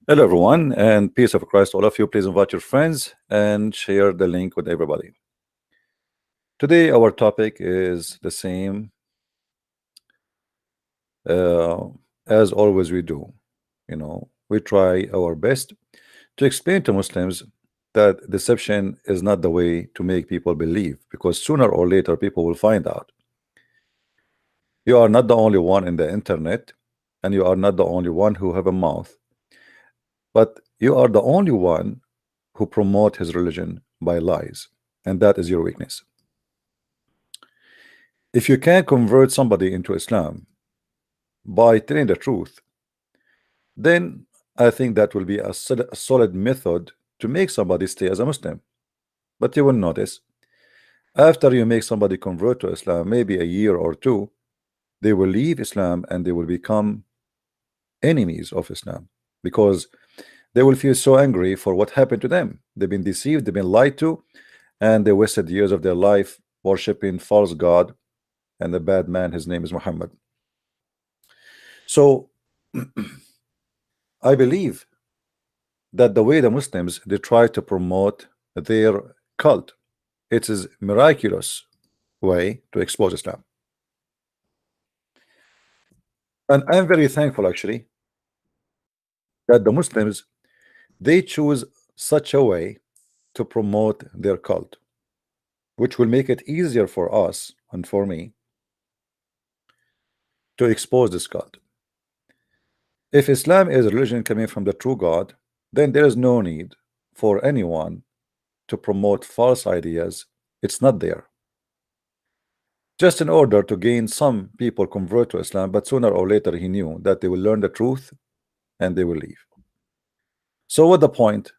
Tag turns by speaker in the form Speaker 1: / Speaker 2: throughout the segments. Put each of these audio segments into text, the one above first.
Speaker 1: Hello, everyone, and peace of Christ to all of you. Please invite your friends and share the link with everybody. Today, our topic is the same uh, as always we do. We try our best to explain to Muslims that deception is not the way to make people believe, because sooner or later people will find out. You are not the only one in the internet, and you are not the only one who have a mouth, but you are the only one who promote his religion by lies, and that is your weakness. If you can convert somebody into Islam by telling the truth, then I think that will be a solid method to make somebody stay as a Muslim. But you will notice, after you make somebody convert to Islam, maybe a year or two, they will leave Islam and they will become enemies of Islam, because they will feel so angry for what happened to them. They've been deceived, they've been lied to, and they wasted years of their life worshiping false god and the bad man. His name is Muhammad. So I believe that the way the Muslims they try to promote their cult, it is miraculous way to expose Islam. And I'm very thankful actually that the Muslims they choose such a way to promote their cult, which will make it easier for us and for me to expose this cult. If Islam is a religion coming from the true God, then there is no need for anyone to promote false ideas. It's not there. Just in order to gain some people convert to Islam, but sooner or later he knew that they will learn the truth and they will leave. So what the point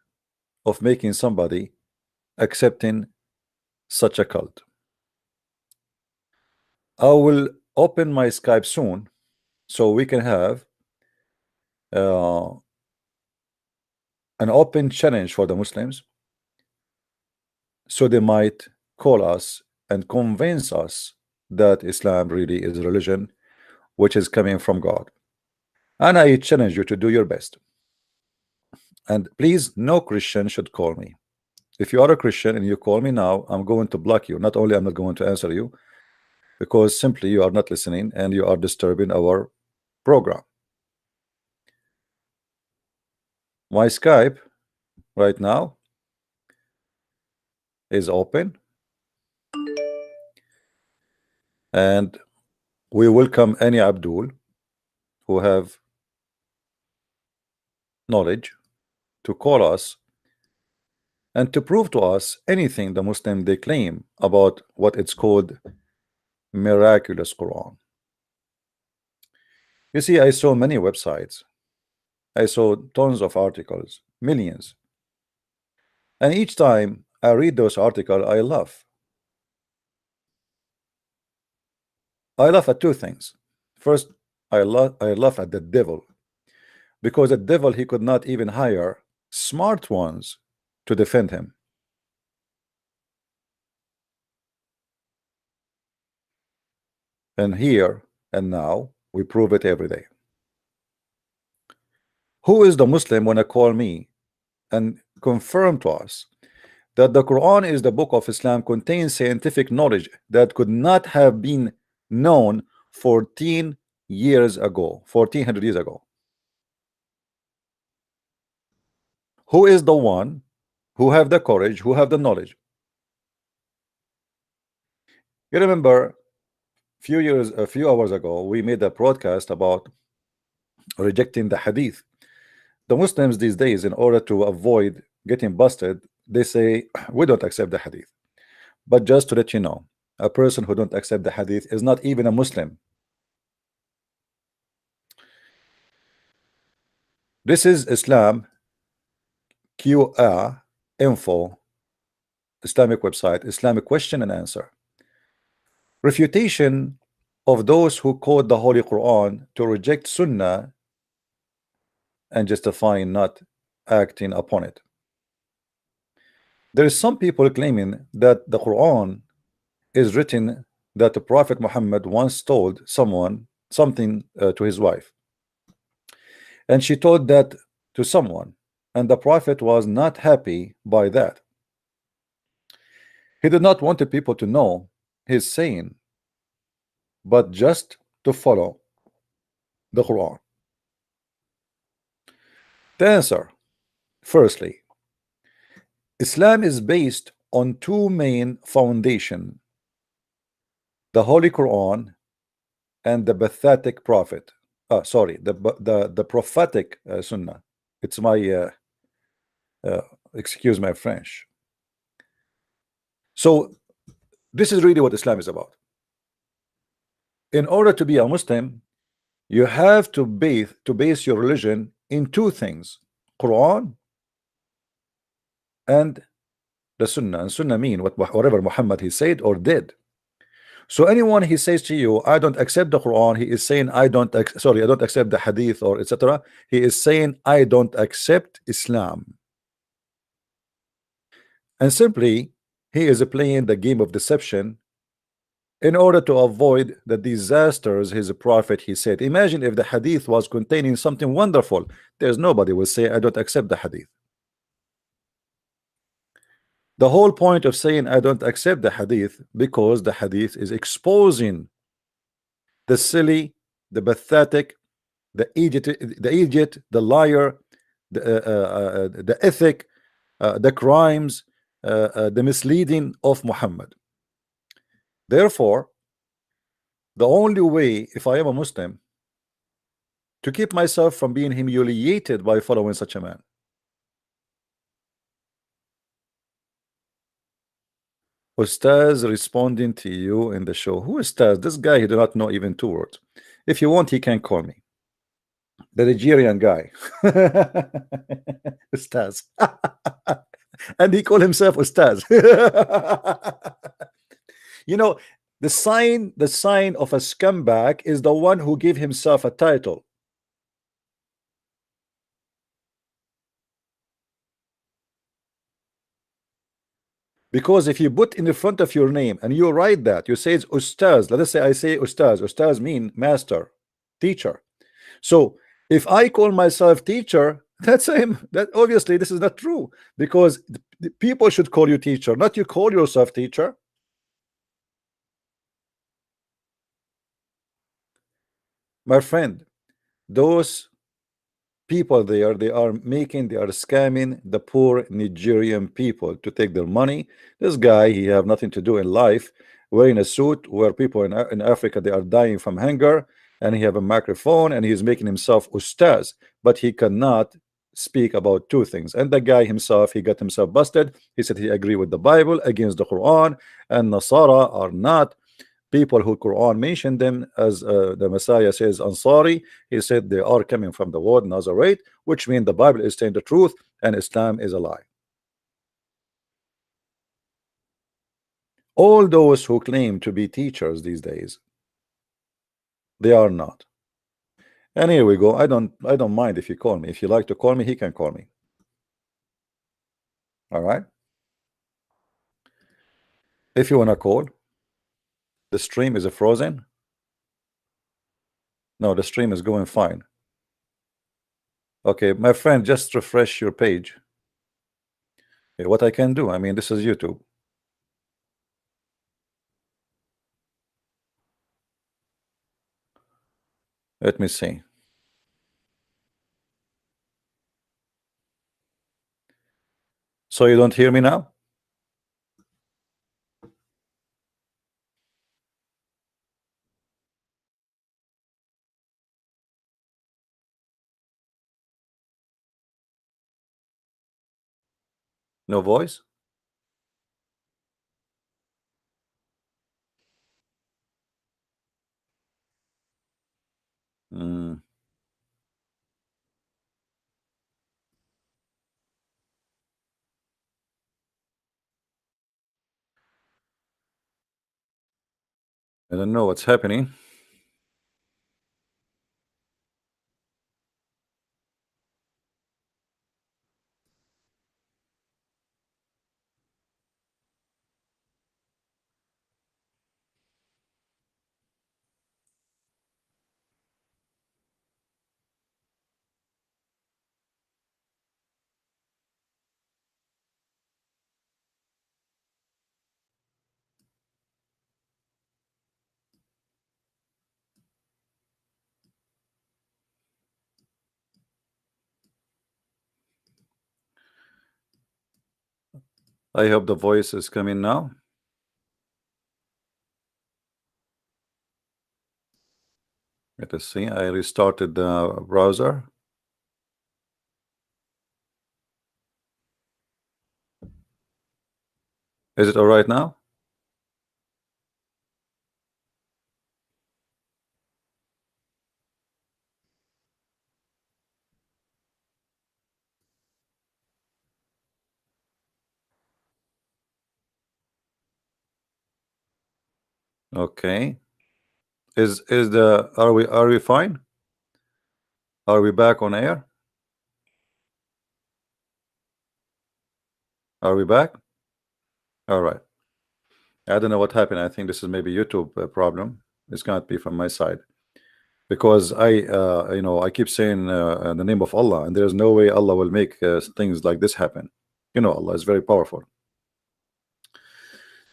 Speaker 1: of making somebody accepting such a cult? I will open my Skype soon so we can have uh, an open challenge for the Muslims, so they might call us and convince us that Islam really is a religion which is coming from God. And I challenge you to do your best. And please, no Christian should call me. If you are a Christian and you call me now, I'm going to block you. Not only I'm not going to answer you, because simply you are not listening and you are disturbing our program. My Skype right now is open, and we welcome any Abdul who have knowledge to call us and to prove to us anything the Muslim they claim about what it's called miraculous Quran. You see, I saw many websites, I saw tons of articles, millions, and each time I read those articles I laugh. I laugh at two things. First, I laugh at the devil, because the devil he could not even hire smart ones to defend him. And here and now we prove it every day. Who is the Muslim when I call me and confirm to us that the Quran is the book of Islam, contains scientific knowledge that could not have been known 14 years ago, 1400 years ago? Who is the one who have the courage, who have the knowledge? You remember a few hours ago we made a broadcast about rejecting the hadith. The Muslims these days, in order to avoid getting busted, they say we don't accept the hadith. But just to let you know, a person who don't accept the hadith is not even a Muslim. This is Islam QR info, Islamic website, Islamic question and answer. Refutation of those who quote the Holy Quran to reject Sunnah and justifying not acting upon it. There is some people claiming that the Quran is written that the Prophet Muhammad once told someone something to his wife, and she told that to someone, and the Prophet was not happy by that. He did not want the people to know his saying, but just to follow the Quran. The answer: firstly, Islam is based on two main foundations: the Holy Quran and the pathetic Prophet. Sorry, the prophetic Sunnah. It's my uh, excuse my French. So this is really what Islam is about. In order to be a Muslim, you have to base your religion in two things: Quran and the Sunnah. And Sunnah mean whatever Muhammad he said or did. So anyone he says to you, I don't accept the Quran, he is saying I don't accept the Hadith or etc. He is saying I don't accept Islam, and simply he is playing the game of deception in order to avoid the disasters his prophet he said. Imagine if the Hadith was containing something wonderful. There's nobody will say I don't accept the Hadith. The whole point of saying I don't accept the Hadith, because the Hadith is exposing the silly, the pathetic, the liar, the ethic, the crimes, the misleading of Muhammad. Therefore, the only way, if I am a Muslim, to keep myself from being humiliated by following such a man. Ustaz responding to you in the show. Who is Ustaz? This guy, he do not know even two words. If you want, he can call me. The Nigerian guy. Ustaz. And he called himself Ustaz. You know, the sign of a scumbag is the one who give himself a title. Because if you put in the front of your name and you write that, you say it's Ustaz. Let us say I say Ustaz. Ustaz mean master, teacher. So if I call myself teacher, that's him. That obviously this is not true, because the people should call you teacher, not you call yourself teacher. My friend, those people there, they are scamming the poor Nigerian people to take their money. This guy, he have nothing to do in life, wearing a suit where people in Africa, they are dying from hunger, and he have a microphone and he's making himself Ustaz, but he cannot speak about two things. And the guy himself, he got himself busted. He said he agree with the Bible against the Quran, and Nasara are not people who Quran mentioned them as the Messiah says Ansari. He said they are coming from the word Nazarite, which means the Bible is saying the truth and Islam is a lie. All those who claim to be teachers these days, they are not. And here we go. I don't mind if you call me. If you like to call me, he can call me. All right. If you want to call, the stream is frozen. No, the stream is going fine. Okay, my friend, just refresh your page. What I can do, I mean, this is YouTube. Let me see. So you don't hear me now? No voice? Mm, I don't know what's happening. I hope the voice is coming now. Let us see. I restarted the browser. Is it all right now? Okay. Is the are we fine? Are we back on air? Are we back? All right. I don't know what happened. I think this is maybe YouTube problem. It's gonna be from my side because I keep saying the name of Allah, and there's no way Allah will make things like this happen. Allah is very powerful.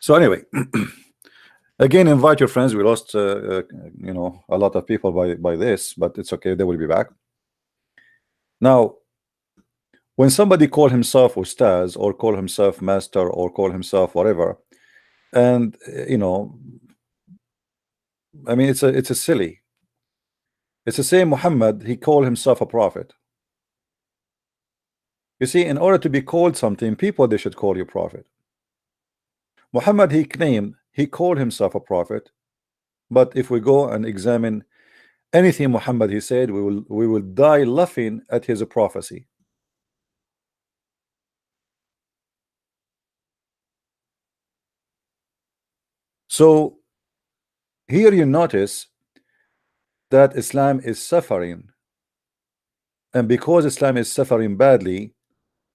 Speaker 1: So anyway, again, invite your friends. We lost a lot of people by this, but it's okay. They will be back. Now, when somebody call himself ustaz or call himself master or call himself whatever, and I mean, it's a silly. It's the same Muhammad. He called himself a prophet. You see, in order to be called something, people they should call you prophet. Muhammad, he claimed he called himself a prophet, but if we go and examine anything Muhammad he said, we will die laughing at his prophecy. So here you notice that Islam is suffering, and because Islam is suffering badly,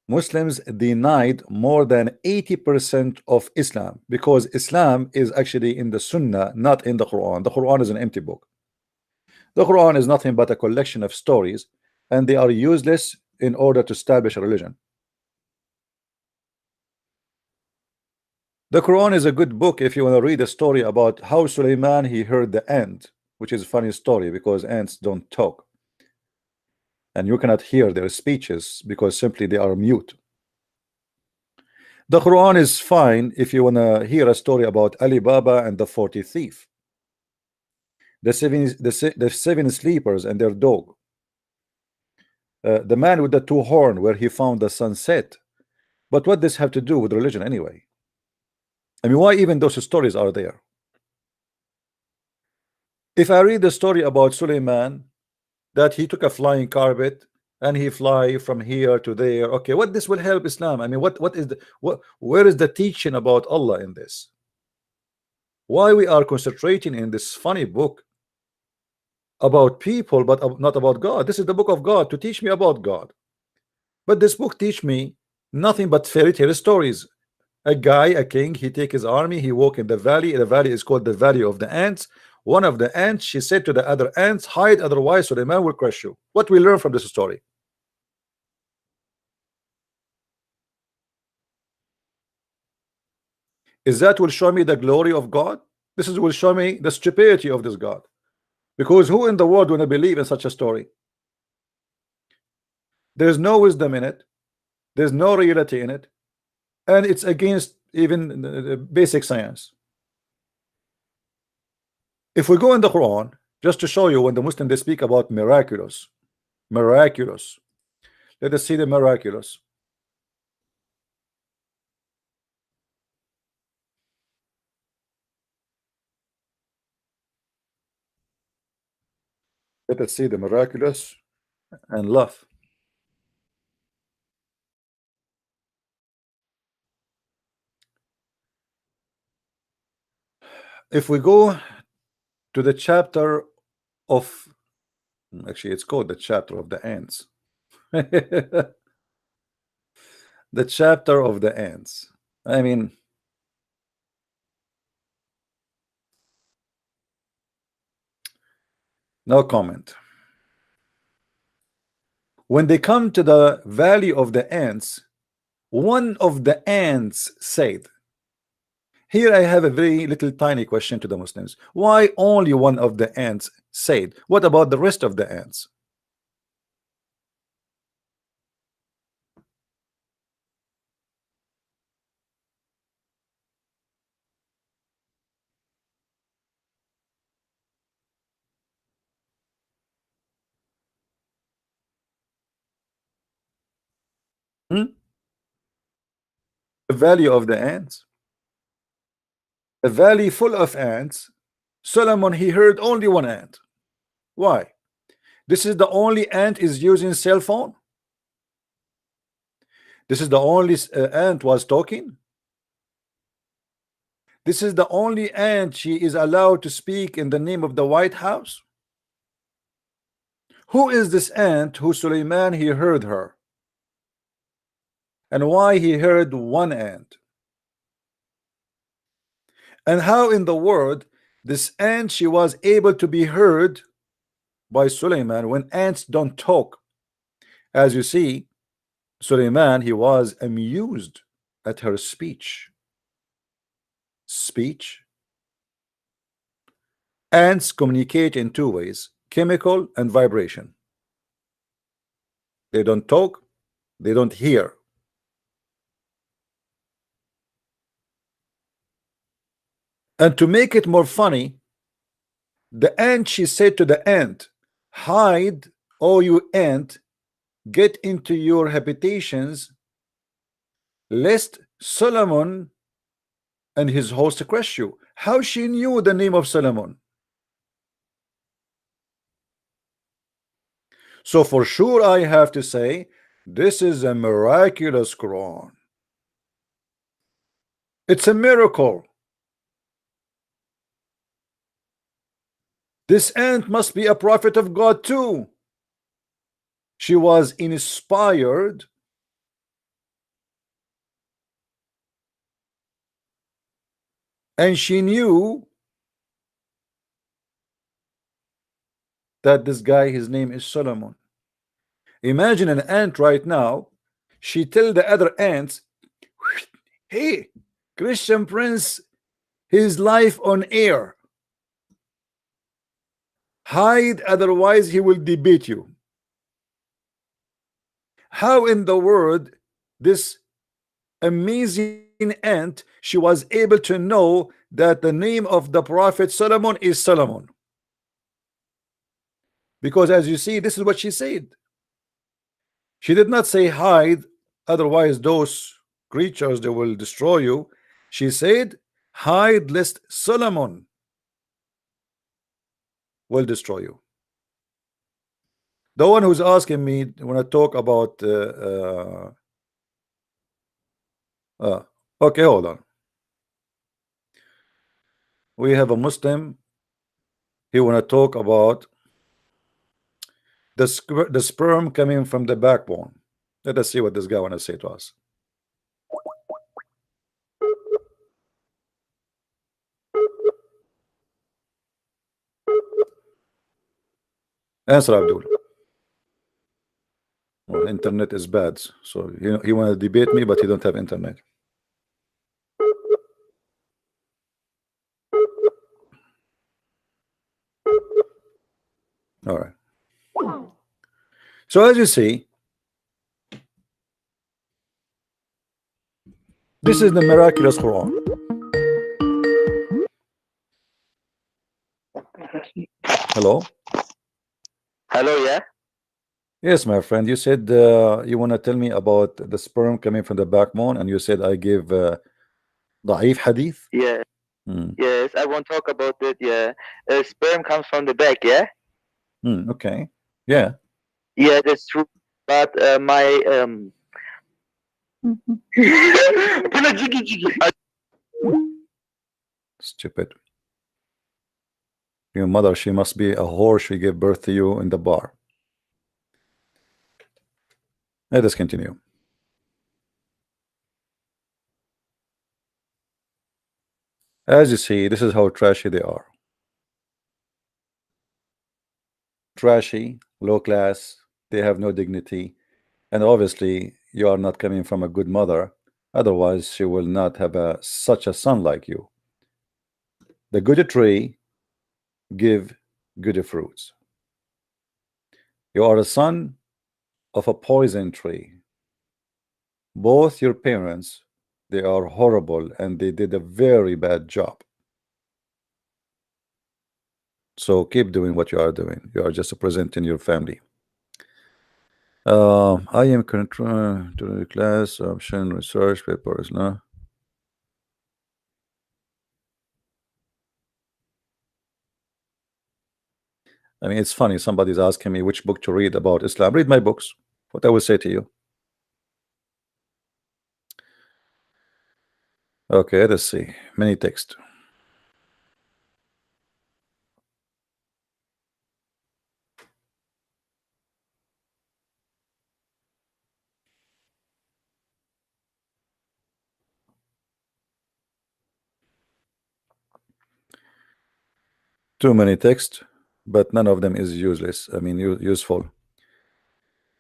Speaker 1: Muslims denied more than 80% of Islam, because Islam is actually in the Sunnah, not in the Quran. The Quran is an empty book. The Quran is nothing but a collection of stories, and they are useless in order to establish a religion. The Quran is a good book if you want to read a story about how Suleiman he heard the ant, which is a funny story because ants don't talk, and you cannot hear their speeches because simply they are mute. The Quran is fine if you want to hear a story about Ali Baba and the 40 thief, the seven sleepers and their dog, the man with the two horn where he found the sunset. But what does have to do with religion anyway? I mean, why even those stories are there? If I read the story about Suleiman, that he took a flying carpet and he fly from here to there, okay, what this will help Islam? I mean, what is where is the teaching about Allah in this? Why we are concentrating in this funny book about people but not about God? This is the book of God to teach me about God, but this book teach me nothing but fairy tale stories. A guy, a king, he take his army, he walk in the valley. The valley is called the valley of the ants. One of the ants, she said to the other ants, hide, otherwise so the man will crush you. What we learn from this story? Is that will show me the glory of God? This is will show me the stupidity of this God. Because who in the world will believe in such a story? There's no wisdom in it. There's no reality in it. And it's against even the basic science. If we go in the Quran, just to show you when the Muslims they speak about miraculous, let us see the miraculous. Let us see the miraculous and love. If we go to the chapter of, actually it's called the chapter of the ants. The chapter of the ants. I mean, no comment. When they come to the valley of the ants, one of the ants said, here I have a very little tiny question to the Muslims. Why only one of the ants said? What about the rest of the ants? Hmm? The valley of the ants. A valley full of ants. Solomon, he heard only one ant. Why? This is the only ant is using cell phone. This is the only ant was talking. This is the only ant she is allowed to speak in the name of the White House. Who is this ant who Suleiman he heard her? And why he heard one ant? And how in the world this ant she was able to be heard by Suleiman when ants don't talk? As you see, Suleiman he was amused at her speech. Ants communicate in two ways: chemical and vibration. They don't talk, they don't hear. And to make it more funny, the ant she said to the ant, hide, oh you ant, get into your habitations, lest Solomon and his host crush you. How she knew the name of Solomon? So for sure I have to say this is a miraculous Quran. It's a miracle. This ant must be a prophet of God too. She was inspired and she knew that this guy, his name is Solomon. Imagine an ant right now, she tell the other ants, hey, Christian Prince, his life on air, hide, otherwise he will debate you. How in the world this amazing ant she was able to know that the name of the prophet Solomon is Solomon? Because as you see, this is what she said. She did not say hide, otherwise those creatures they will destroy you. She said hide lest Solomon will destroy you. The one who's asking me when I talk about okay, hold on. We have a Muslim. He want to talk about the sperm coming from the backbone. Let us see what this guy want to say to us. Answer, Abdul. Well, internet is bad, so he want to debate me, but he don't have internet. All right. So as you see, this is the miraculous Quran. Hello.
Speaker 2: Hello, yeah.
Speaker 1: Yes, my friend. You said you want to tell me about the sperm coming from the backbone, and you said I give ضعيف hadith.
Speaker 2: Yeah. Yes, I won't talk about it. Yeah, sperm comes from the back. Yeah.
Speaker 1: Okay. Yeah.
Speaker 2: Yeah, that's true. But my
Speaker 1: Stupid. Your mother, she must be a whore. She gave birth to you in the bar. Let us continue. As you see, this is how trashy they are. Trashy, low class, they have no dignity. And obviously, you are not coming from a good mother. Otherwise, she will not have such a son like you. The good tree give good fruits. You are a son of a poison tree. Both your parents, they are horrible and they did a very bad job. So keep doing what you are doing. You are just representing your family. I am control to the class option research papers. No. I mean, it's funny. Somebody's asking me which book to read about Islam. Read my books. What I will say to you. Okay, let's see. Many text. Too many text, but none of them is useless. I mean, useful.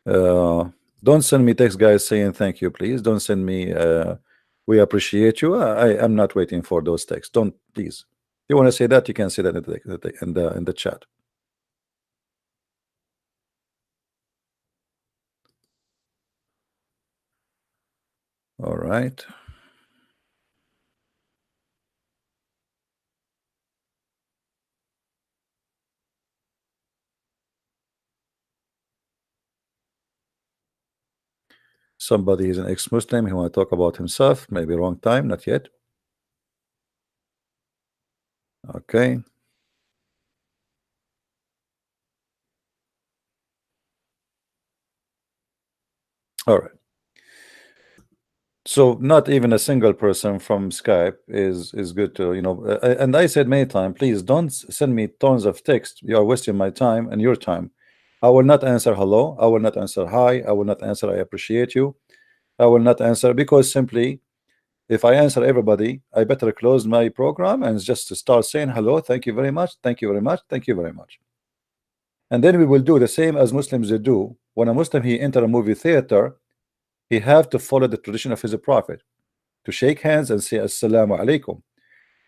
Speaker 1: Uh, don't send me text, guys, saying thank you, please. Don't send me. We appreciate you. I'm not waiting for those texts. Don't, please. You want to say that? You can say that in the chat. All right. Somebody is an ex-Muslim. He want to talk about himself. Maybe wrong time. Not yet. Okay. All right. So not even a single person from Skype is good to, you know. And I said many times, please don't send me tons of text. You are wasting my time and your time. I will not answer hello. I will not answer hi. I will not answer I appreciate you. I will not answer because simply if I answer everybody, I better close my program and just start saying hello, thank you very much, thank you very much, thank you very much. And then we will do the same as Muslims they do. When a Muslim he enter a movie theater, he have to follow the tradition of his prophet to shake hands and say assalamu alaikum.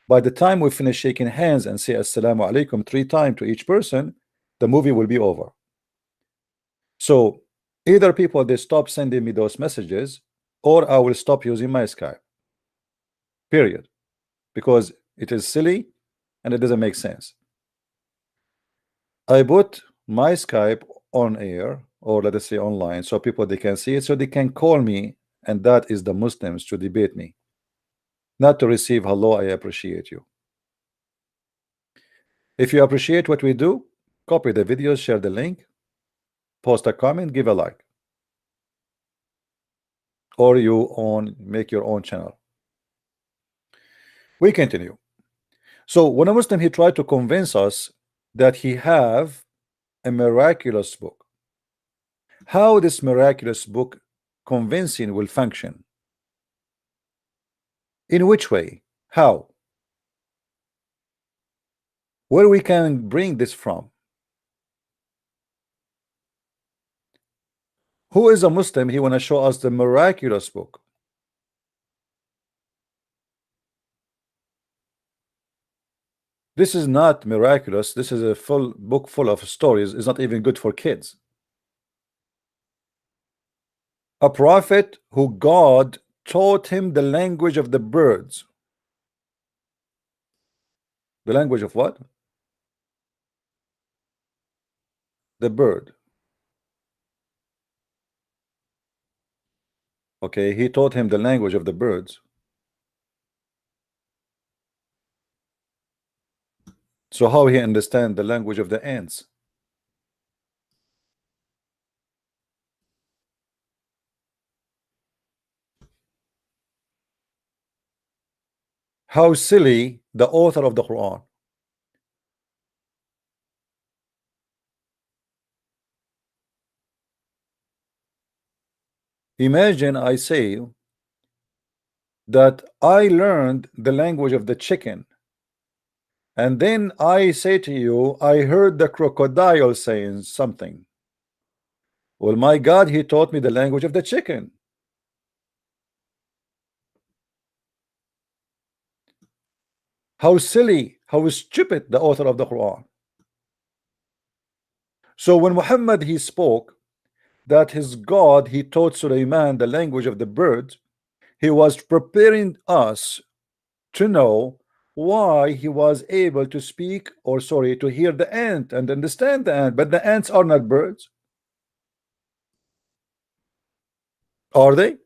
Speaker 1: By the time we finish shaking hands and say assalamu alaikum 3 times to each person, the movie will be over. So either people they stop sending me those messages or I will stop using my Skype. Period. Because it is silly and it doesn't make sense. I put my Skype on air or let us say online so people they can see it so they can call me, and that is the Muslims to debate me, not to receive hello I appreciate you. If you appreciate what we do, copy the videos, share the link, post a comment, give a like, or make your own channel. We continue. So when a Muslim he tried to convince us that he have a miraculous book, how this miraculous book convincing will function, in which way, how, where we can bring this from? Who is a Muslim he want to show us the miraculous book? This is not miraculous. This is a full book full of stories. It's not even good for kids. A prophet who God taught him the language of the birds. The language of what? The bird. Okay, he taught him the language of the birds. So how he understand the language of the ants? How silly the author of the Quran. Imagine I say that I learned the language of the chicken, and then I say to you, I heard the crocodile saying something. Well, my God, he taught me the language of the chicken. How silly, how stupid the author of the Quran. So when Muhammad he spoke that his God he taught Sulaiman the language of the birds, he was preparing us to know why he was able to speak, or sorry, to hear the ant and understand the ant, but the ants are not birds. Are they?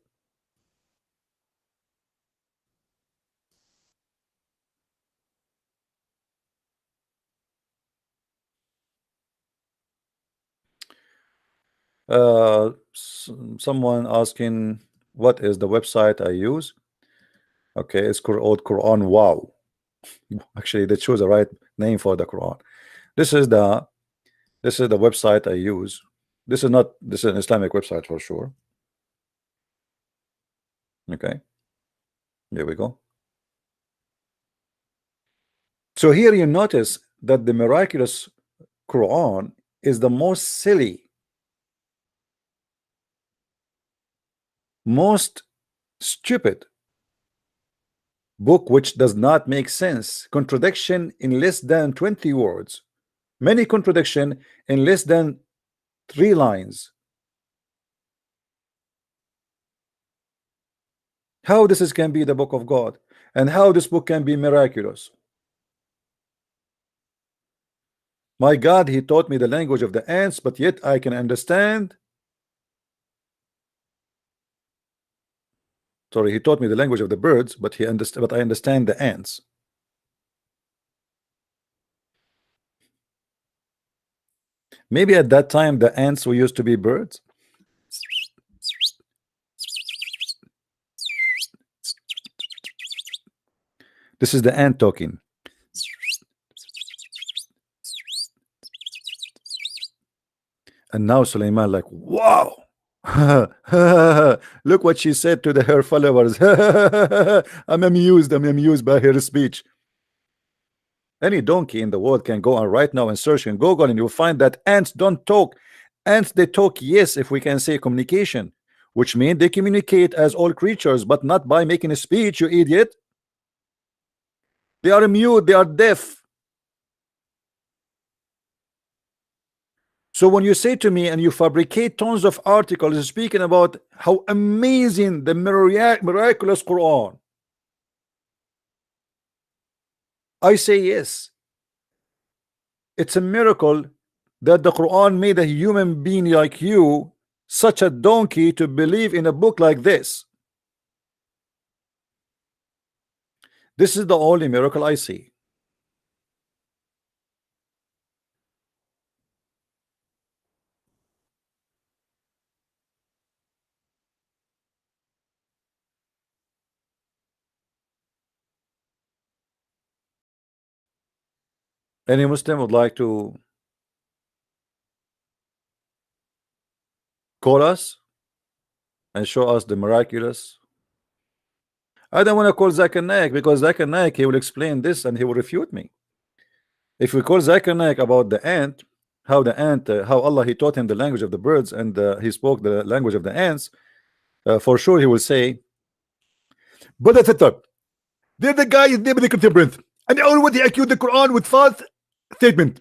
Speaker 1: Someone asking what is the website I use. Okay, it's called Quran. Wow. Actually, they chose the right name for the Quran. This is the website I use. This is an Islamic website for sure. Okay, here we go. So here you notice that the miraculous Quran is the most silly, most stupid book, which does not make sense. Contradiction in less than 20 words. Many contradiction in less than 3 lines. How this can be the book of God, and how this book can be miraculous. My God, he taught me the language of the ants, but yet I can understand. Sorry, he taught me the language of the birds, but I understand the ants. Maybe at that time the ants were used to be birds. This is the ant talking. And now Suleiman like, wow. Look what she said to her followers. I'm amused by her speech. Any donkey in the world can go on right now and search in Google, and you'll find that ants don't talk. Ants, they talk, yes, if we can say communication, which means they communicate as all creatures, but not by making a speech, you idiot. They are mute, they are deaf. So when you say to me and you fabricate tons of articles speaking about how amazing the miraculous Quran, I say yes. It's a miracle that the Quran made a human being like you, such a donkey, to believe in a book like this. This is the only miracle I see. Any Muslim would like to call us and show us the miraculous? I don't want to call Zakir Naik, because Zakir Naik, he will explain this and he will refute me. If we call Zakir Naik about the ant, how Allah, he taught him the language of the birds, and he spoke the language of the ants, for sure he will say, but that's it. There the guy is never the contemporary, and already accused the Quran with false statement.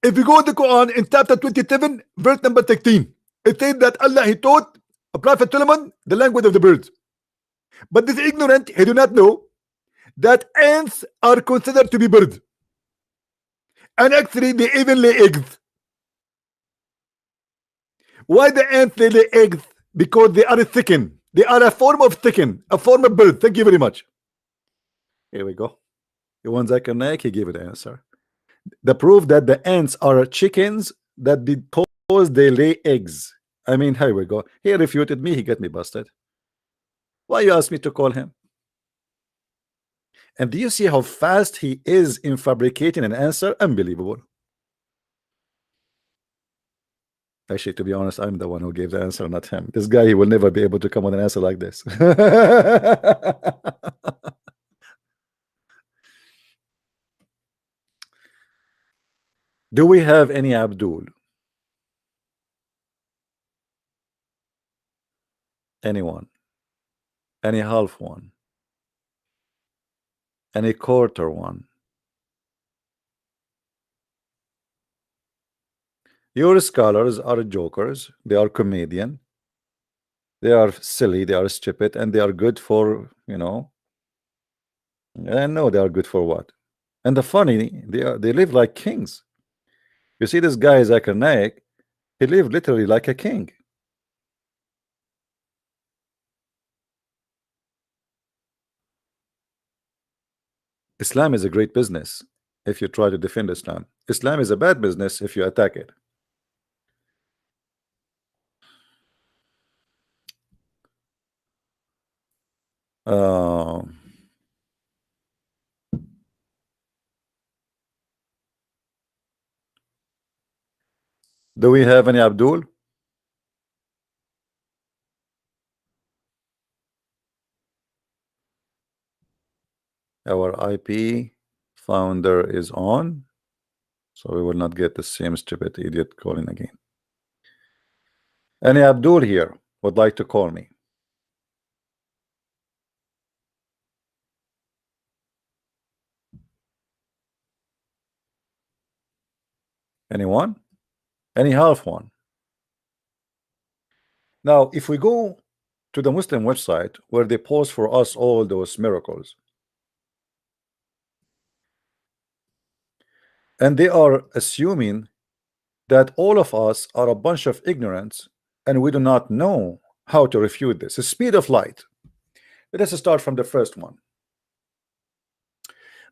Speaker 1: If you go to the Quran in chapter 27, verse number 16, it says that Allah, he taught Prophet Solomon the language of the birds. But this ignorant, he do not know that ants are considered to be birds. And actually, they even lay eggs. Why the ants lay eggs? Because they are a chicken. They are a form of chicken, a form of bird. Thank you very much. Here we go. You want Zakir Naik? He gave it the answer. The proof that the ants are chickens, that because they lay eggs. I mean, here we go. He refuted me. He got me busted. Why you ask me to call him? And do you see how fast he is in fabricating an answer? Unbelievable. Actually, to be honest, I'm the one who gave the answer, not him. This guy, he will never be able to come with an answer like this. Do we have any Abdul? Anyone? Any half one? Any quarter one? Your scholars are jokers. They are comedian. They are silly. They are stupid, and they are good for, you know. I know they are good for what. And the funny, they live like kings. You see, this guy Zakir Naik, he lived literally like a king. Islam is a great business if you try to defend Islam. Islam is a bad business if you attack it. Uh, do we have any Abdul? Our IP founder is on, so we will not get the same stupid idiot calling again. Any Abdul here would like to call me? Anyone? Any half one? Now, if we go to the Muslim website where they post for us all those miracles, and they are assuming that all of us are a bunch of ignorance and we do not know how to refute this. The speed of light. Let us start from the first one.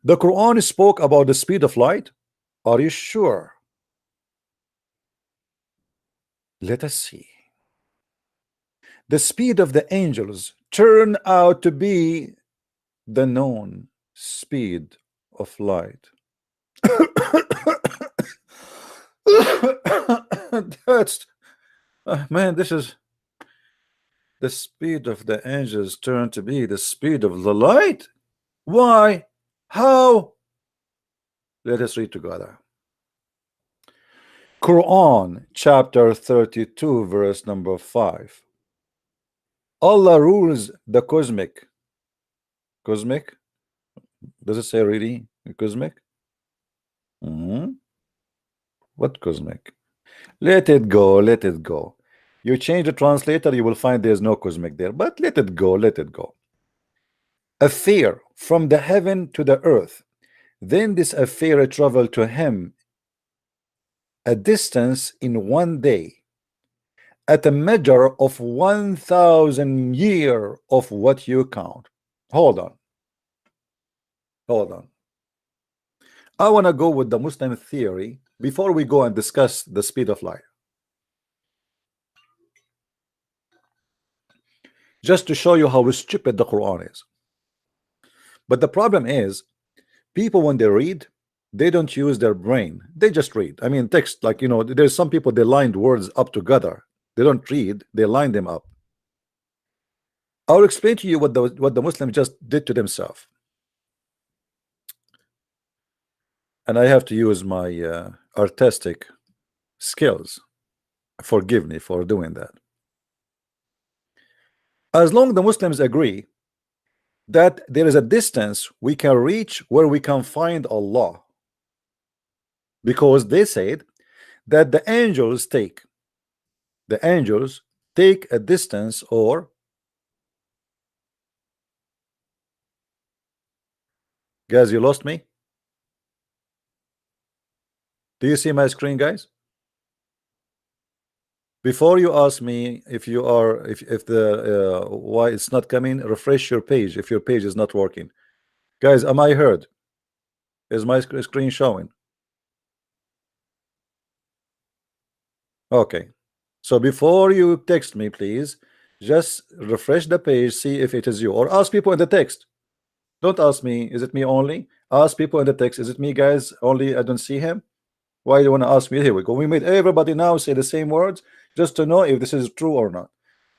Speaker 1: The Quran spoke about the speed of light. Are you sure? Let us see. The speed of the angels turned out to be the known speed of light. That's man, this is the speed of the angels turned to be the speed of the light. Why? How? Let us read together. Quran chapter 32 verse number 5. Allah rules the cosmic. Cosmic? Does it say really cosmic? What cosmic? Let it go, let it go. You change the translator, you will find there's no cosmic there, but let it go, let it go. Affair from the heaven to the earth. Then this affair traveled to him a distance in one day, at a measure of 1,000 year of what you count. Hold on. Hold on. I want to go with the Muslim theory before we go and discuss the speed of light. Just to show you how stupid the Quran is. But the problem is, people when they read, they don't use their brain. They just read. I mean, text, like, you know, there's some people, they lined words up together. They don't read, they line them up. I'll explain to you what the Muslims just did to themselves. And I have to use my artistic skills. Forgive me for doing that. As long as the Muslims agree that there is a distance we can reach where we can find Allah, because they said that the angels take a distance, or guys, you lost me. Do you see my screen, guys? Before you ask me if you are if the why it's not coming, refresh your page if your page is not working. Guys, am I heard? Is my screen showing? Okay. So before you text me, please just refresh the page, see if it is you, or ask people in the text. Don't ask me, is it me only? Ask people in the text, is it me, guys, only? I don't see him. Why do you want to ask me? Here we go. We made everybody now say the same words just to know if this is true or not.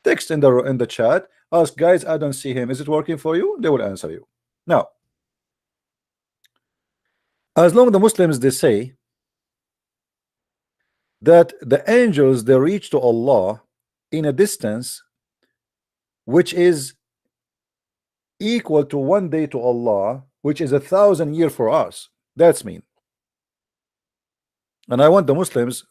Speaker 1: Text in the chat, ask, guys, I don't see him, is it working for you? They will answer you. Now, as long as the Muslims, they say that the angels, they reach to Allah in a distance which is equal to one day to Allah, which is 1,000 years for us. That's mean. And I want the Muslims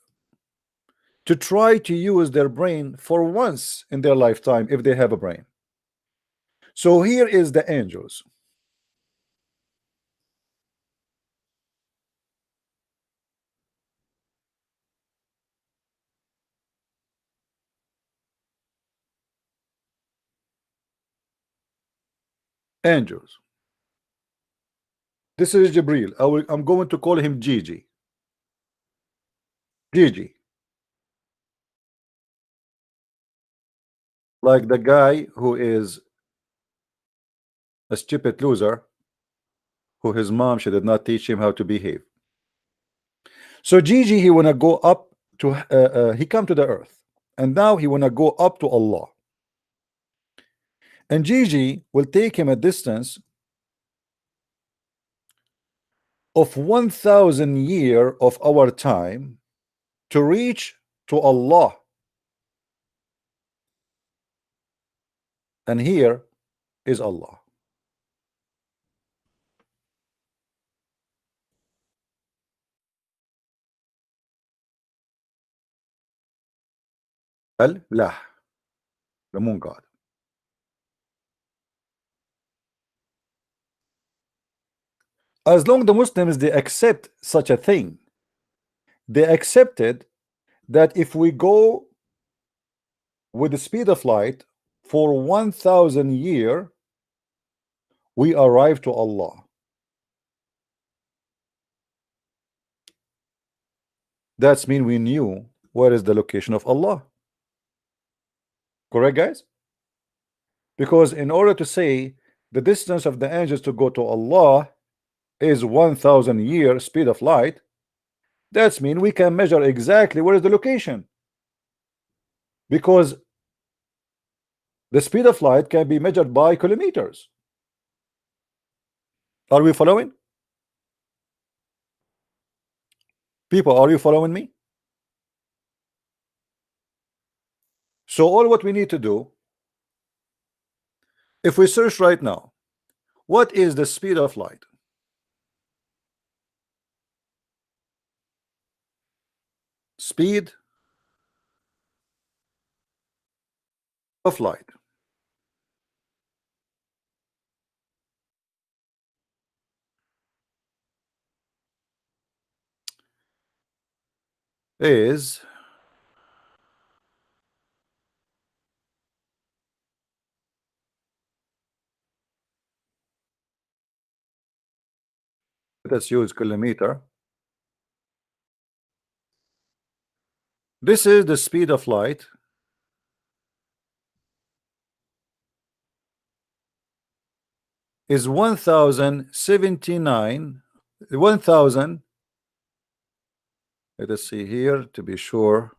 Speaker 1: to try to use their brain for once in their lifetime if they have a brain. So here is the angels. Angels. This is Jibril. I'm going to call him Gigi. Gigi, like the guy who is a stupid loser, who his mom, she did not teach him how to behave. So Gigi, he wanna go up to he come to the earth, and now he wanna go up to Allah. And Gigi will take him a distance of 1,000 year of our time to reach to Allah. And here is Allah. Al-Lah, the moon god. As long the Muslims they accept such a thing, they accepted that if we go with the speed of light for 1,000 year, we arrive to Allah. That's mean we knew where is the location of Allah. Correct, guys? Because in order to say the distance of the angels to go to Allah is 1,000 year speed of light, that's mean we can measure exactly where is the location. Because the speed of light can be measured by kilometers. Are we following? People, are you following me? So all what we need to do, if we search right now, what is the speed of light? Speed of light is let us use kilometer. This is the speed of light is 1,079 1,000. Let us see here to be sure.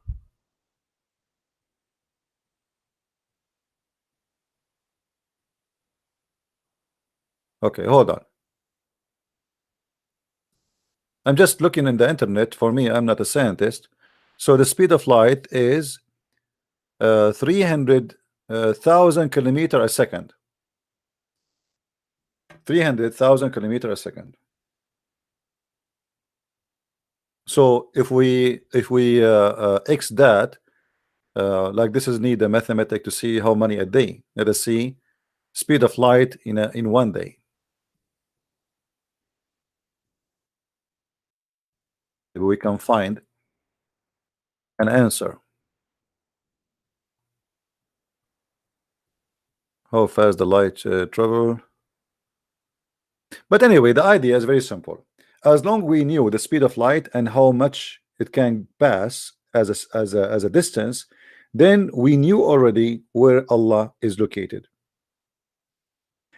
Speaker 1: Okay, hold on. I'm just looking in the internet. For me, I'm not a scientist. So the speed of light is 300,000 kilometer a second. 300,000 kilometer a second. So if we x that, like this is need a mathematic to see how many a day. Let us see speed of light in 1 day. If we can find an answer. How fast the light travel. But anyway, the idea is very simple. As long we knew the speed of light and how much it can pass as a distance, then we knew already where Allah is located.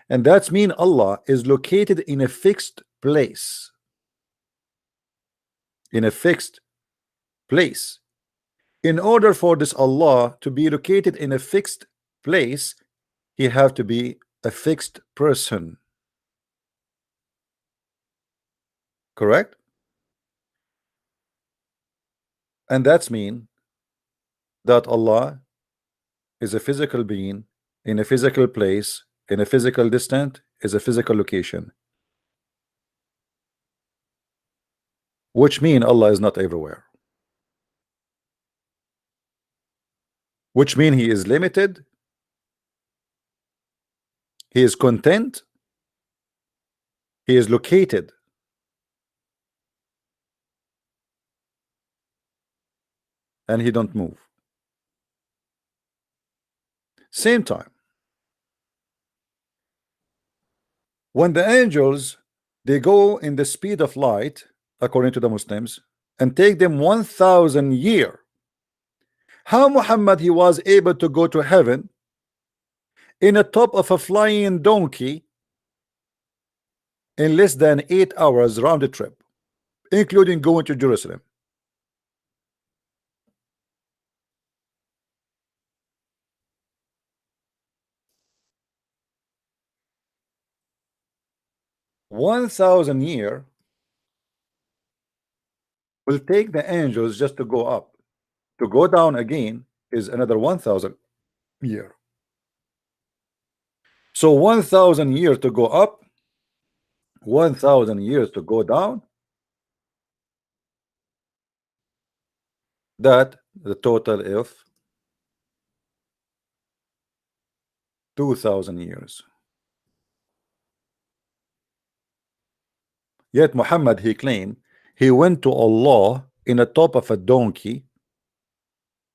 Speaker 1: And that's mean Allah is located in a fixed place. In a fixed place. In order for this Allah to be located in a fixed place, he have to be a fixed person. Correct? And that's mean that Allah is a physical being in a physical place, in a physical distance, is a physical location. Which mean Allah is not everywhere. Which mean he is limited, he is content, he is located. And he don't move. Same time, when the angels They go in the speed of light, according to the Muslims, and take them 1,000 years. How Muhammad he was able to go to heaven in the top of a flying donkey in less than 8 hours round the trip, including going to Jerusalem? $1,000 will take the angels just to go up. To go down again is another 1,000 years. So 1,000 years to go up, 1,000 years to go down. That the total of 2,000 years. Yet Muhammad he claimed he went to Allah in the top of a donkey,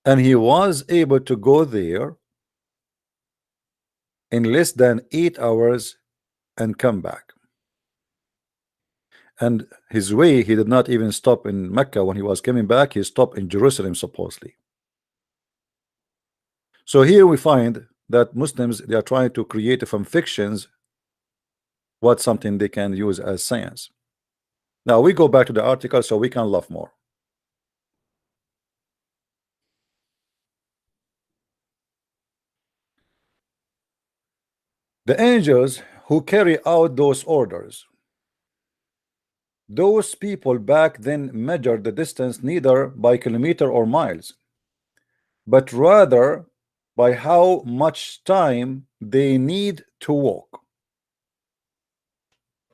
Speaker 1: and he was able to go there in less than 8 hours and come back. And his way, he did not even stop in Mecca. When he was coming back, he stopped in Jerusalem supposedly. So here we find that Muslims, they are trying to create from fictions what something they can use as science. Now we go back to the article so we can laugh more. The angels who carry out those orders, those people back then measured the distance neither by kilometer or miles, but rather by how much time they need to walk.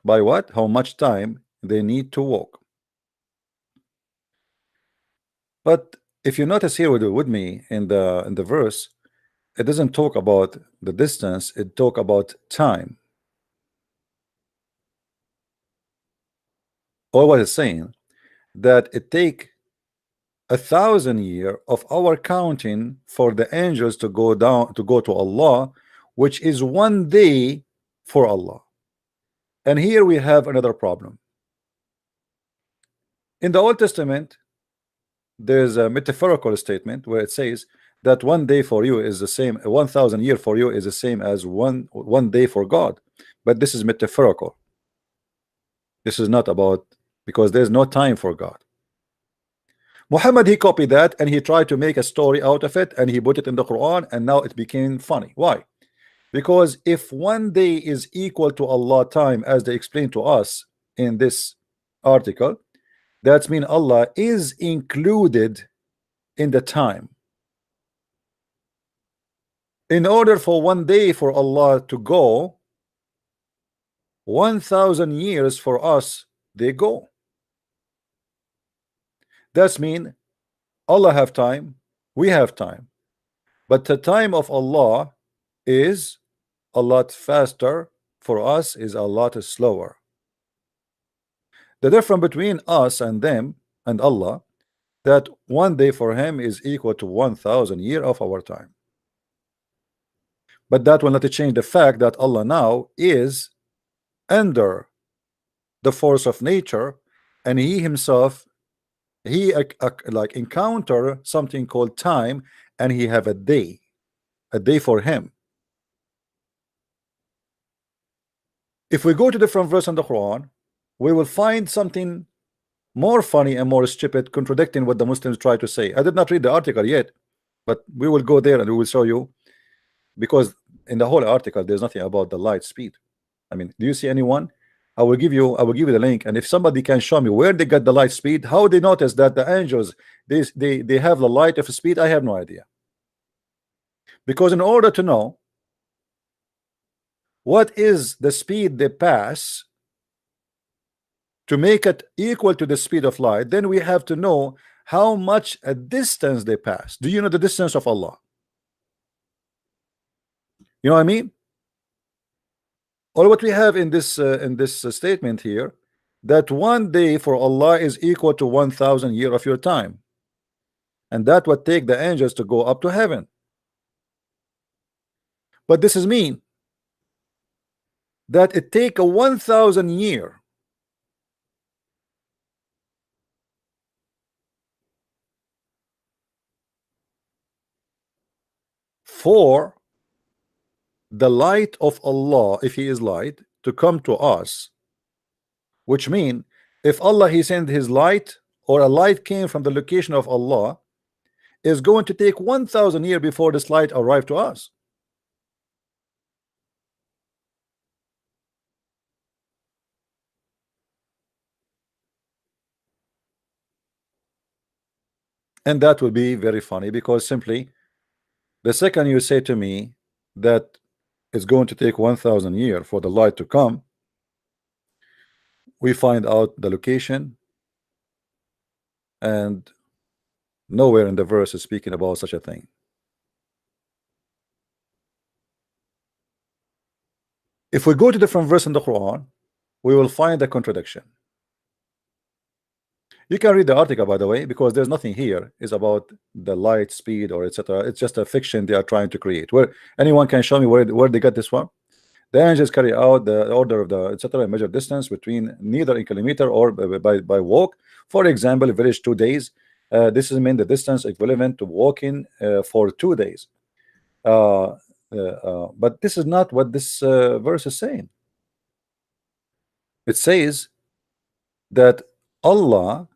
Speaker 1: By what? How much time they need to walk. But if you notice here with me in the verse, it doesn't talk about the distance, it talk about time. Or what it's saying that it take 1,000 years of our counting for the angels to go down to go to Allah, which is 1 day for Allah. And here we have another problem. In the Old Testament, there's a metaphorical statement where it says that 1 day for you is the same, 1,000 years for you is the same as one day for God. But this is metaphorical. This is not about, because there's no time for God. Muhammad he copied that and he tried to make a story out of it and he put it in the Quran, and now it became funny. Why? Because if 1 day is equal to Allah time, as they explained to us in this article, that means Allah is included in the time. In order for 1 day for Allah to go, 1,000 years for us they go. That's mean Allah have time, we have time, but the time of Allah is a lot faster, for us is a lot slower. The difference between us and them and Allah, that 1 day for him is equal to 1,000 years of our time. But that will not change the fact that Allah now is under the force of nature, and he himself, he like encounter something called time, and he have a day for him. If we go to different verse in the Quran, we will find something more funny and more stupid, contradicting what the Muslims try to say. I did not read the article yet, but we will go there and we will show you, because in the whole article there's nothing about the light speed. I mean, do you see anyone? I will give you the link, and if somebody can show me where they got the light speed, how they notice that the angels they have the light of speed, I have no idea. Because in order to know what is the speed they pass to make it equal to the speed of light, then we have to know how much a distance they pass. Do you know the distance of Allah? You know what I mean? Or what we have in this statement here, that 1 day for Allah is equal to 1,000 years of your time, and that would take the angels to go up to heaven. But this is mean that it take a 1,000 year for the light of Allah, if He is light, to come to us, which mean if Allah He sent His light, or a light came from the location of Allah, is going to take 1,000 years before this light arrived to us. And that would be very funny, because simply the second you say to me that it's going to take 1,000 years for the light to come, we find out the location, and nowhere in the verse is speaking about such a thing. If we go to different verse in the Quran, we will find a contradiction. You can read the article, by the way, because there's nothing here is about the light speed or etc. It's just a fiction they are trying to create. Where anyone can show me where they got this from? The angels carry out the order of the etc. measure distance between neither in kilometer or by walk. For example, village 2 days. This is mean the distance equivalent to walking for 2 days. But this is not what this verse is saying. It says that Allah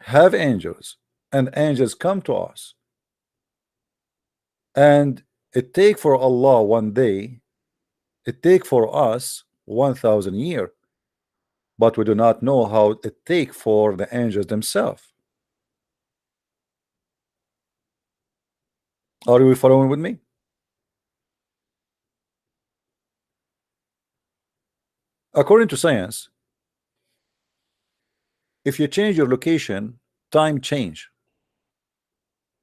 Speaker 1: have angels, and angels come to us, and it take for Allah 1 day, it take for us 1,000 years, but we do not know how it take for the angels themselves. Are you following with me? According to science, if you change your location, time change.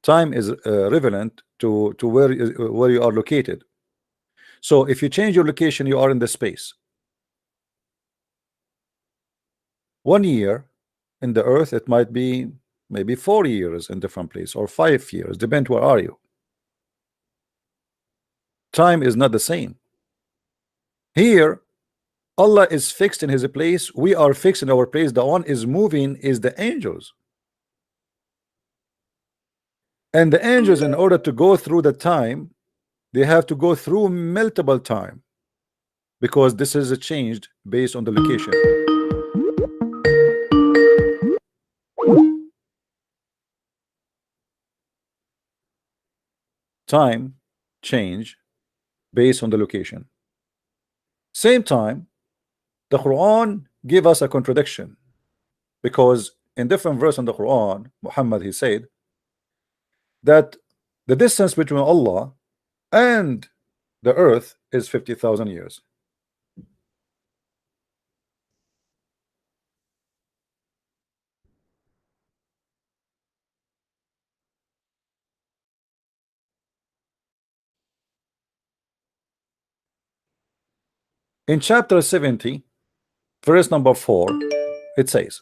Speaker 1: Time is relevant to where you are located. So if you change your location, you are in the space. 1 year in the earth, it might be maybe 4 years in different place, or 5 years, depend where are you. Time is not the same. Here Allah is fixed in his place, we are fixed in our place. The one is moving is the angels, and the angels, in order to go through the time, they have to go through multiple time, because this is a changed based on the location. Time change based on the location. Same time, the Quran give us a contradiction, because in different verse in the Quran, Muhammad he said that the distance between Allah and the earth is 50,000 years. In chapter 70, verse number 4, it says,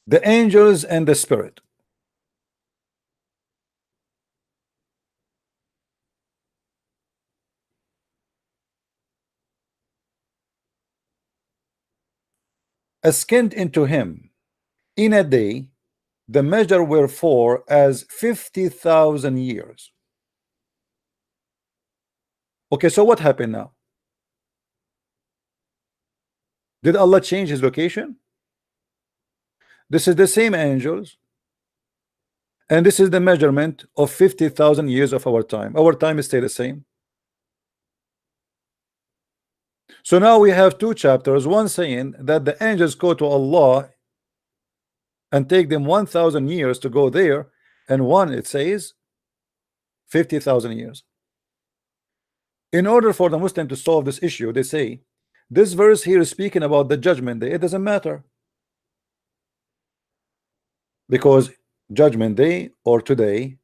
Speaker 1: the angels and the spirit ascend into him in a day, the measure wherefore as 50,000 years. Okay, so what happened now? Did Allah change his location? This is the same angels, and this is the measurement of 50,000 years of our time. Our time is still the same. So now we have two chapters, one saying that the angels go to Allah and take them 1,000 years to go there, and one it says 50,000 years. In order for the Muslim to solve this issue, they say this verse here is speaking about the judgment day. It doesn't matter, because judgment day or today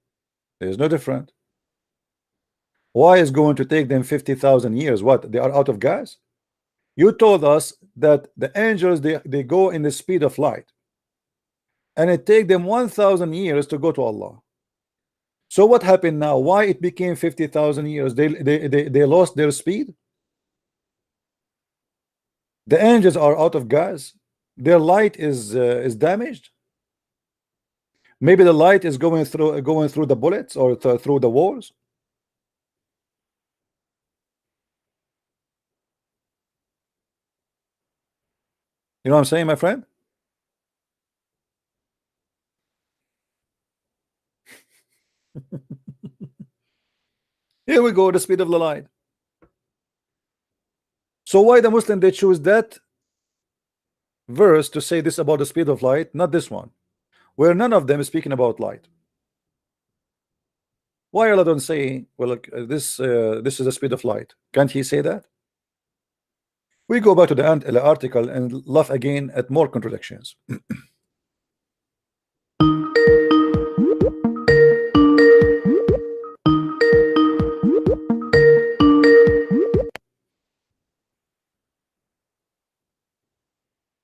Speaker 1: there is no different. Why is going to take them 50,000 years? What, they are out of gas? You told us that the angels they go in the speed of light, and it take them 1,000 years to go to Allah. So what happened now? Why it became 50,000 years? They lost their speed. The angels are out of gas. Their light is damaged. Maybe the light is going through the bullets or through the walls. You know what I'm saying, my friend? Here we go, the speed of the light. So why the Muslim they choose that verse to say this about the speed of light, not this one, where none of them is speaking about light? Why Allah don't say, well, look, this is the speed of light? Can't he say that? We go back to the article and laugh again at more contradictions.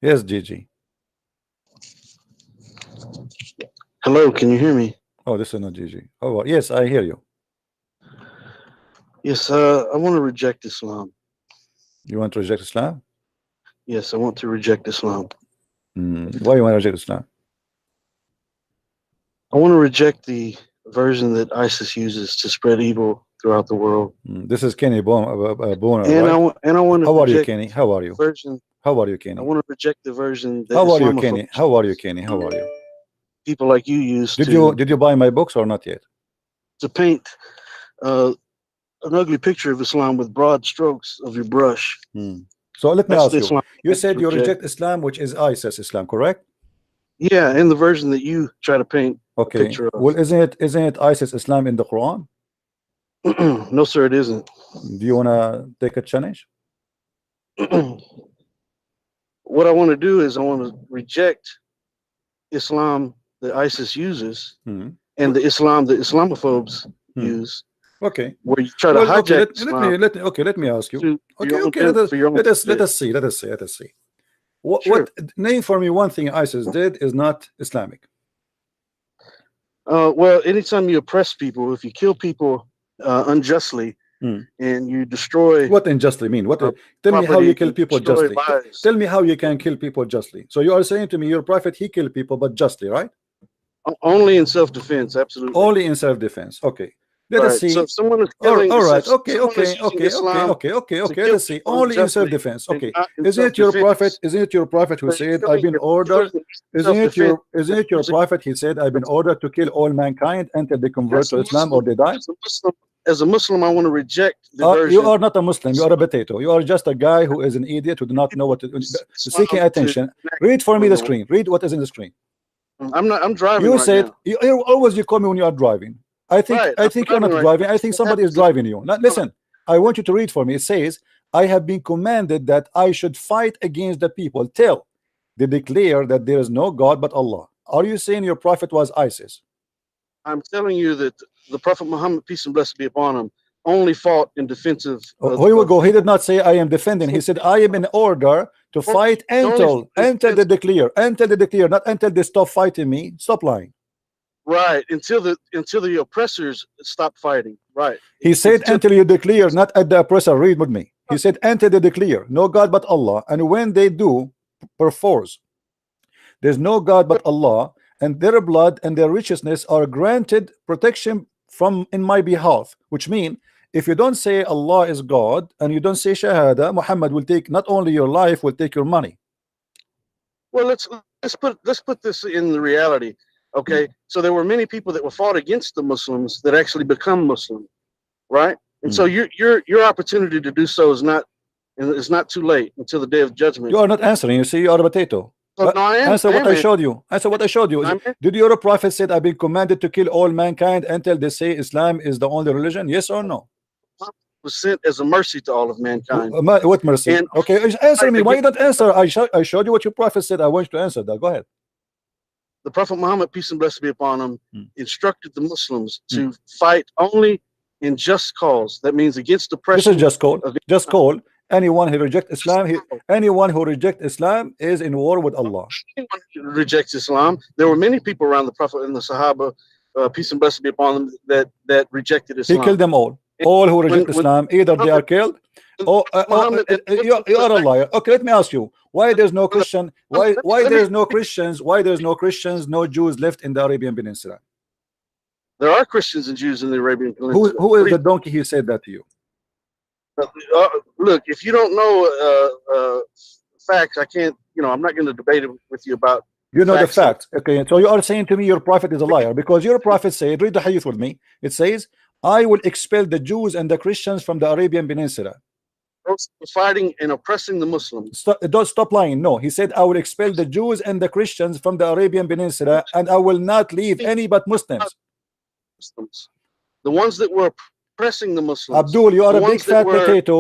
Speaker 1: Yes, Gigi.
Speaker 3: Hello, can you hear me?
Speaker 1: Oh, this is not Gigi. Oh, well, yes, I hear you.
Speaker 3: Yes, I want to reject Islam.
Speaker 1: You want to reject Islam?
Speaker 3: Yes, I want to reject Islam.
Speaker 1: Why you want to reject Islam?
Speaker 3: I want to reject the version that ISIS uses to spread evil throughout the world.
Speaker 1: This is Kenny Boner,
Speaker 3: And
Speaker 1: right?
Speaker 3: I want to
Speaker 1: How are you,
Speaker 3: reject
Speaker 1: Kenny? How are you?
Speaker 3: version.
Speaker 1: How are you, Kenny?
Speaker 3: I want to reject the version that
Speaker 1: How are you, Kenny?
Speaker 3: Islamophobes,
Speaker 1: How are you, Kenny? How are you?
Speaker 3: people like you use
Speaker 1: Did you buy my books or not yet?
Speaker 3: to paint an ugly picture of Islam with broad strokes of your brush.
Speaker 1: So let me
Speaker 3: That's
Speaker 1: ask
Speaker 3: the
Speaker 1: you.
Speaker 3: Islam
Speaker 1: You
Speaker 3: I want
Speaker 1: said
Speaker 3: to
Speaker 1: you
Speaker 3: reject.
Speaker 1: reject Islam, which is ISIS Islam, correct?
Speaker 3: Yeah, and the version that you try to paint a
Speaker 1: Okay.
Speaker 3: picture of.
Speaker 1: Well, isn't it ISIS Islam in the Quran?
Speaker 3: No, sir, it isn't.
Speaker 1: Do you wanna take a challenge?
Speaker 3: What I want to do is I want to reject Islam that ISIS uses and the Islam that Islamophobes use,
Speaker 1: Okay.
Speaker 3: where you try to
Speaker 1: Well,
Speaker 3: hijack
Speaker 1: okay.
Speaker 3: Islam
Speaker 1: Let me ask you.
Speaker 3: to
Speaker 1: Okay,
Speaker 3: your own
Speaker 1: okay. Let us
Speaker 3: benefit.
Speaker 1: let us see. What
Speaker 3: Sure.
Speaker 1: what name for me one thing ISIS did is not Islamic.
Speaker 3: Well, anytime you oppress people, if you kill people unjustly and you destroy
Speaker 1: What unjustly mean? What? Tell me how
Speaker 3: property
Speaker 1: you kill
Speaker 3: and
Speaker 1: people
Speaker 3: destroy
Speaker 1: justly.
Speaker 3: lives.
Speaker 1: Tell me how you can kill people justly. So you are saying to me your prophet he killed people but justly, right?
Speaker 3: Only in self-defense, absolutely.
Speaker 1: Only in self-defense. Okay. Let us
Speaker 3: Right.
Speaker 1: see.
Speaker 3: So if someone is killing,
Speaker 1: All right.
Speaker 3: if
Speaker 1: Okay.
Speaker 3: someone is
Speaker 1: Okay.
Speaker 3: using
Speaker 1: Okay. Okay.
Speaker 3: Islam
Speaker 1: Okay. Okay.
Speaker 3: to
Speaker 1: Okay.
Speaker 3: kill
Speaker 1: Let's see.
Speaker 3: people
Speaker 1: Only in
Speaker 3: unjustly
Speaker 1: self-defense.
Speaker 3: and
Speaker 1: Okay.
Speaker 3: not in
Speaker 1: Isn't it your prophet?
Speaker 3: self-defense,
Speaker 1: Isn't it your prophet who
Speaker 3: but
Speaker 1: said,
Speaker 3: killing
Speaker 1: "I've been
Speaker 3: if you're
Speaker 1: ordered"?
Speaker 3: killing in self-defense,
Speaker 1: Isn't it your prophet? He said, "I've been ordered to kill all mankind until they convert
Speaker 3: as
Speaker 1: to
Speaker 3: a
Speaker 1: Islam
Speaker 3: Muslim,
Speaker 1: or they die."
Speaker 3: as a Muslim, I want to reject the
Speaker 1: You
Speaker 3: version
Speaker 1: are not a Muslim. You are a potato. You are just a guy who is an idiot who do not know what to do. Seeking
Speaker 3: Islam to
Speaker 1: attention.
Speaker 3: enact
Speaker 1: Read for me
Speaker 3: in
Speaker 1: the
Speaker 3: the world.
Speaker 1: screen. Read what is in the screen.
Speaker 3: I'm driving
Speaker 1: You
Speaker 3: right
Speaker 1: said
Speaker 3: now.
Speaker 1: you always you call me when you are driving. I think
Speaker 3: Right, I'm
Speaker 1: you're
Speaker 3: driving
Speaker 1: not
Speaker 3: right
Speaker 1: driving.
Speaker 3: now.
Speaker 1: I think
Speaker 3: What
Speaker 1: somebody is
Speaker 3: happens if-
Speaker 1: driving you. Now, listen, I want you to read for me. It says, "I have been commanded that I should fight against the people till they declare that there is no God but Allah." Are you saying your prophet was ISIS?
Speaker 3: I'm telling you that the Prophet Muhammad, peace and blessings be upon him, only fought in defense of.
Speaker 1: Here we go. He did not say I am defending. He said I am in order to fight until they declare, not until they stop fighting me. Stop lying.
Speaker 3: Right, until the oppressors stop fighting. Right.
Speaker 1: He said until you declare, not at the oppressor. Read with me. He said until they declare no God but Allah, and when they do, perforce there's no God but Allah, and their blood and their righteousness are granted protection from in my behalf. Which means if you don't say Allah is God and you don't say Shahada, Muhammad will take not only your life, will take your money.
Speaker 3: Well, let's put this in the reality. Okay, so there were many people that were fought against the Muslims that actually become Muslim, right? And so your opportunity to do so is not too late until the day of judgment.
Speaker 1: You are not answering. You see, you are a potato.
Speaker 3: So, no, I am.
Speaker 1: Answer what I showed you. Answer what I showed you. Did your prophet said I've been commanded to kill all mankind until they say Islam is the only religion? Yes or no?
Speaker 3: Was sent as a mercy to all of mankind.
Speaker 1: What mercy?
Speaker 3: And
Speaker 1: okay, answer me. Why you don't answer? I showed you what your prophet said. I want you to answer that. Go ahead.
Speaker 3: The Prophet Muhammad, peace and blessings be upon him, instructed the Muslims to fight only in just cause. That means against oppression.
Speaker 1: This is just call. Just call. Anyone who rejects Islam, anyone who rejects Islam is in war with Allah.
Speaker 3: Anyone who rejects Islam. There were many people around the Prophet and the Sahaba, peace and blessings be upon them, that rejected Islam.
Speaker 1: He killed them all. All who reject Islam, either they are killed or you are a liar. Okay, let me ask you. Why there's no Christian? Why
Speaker 3: let me-
Speaker 1: there's no Christians? Why there's no Christians? No Jews left in the Arabian Peninsula?
Speaker 3: There are Christians and Jews in the Arabian Peninsula.
Speaker 1: Who is the donkey? He said that to you.
Speaker 3: Look, if you don't know facts, I can't. I'm not going to debate it with you about.
Speaker 1: You know the
Speaker 3: facts.
Speaker 1: facts. Okay, so you are saying to me your prophet is a liar because your prophet said, read the hadith with me. It says, I will expel the Jews and the Christians from the Arabian Peninsula.
Speaker 3: Fighting and oppressing the Muslims.
Speaker 1: Don't stop lying. No, he said, I will expel the Jews and the Christians from the Arabian Peninsula, and I will not leave any but Muslims.
Speaker 3: The ones that were oppressing the Muslims.
Speaker 1: Abdul, you are a big fat potato.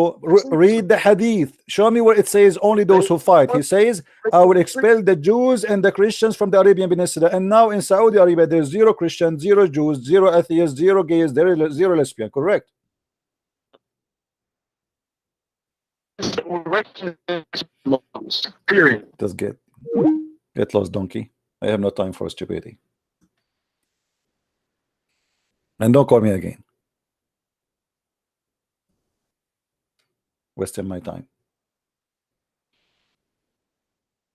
Speaker 1: Read the hadith. Show me where it says only those who fight. He says, I will expel the Jews and the Christians from the Arabian Peninsula. And now in Saudi Arabia, there's zero Christians, zero Jews, zero atheists, zero gays, zero lesbian. Correct?
Speaker 3: Period.
Speaker 1: Just get lost, donkey. I have no time for stupidity. And don't call me again. Wasting my time.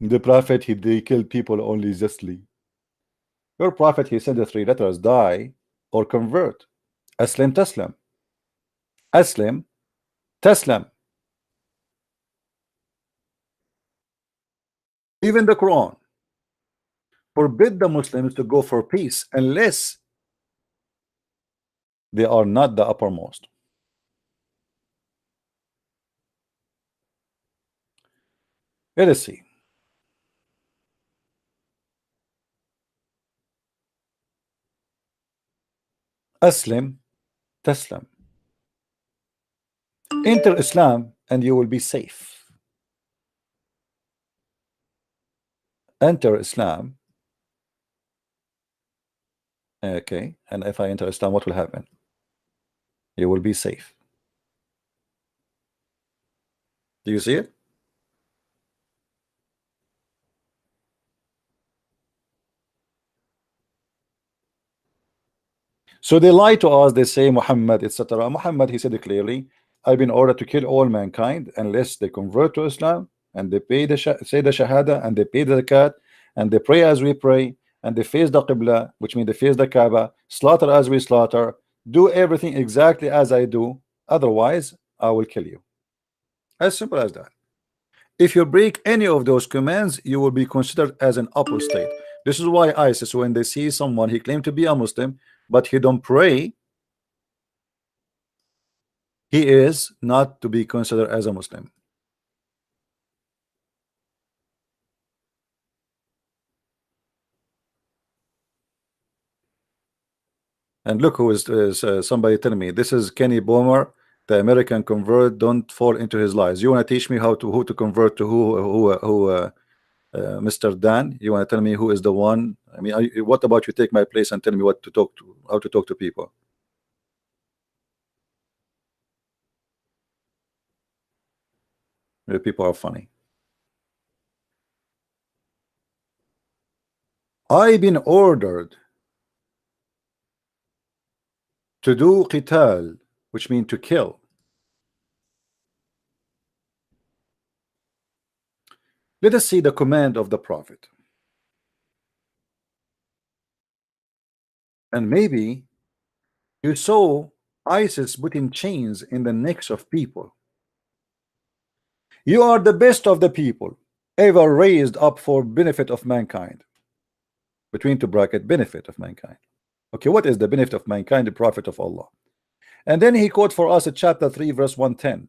Speaker 1: The prophet, they killed people only justly. Your prophet, he said the three letters: die or convert. Aslim taslam. Aslim taslam. Even the Quran forbid the Muslims to go for peace unless they are not the uppermost. Let us see. Aslim taslam. Enter Islam and you will be safe. Enter Islam. Okay, and if I enter Islam, what will happen? You will be safe. Do you see it? So they lie to us. They say Muhammad, etc. Muhammad, he said it clearly, I've been ordered to kill all mankind unless they convert to Islam and they pay say the Shahada and they pay the zakat and they pray as we pray and they face the Qibla, which means they face the Kaaba, slaughter as we slaughter, do everything exactly as I do, otherwise I will kill you. As simple as that. If you break any of those commands, you will be considered as an apostate. This is why ISIS, when they see someone, he claimed to be a Muslim, but he don't pray, he is not to be considered as a Muslim. And look who is somebody telling me this is Kenny Bomer, the American convert. Don't fall into his lies. You want to teach me who to convert to who Mr. Dan? You want to tell me who is the one? I mean, what about you take my place and tell me what to talk to, how to talk to people? The people are funny. I've been ordered to do qital, which means to kill. Let us see the command of the prophet. And maybe you saw ISIS putting chains in the necks of people. You are the best of the people ever raised up for benefit of mankind. Between two bracket, benefit of mankind. Okay, what is the benefit of mankind? The prophet of Allah. And then he quote for us at chapter 3 verse 110.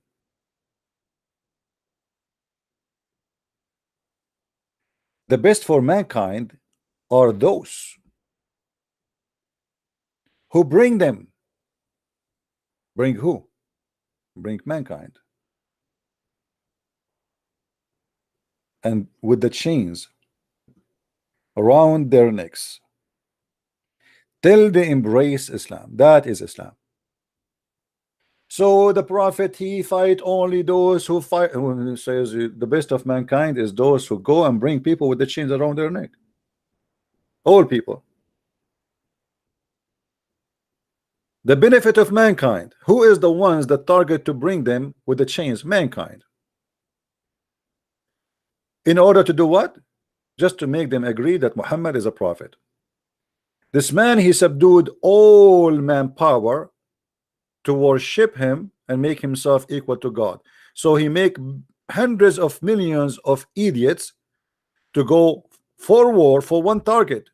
Speaker 1: The best for mankind are those who bring them. Bring who? Bring mankind. And with the chains around their necks till they embrace Islam. That is Islam. So the prophet, he fight only those who fight, who says the best of mankind is those who go and bring people with the chains around their neck. All people. The benefit of mankind. Who is the ones that target to bring them with the chains? Mankind. In order to do what? Just to make them agree that Muhammad is a prophet. This man, he subdued all manpower to worship him and make himself equal to God. So he make hundreds of millions of idiots to go for war for one target,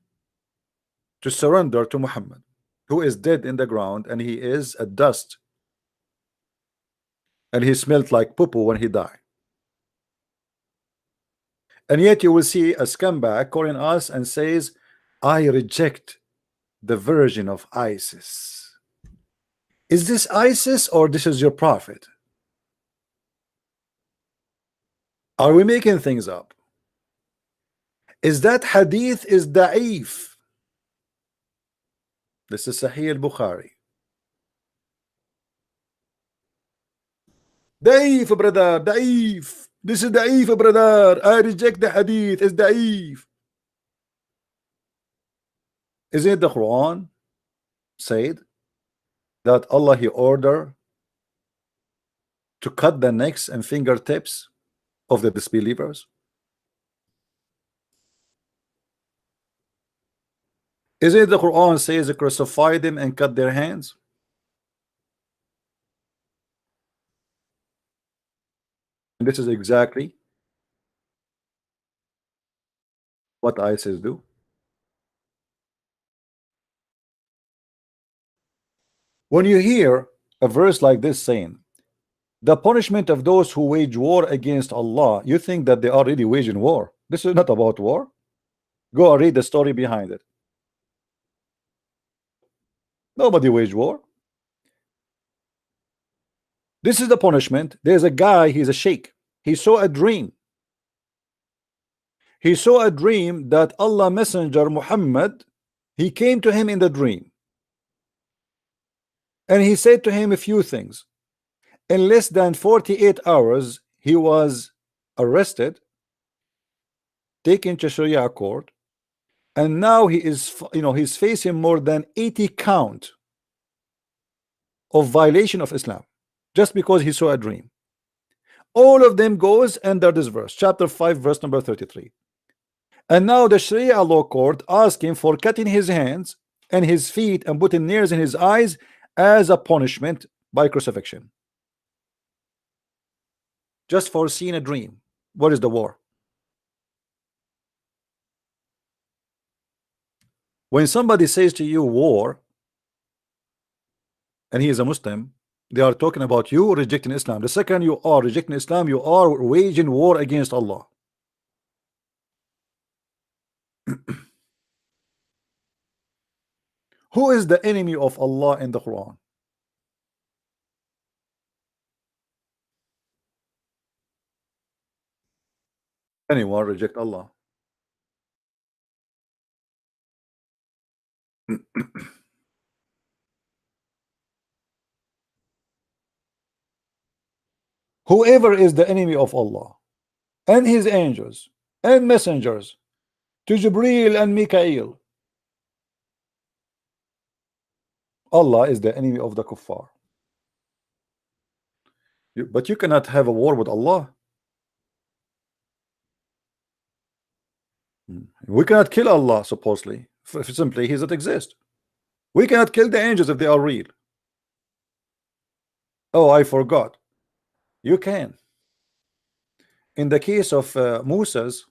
Speaker 1: to surrender to Muhammad, who is dead in the ground, and he is a dust, and he smelled like poo-poo when he died. And yet you will see a scumbag calling us and says, I reject the version of ISIS. Is this ISIS or this is your prophet? Are we making things up? Is that hadith is da'if? This is Sahih al-Bukhari. Da'if, brother, da'if. This is da'if, brother. I reject the hadith. It's da'if. Isn't it the Quran said that Allah he ordered to cut the necks and fingertips of the disbelievers? Isn't it the Quran says crucify them and cut their hands? And this is exactly what ISIS do. When you hear a verse like this saying the punishment of those who wage war against Allah, you think that they are really waging war. This is not about war. Go and read the story behind it. Nobody waged war. This is the punishment. There's a guy, he's a sheikh. He saw a dream. He saw a dream that Allah Messenger Muhammad, he came to him in the dream. And he said to him a few things. In less than 48 hours, he was arrested, taken to Sharia court, and now he is, he's facing more than 80 count of violation of Islam, just because he saw a dream. All of them goes under this verse, chapter 5, verse number 33. And now the Sharia law court asked him for cutting his hands and his feet and putting nails in his eyes as a punishment by crucifixion. Just for seeing a dream. What is the war? When somebody says to you war, and he is a Muslim, they are talking about you rejecting Islam. The second you are rejecting Islam, you are waging war against Allah. Who is the enemy of Allah in the Quran? Anyone reject Allah? Whoever is the enemy of Allah and his angels and messengers, to Jibreel and Mikael, Allah is the enemy of the kuffar. But you cannot have a war with Allah. We cannot kill Allah, supposedly. Simply, he doesn't exist. We cannot kill the angels if they are real. Oh, I forgot. You can. In the case of Moses,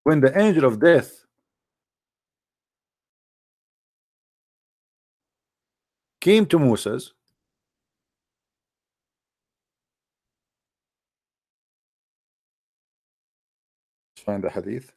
Speaker 1: when the angel of death came to Moses, find the hadith.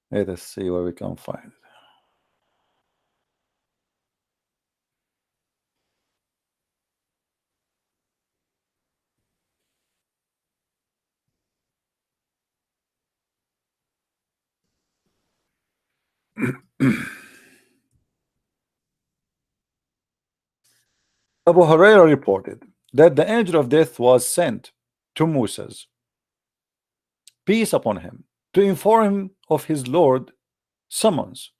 Speaker 1: Let us see where we can find it. Abu Huraira reported that the angel of death was sent to Moses, peace upon him, to inform him of his Lord summons.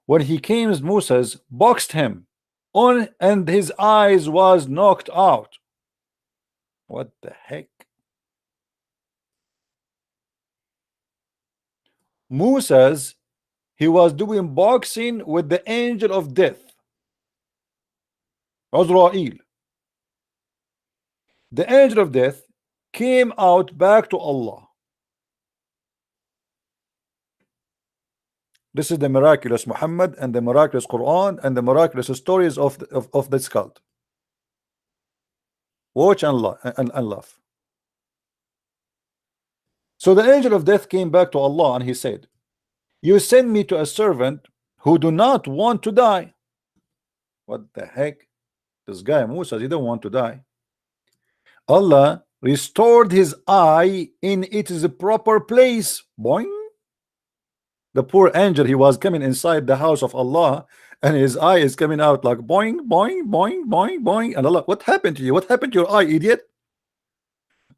Speaker 1: When he came, Moses boxed him on, and his eyes was knocked out. What the heck? Moses, he was doing boxing with the angel of death, Azrael. The angel of death came out back to Allah. This is the miraculous Muhammad and the miraculous Quran and the miraculous stories of this cult. Watch and laugh. So the angel of death came back to Allah and he said, you send me to a servant who do not want to die. What the heck? This guy Musa, he don't want to die. Allah restored his eye in its proper place. Boing. The poor angel, he was coming inside the house of Allah and his eye is coming out like boing, boing, boing, boing, boing. And Allah, what happened to you? What happened to your eye, idiot?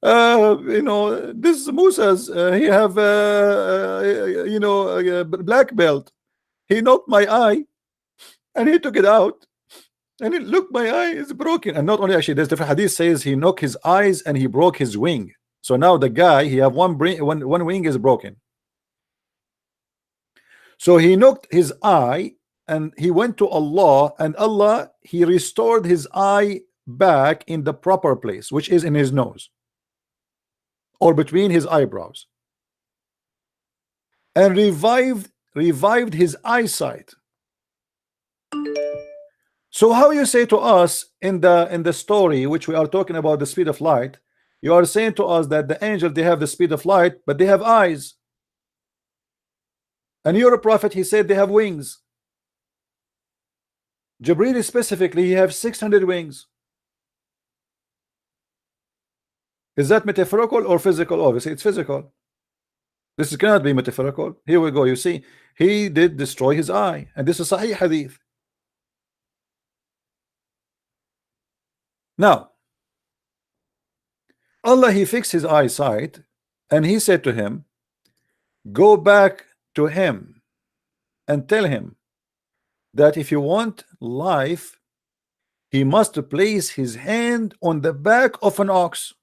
Speaker 1: You know, this Musa's, he have, you know, a black belt. He knocked my eye and he took it out. And it, look, my eye is broken. And not only, actually, there's different hadith says he knocked his eyes and he broke his wing. So now the guy, he have one wing is broken. So he knocked his eye and he went to Allah, and Allah, he restored his eye back in the proper place, which is in his nose or between his eyebrows, and revived his eyesight. So how you say to us in the story which we are talking about the speed of light, you are saying to us that the angel, they have the speed of light but they have eyes, and you're a prophet, he said they have wings. Jibreel specifically, he have 600 wings. Is that metaphorical or physical? Obviously it's physical. This cannot be metaphorical. Here we go, you see, he did destroy his eye, and this is Sahih hadith. Now Allah, he fixed his eyesight and he said to him, go back to him and tell him that if you want life, he must place his hand on the back of an ox.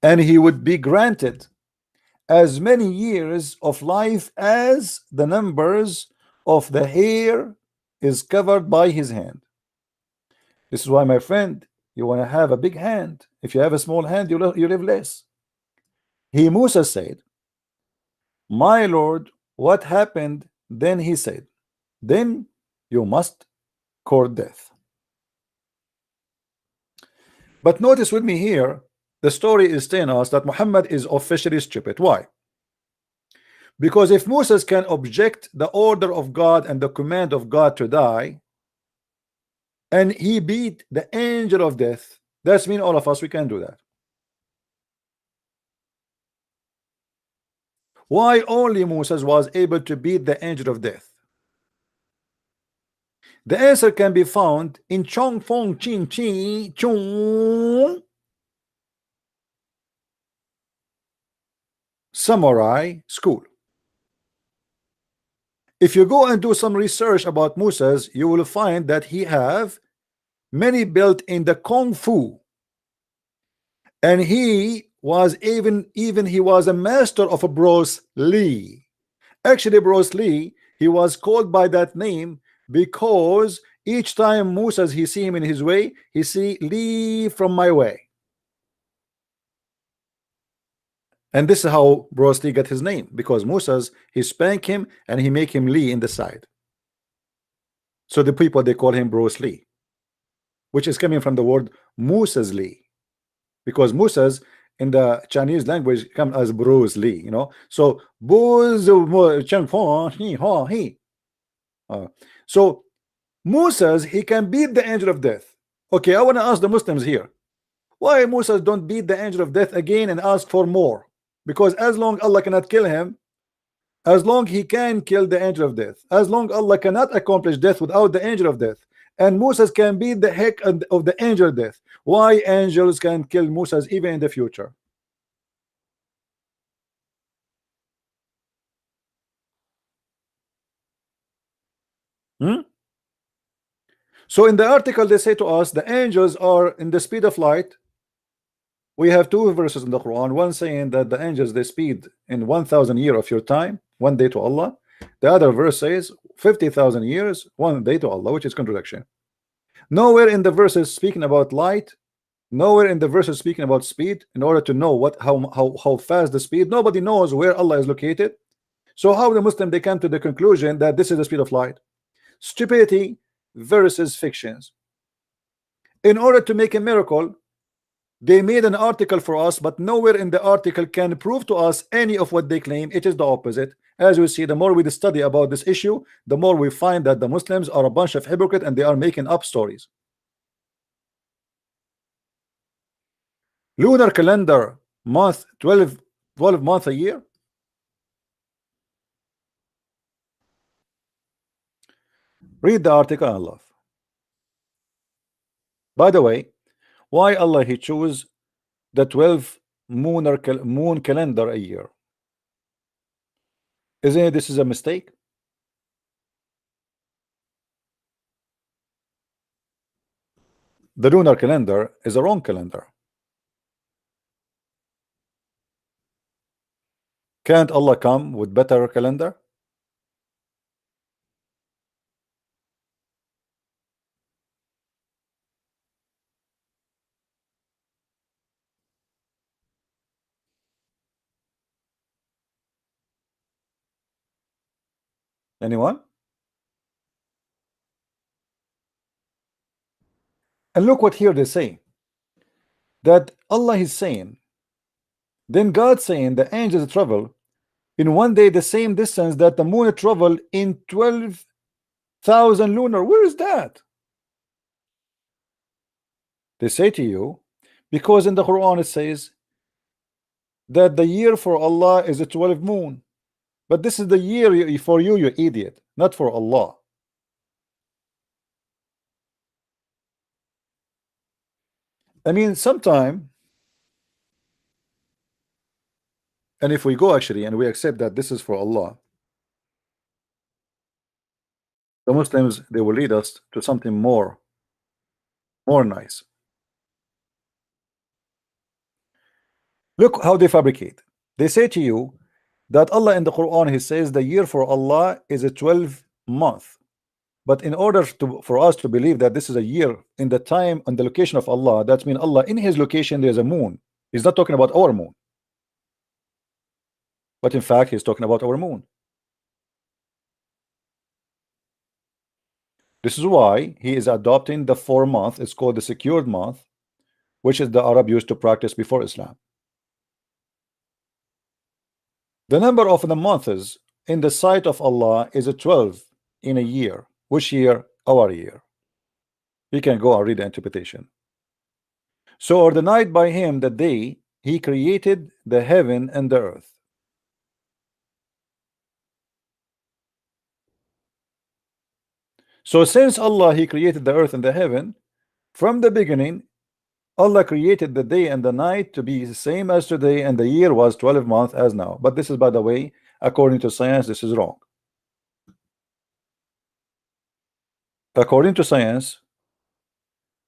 Speaker 1: And he would be granted as many years of life as the numbers of the hair is covered by his hand. This is why, my friend, you want to have a big hand. If you have a small hand, you live less. Musa said, my Lord, what happened? Then he said, then you must court death. But notice with me here, the story is telling us that Muhammad is officially stupid. Why? Because if Moses can object the order of God and the command of God to die, and he beat the angel of death, that's mean all of us, we can do that. Why only Moses was able to beat the angel of death? The answer can be found in Chong Fong Chin Chi Chung Samurai School. If you go and do some research about Moses, you will find that he have many built in the Kung Fu, and he was even he was a master of a Bruce Lee. Actually, Bruce Lee, he was called by that name because each time Moses, he see him in his way, he see Lee from my way. And this is how Bruce Lee got his name, because Moses, he spank him and he make him Lee in the side. So the people, they call him Bruce Lee, which is coming from the word Moses Lee, because Moses in the Chinese language come as Bruce Lee, you know. So so Moses, he can beat the angel of death. Okay, I want to ask the Muslims here, why Moses don't beat the angel of death again and ask for more? Because as long Allah cannot kill him, as long he can kill the angel of death, as long Allah cannot accomplish death without the angel of death, and Moses can beat the heck of the angel of death. Why angels can kill Moses even in the future? Hmm? So in the article they say to us the angels are in the speed of light. We have two verses in the Quran, one saying that the angels they speed in 1,000 years of your time, one day to Allah. The other verse says 50,000 years, one day to Allah, which is contradiction. Nowhere in the verses speaking about light, nowhere in the verses speaking about speed in order to know what how fast the speed. Nobody knows where Allah is located. So how the Muslim they come to the conclusion that this is the speed of light? Stupidity versus fictions. In order to make a miracle, they made an article for us, but nowhere in the article can prove to us any of what they claim. It is the opposite. As we see, the more we study about this issue, the more we find that the Muslims are a bunch of hypocrites and they are making up stories. Lunar calendar month 12 months a year. Read the article and love. By the way, why Allah he chose the 12 moon calendar a year? Isn't it this is a mistake? The lunar calendar is a wrong calendar. Can't Allah come with better calendar? Anyone? And look what here they say, that Allah is saying, then God saying the angels travel in one day the same distance that the moon travel in 12,000 lunar. Where is that? They say to you, because in the Quran it says that the year for Allah is a 12 moon, but this is the year for you, you idiot, not for Allah. I mean, sometime, and if we go actually and we accept that this is for Allah, the Muslims they will lead us to something more nice. Look how they fabricate. They say to you that Allah in the Quran he says the year for Allah is a 12 month. But in order for us to believe that this is a year in the time and the location of Allah, that means Allah in his location there's a moon. He's not talking about our moon. But in fact he's talking about our moon. This is why he is adopting the 4 month. It's called the secured month, which is the Arab used to practice before Islam. The number of the months in the sight of Allah is a 12 in a year. Which year? Our year. We can go and read the interpretation. So ordained by him the day he created the heaven and the earth. So since Allah he created the earth and the heaven, from the beginning Allah created the day and the night to be the same as today, and the year was 12 months as now. But this is, by the way, according to science, this is wrong. According to science,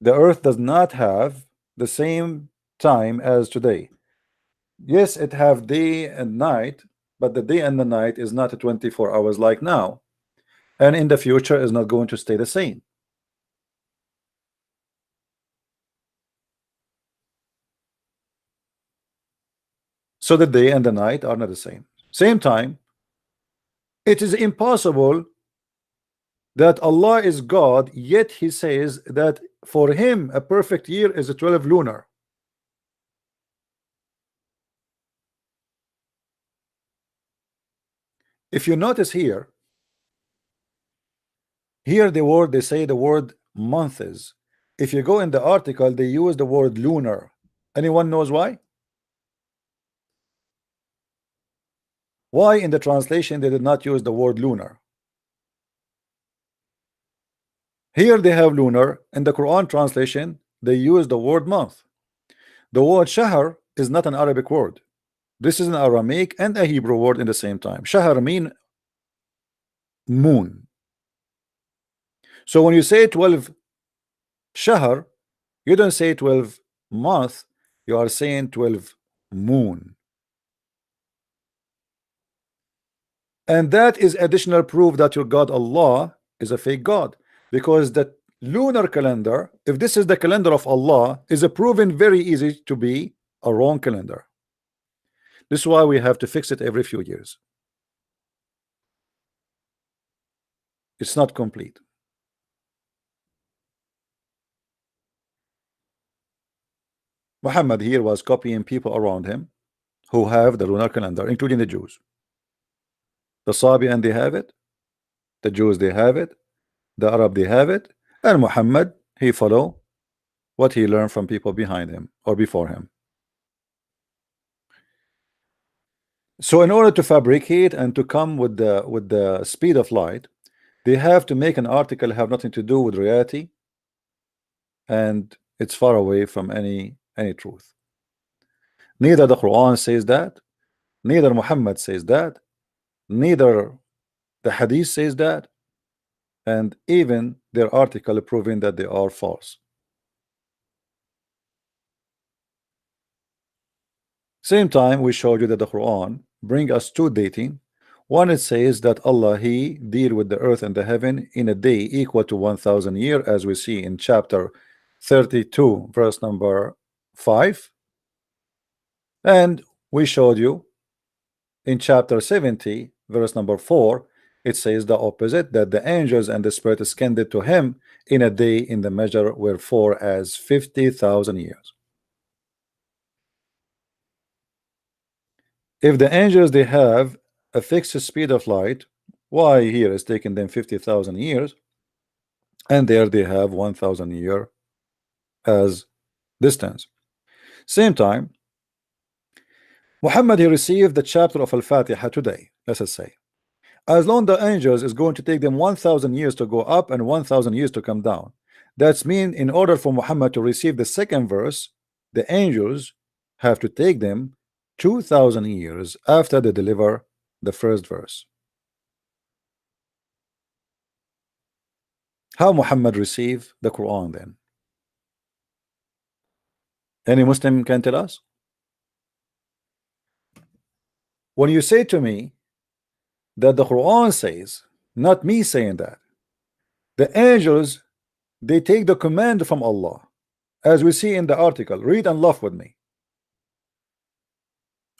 Speaker 1: the earth does not have the same time as today. Yes, it have day and night, but the day and the night is not 24 hours like now, and in the future is not going to stay the same. So the day and the night are not the same time. It is impossible that Allah is God, yet he says that for him a perfect year is a 12 lunar. If you notice here they say the word months. If you go in the article they use the word lunar. Anyone knows why? Why in the translation they did not use the word lunar? Here they have lunar. In the Quran translation they use the word month. The word shahr is not an Arabic word. This is an Aramaic and a Hebrew word in the same time. Shahr mean moon. So when you say 12 shahr, you don't say 12 month, you are saying 12 moon. And that is additional proof that your God Allah is a fake God, because the lunar calendar, if this is the calendar of Allah, is a proven very easy to be a wrong calendar. This is why we have to fix it every few years. It's not complete. Muhammad here was copying people around him who have the lunar calendar, including the Jews. The Sabian they have it, the Jews they have it, the Arab they have it, and Muhammad he follow what he learned from people behind him or before him. So in order to fabricate and to come with the speed of light, they have to make an article have nothing to do with reality, and it's far away from any truth. Neither the Quran says that, neither Muhammad says that, neither the Hadith says that, and even their article proving that they are false. Same time we showed you that the Quran bring us two dating. One, it says that Allah he deal with the earth and the heaven in a day equal to 1,000 years, as we see in chapter 32 verse number 5, and we showed you in chapter 70 verse number 4 it says the opposite, that the angels and the spirit ascended to him in a day in the measure wherefore as 50,000 years. If the angels they have a fixed speed of light, why here is taking them 50,000 years, and there they have 1,000 year as distance. Same time, Muhammad he received the chapter of Al-Fatiha today, let us say. As long the angels is going to take them 1,000 years to go up and 1,000 years to come down. That's mean in order for Muhammad to receive the second verse, the angels have to take them 2,000 years after they deliver the first verse. How Muhammad received the Quran then? Any Muslim can tell us? When you say to me that the Quran says, not me saying that, the angels they take the command from Allah, as we see in the article, read and laugh with me.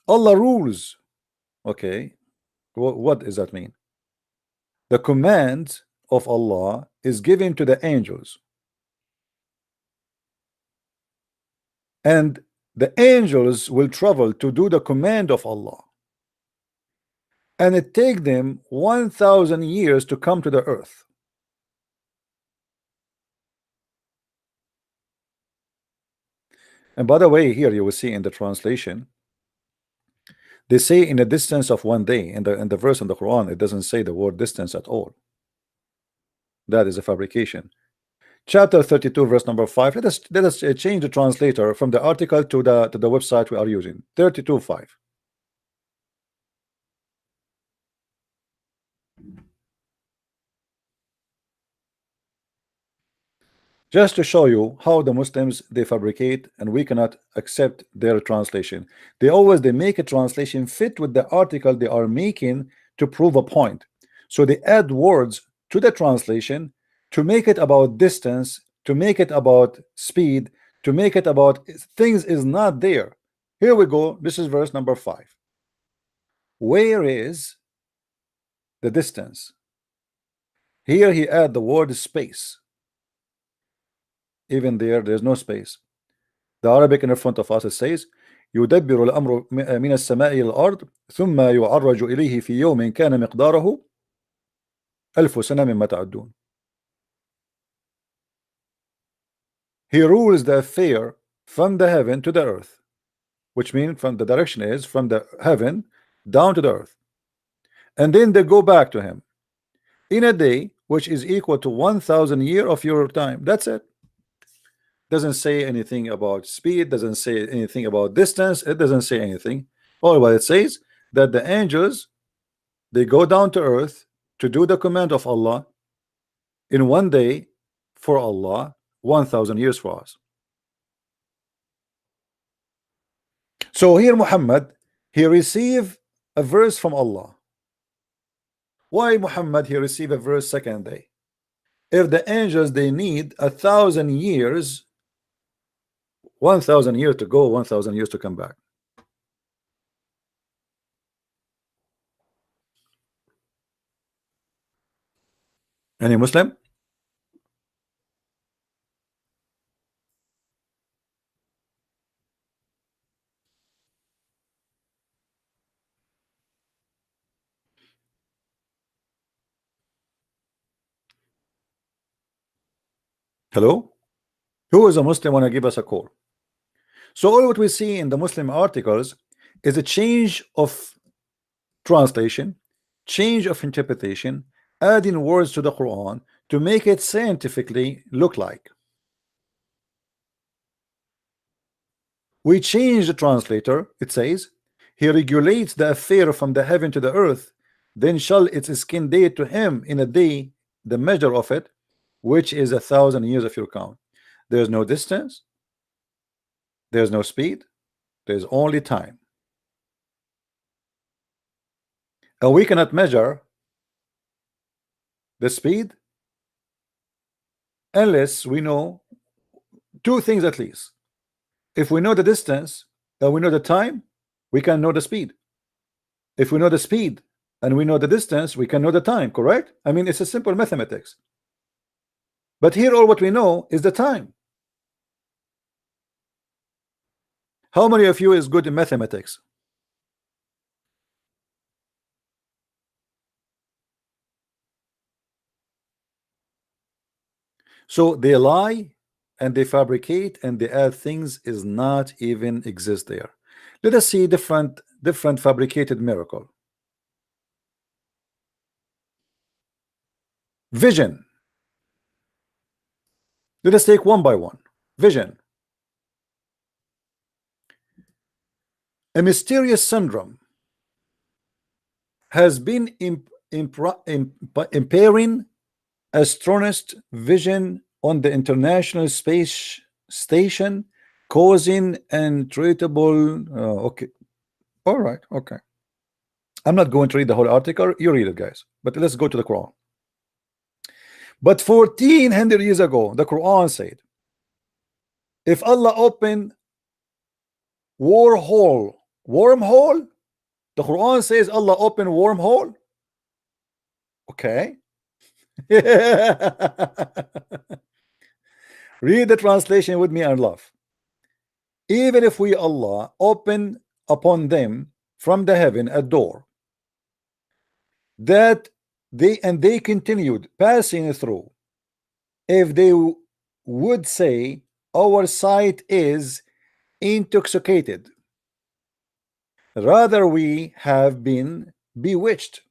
Speaker 1: Allah rules. Okay, what does that mean? The command of Allah is given to the angels, and the angels will travel to do the command of Allah, and it take them 1,000 years to come to the earth. And by the way, here you will see in the translation they say in a distance of 1 day. In the verse in the Quran it doesn't say the word distance at all. That is a fabrication. Chapter 32 verse number 5. Let us change the translator from the article to the website we are using. 32:5. Just to show you how the Muslims they fabricate, and we cannot accept their translation. They make a translation fit with the article they are making to prove a point. So they add words to the translation to make it about distance, to make it about speed, to make it about things is not there. Here we go. This is verse number 5. Where is the distance? Here he add the word space. Even there's no space. The Arabic in front of us it says يدبر الأمر من السماء إلى الأرض ثم يعرج إليه في يوم كان مقداره 1000 سنة مما تعدون. He rules the affair from the heaven to the earth, which means from the direction is from the heaven down to the earth. and then they go back to him in a day which is equal to 1,000 years of your time. That's it. Doesn't say anything about speed, doesn't say anything about distance, it doesn't say anything. All what it says that the angels, they go down to earth to do the command of Allah in one day for Allah, 1,000 years for us. So here Muhammad, he received a verse from Allah. Why Muhammad he received a verse second day? If the angels they need 1,000 years, 1,000 years to go, 1,000 years to come back. Any Muslim? Hello? Who is a Muslim want to give us a call? So all what we see in the Muslim articles is a change of translation, change of interpretation, adding words to the Quran to make it scientifically look like. We change the translator. It says he regulates the affair from the heaven to the earth, then shall its skin day to him in a day the measure of it, which is 1,000 years of your count. There's no distance, there's no speed, there's only time. And we cannot measure the speed unless we know two things at least. If we know the distance and we know the time, we can know the speed. If we know the speed and we know the distance, we can know the time, correct? I mean, it's a simple mathematics. But here all what we know is the time. How many of you is good in mathematics? So they lie and they fabricate and they add things is not even exist there. Let us see different fabricated miracle. Vision. Let us take one by one. Vision. A mysterious syndrome has been impairing astronomist vision on the International Space Station, causing untreatable. Okay, all right, okay. I'm not going to read the whole article. You read it, guys. But let's go to the Quran. But 1,400 years ago, the Quran said, if Allah opened wormhole, the Quran says Allah opened wormhole. Okay. Read the translation with me and laugh. Even if we Allah open upon them from the heaven a door that they continued passing through, if they would say our sight is intoxicated, rather we have been bewitched.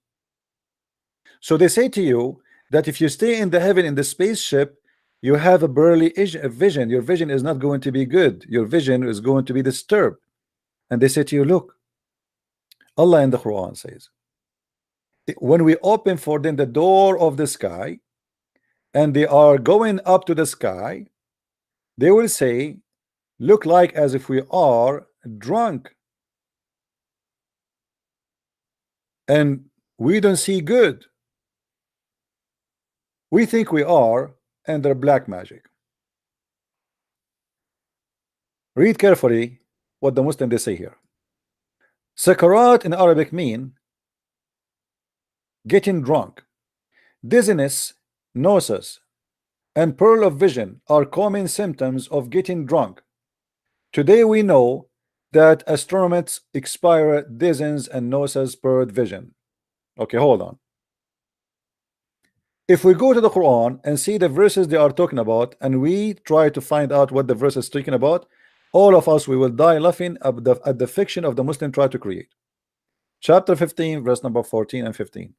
Speaker 1: So they say to you that if you stay in the heaven in the spaceship, you have a barely vision. Your vision is not going to be good. Your vision is going to be disturbed. And they say to you, look, Allah in the Quran says, when we open for them the door of the sky and they are going up to the sky, they will say, look like as if we are drunk and we don't see good. We think we are, and they're black magic. Read carefully what the Muslim they say here. Sakarat in Arabic mean getting drunk. Dizziness, nausea, and pearl of vision are common symptoms of getting drunk. Today we know that astronomers expire dizziness and nausea, pearl vision. Okay, hold on. If we go to the Quran and see the verses they are talking about, and we try to find out what the verse is talking about, all of us we will die laughing at the fiction of the Muslim try to create. Chapter 15, verse number 14 and 15.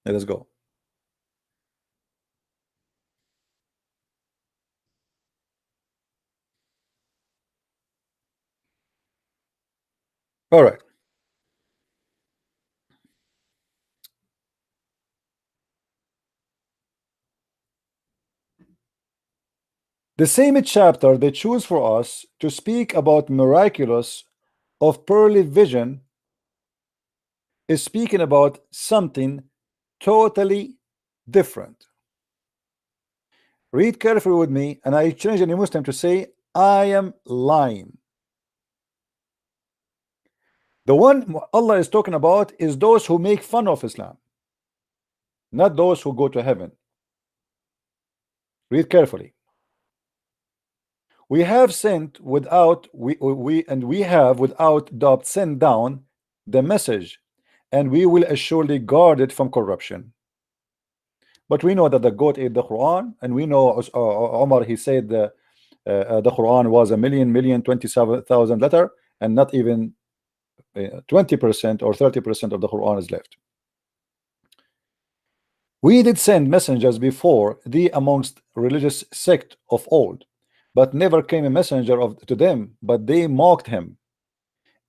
Speaker 1: Let us go. All right. The same chapter they choose for us to speak about miraculous of pearly vision is speaking about something totally different. Read carefully with me, and I challenge any Muslim to say, I am lying. The one Allah is talking about is those who make fun of Islam, not those who go to heaven. Read carefully. We have sent without we have without doubt sent down the message, and we will assuredly guard it from corruption. But we know that the goat ate the Quran, and we know Omar, he said the Quran was 1,027,000 letter, and not even 20% or 30% of the Quran is left. We did send messengers before thee amongst religious sect of old, but never came a messenger to them, but they mocked him.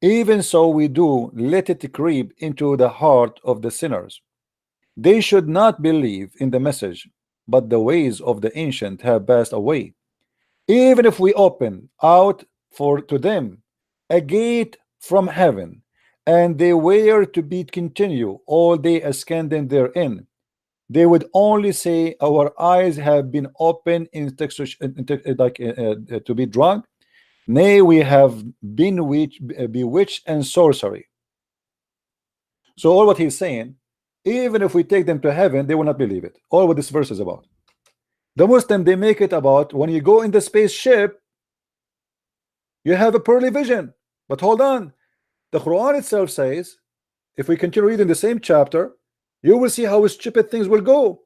Speaker 1: Even so we do let it creep into the heart of the sinners. They should not believe in the message, but the ways of the ancient have passed away. Even if we open out to them a gate from heaven, and they were to be continue all day ascending therein, they would only say, our eyes have been opened to be drunk. Nay, we have been bewitched and sorcery. So all what he's saying, even if we take them to heaven, they will not believe it. All what this verse is about. The Muslim, they make it about when you go in the spaceship, you have a pearly vision. But hold on, the Quran itself says, if we continue reading the same chapter, you will see how stupid things will go.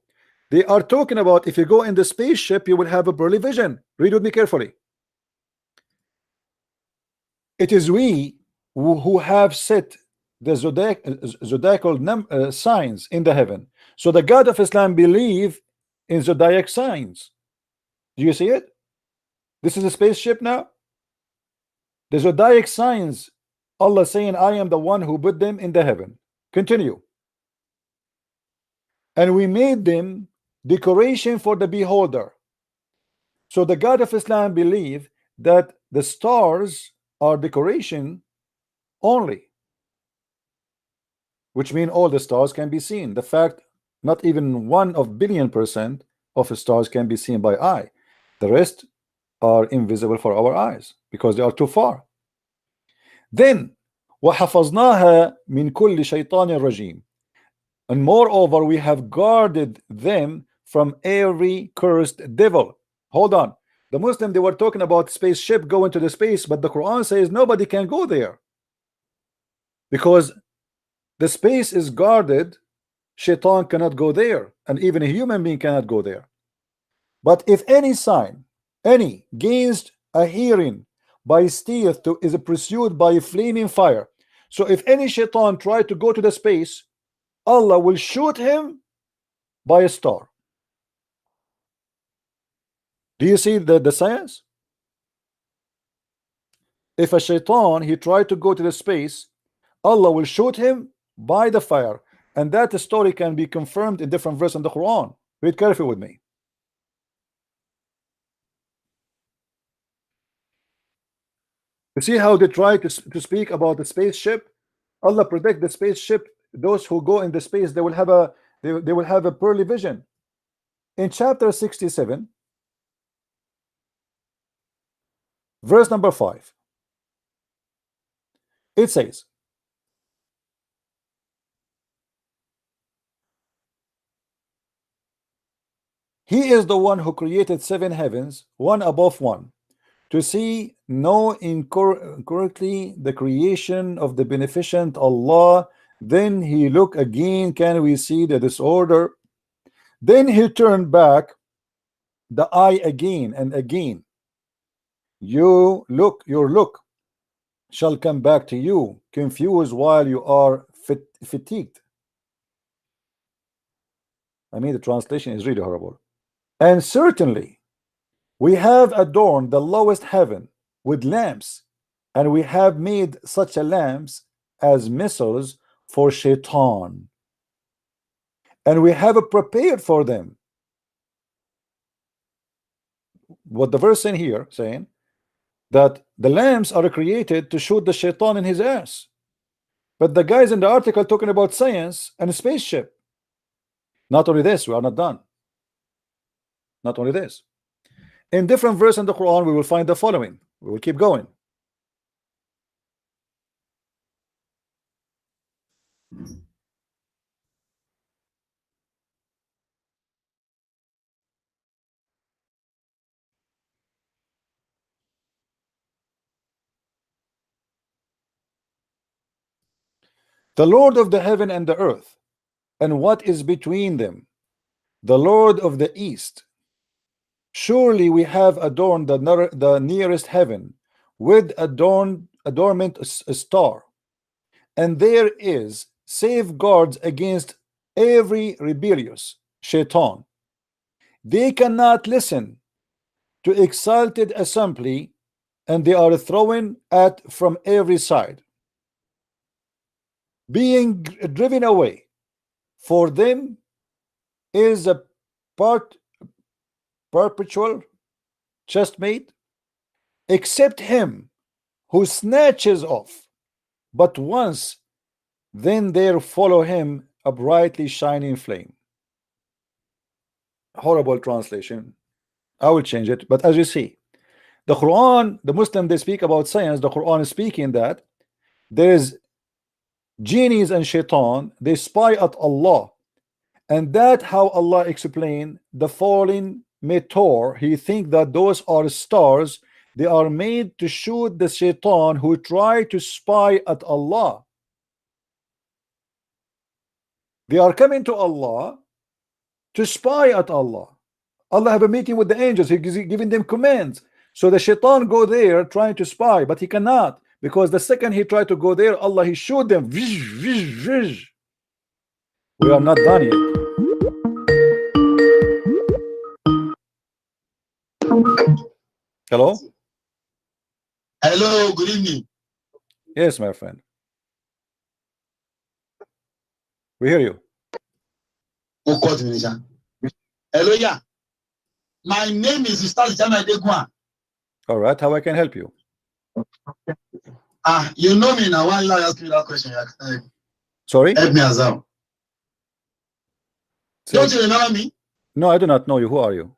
Speaker 1: They are talking about if you go in the spaceship, you will have a pearly vision. Read with me carefully. It is we who have set the zodiacal signs in the heaven. So the God of Islam believe in zodiac signs. Do you see it? This is a spaceship now. The zodiac signs, Allah saying, I am the one who put them in the heaven. Continue. And we made them decoration for the beholder. So the God of Islam believe that the stars are decoration only, which means all the stars can be seen. The fact not even 1/1,000,000,000% of stars can be seen by eye. The rest are invisible for our eyes because they are too far. Then وَحَفَظْنَاهَا مِنْ كُلِّ شَيْطَانٍ رَجِيمٍ. And moreover, we have guarded them from every cursed devil. Hold on. The Muslim, they were talking about spaceship going to the space, but the Quran says nobody can go there because the space is guarded. Shaitan cannot go there, and even a human being cannot go there. But if any sign, any gains a hearing by stealth is pursued by a flaming fire. So if any shaitan try to go to the space, Allah will shoot him by a star. Do you see the science? If a shaitan he tried to go to the space, Allah will shoot him by the fire, and that story can be confirmed in different verses in the Quran. Read carefully with me. You see how they try to speak about the spaceship? Allah predict the spaceship. Those who go in the space, they will have a pearly vision. In chapter 67, verse number 5, it says, He is the one who created 7 heavens, one above one, to see no incorrectly the creation of the beneficent Allah. Then he look again, can we see the disorder? Then he turned back the eye again and again. Your look shall come back to you, confused while you are fatigued. I mean, the translation is really horrible. And certainly we have adorned the lowest heaven with lamps, and we have made such a lamps as missiles for Shaitan, and we have prepared for them. What the verse in here saying that the lamps are created to shoot the Shaitan in his ass, but the guys in the article talking about science and a spaceship. Not only this, we are not done. Not only this, in different verses in the Quran we will find the following. We will keep going. The Lord of the heaven and the earth, and what is between them, the Lord of the east. Surely we have adorned the nearest heaven with adornment a star, and there is safeguards against every rebellious Shaitan. They cannot listen to exalted assembly, and they are thrown at from every side, being driven away. For them is a perpetual chestmate, except him who snatches off but once, then there follow him a brightly shining flame. Horrible translation. I will change it, but as you see, the Quran, the Muslim, they speak about science. The Quran is speaking that there is genies and Shaitan, they spy at Allah, and that how Allah explained the falling meteor. He think that those are stars. They are made to shoot the Shaitan who try to spy at Allah. They are coming to Allah to spy at Allah. Allah have a meeting with the angels. He's giving them commands. So the Shaitan go there trying to spy, but he cannot, because the second he tried to go there, Allah he shoot them. Vish, vish, vish. We are not done yet. Hello?
Speaker 4: Hello, good evening.
Speaker 1: Yes, my friend. We hear you.
Speaker 4: Hello, yeah. My name is Ustaz Jana Degwa.
Speaker 1: All right, how I can help you?
Speaker 4: You know me now. Why you ask me that question?
Speaker 1: Sorry?
Speaker 4: Help me as well. Don't you remember me?
Speaker 1: No, I do not know you. Who are you?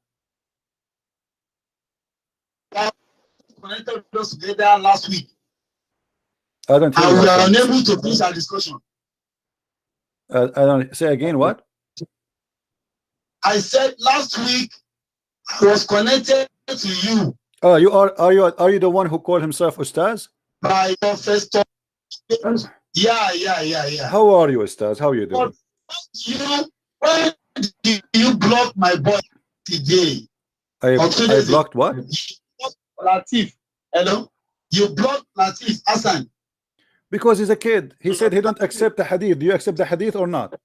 Speaker 4: Connected us together last week.
Speaker 1: I don't hear
Speaker 4: And
Speaker 1: you,
Speaker 4: we
Speaker 1: my
Speaker 4: are
Speaker 1: friend.
Speaker 4: unable to finish our discussion.
Speaker 1: I don't say again what?
Speaker 4: I said last week I was connected to you
Speaker 1: Oh, are you the one who called himself Ustaz?
Speaker 4: by your first. Yeah.
Speaker 1: How are you, Ustaz? How are you doing?
Speaker 4: When did you block my boy today?
Speaker 1: I blocked what?
Speaker 4: Latif. Hello? You blocked Latif Hassan.
Speaker 1: Because he's a kid. He said he don't accept the hadith. Do you accept the hadith or not?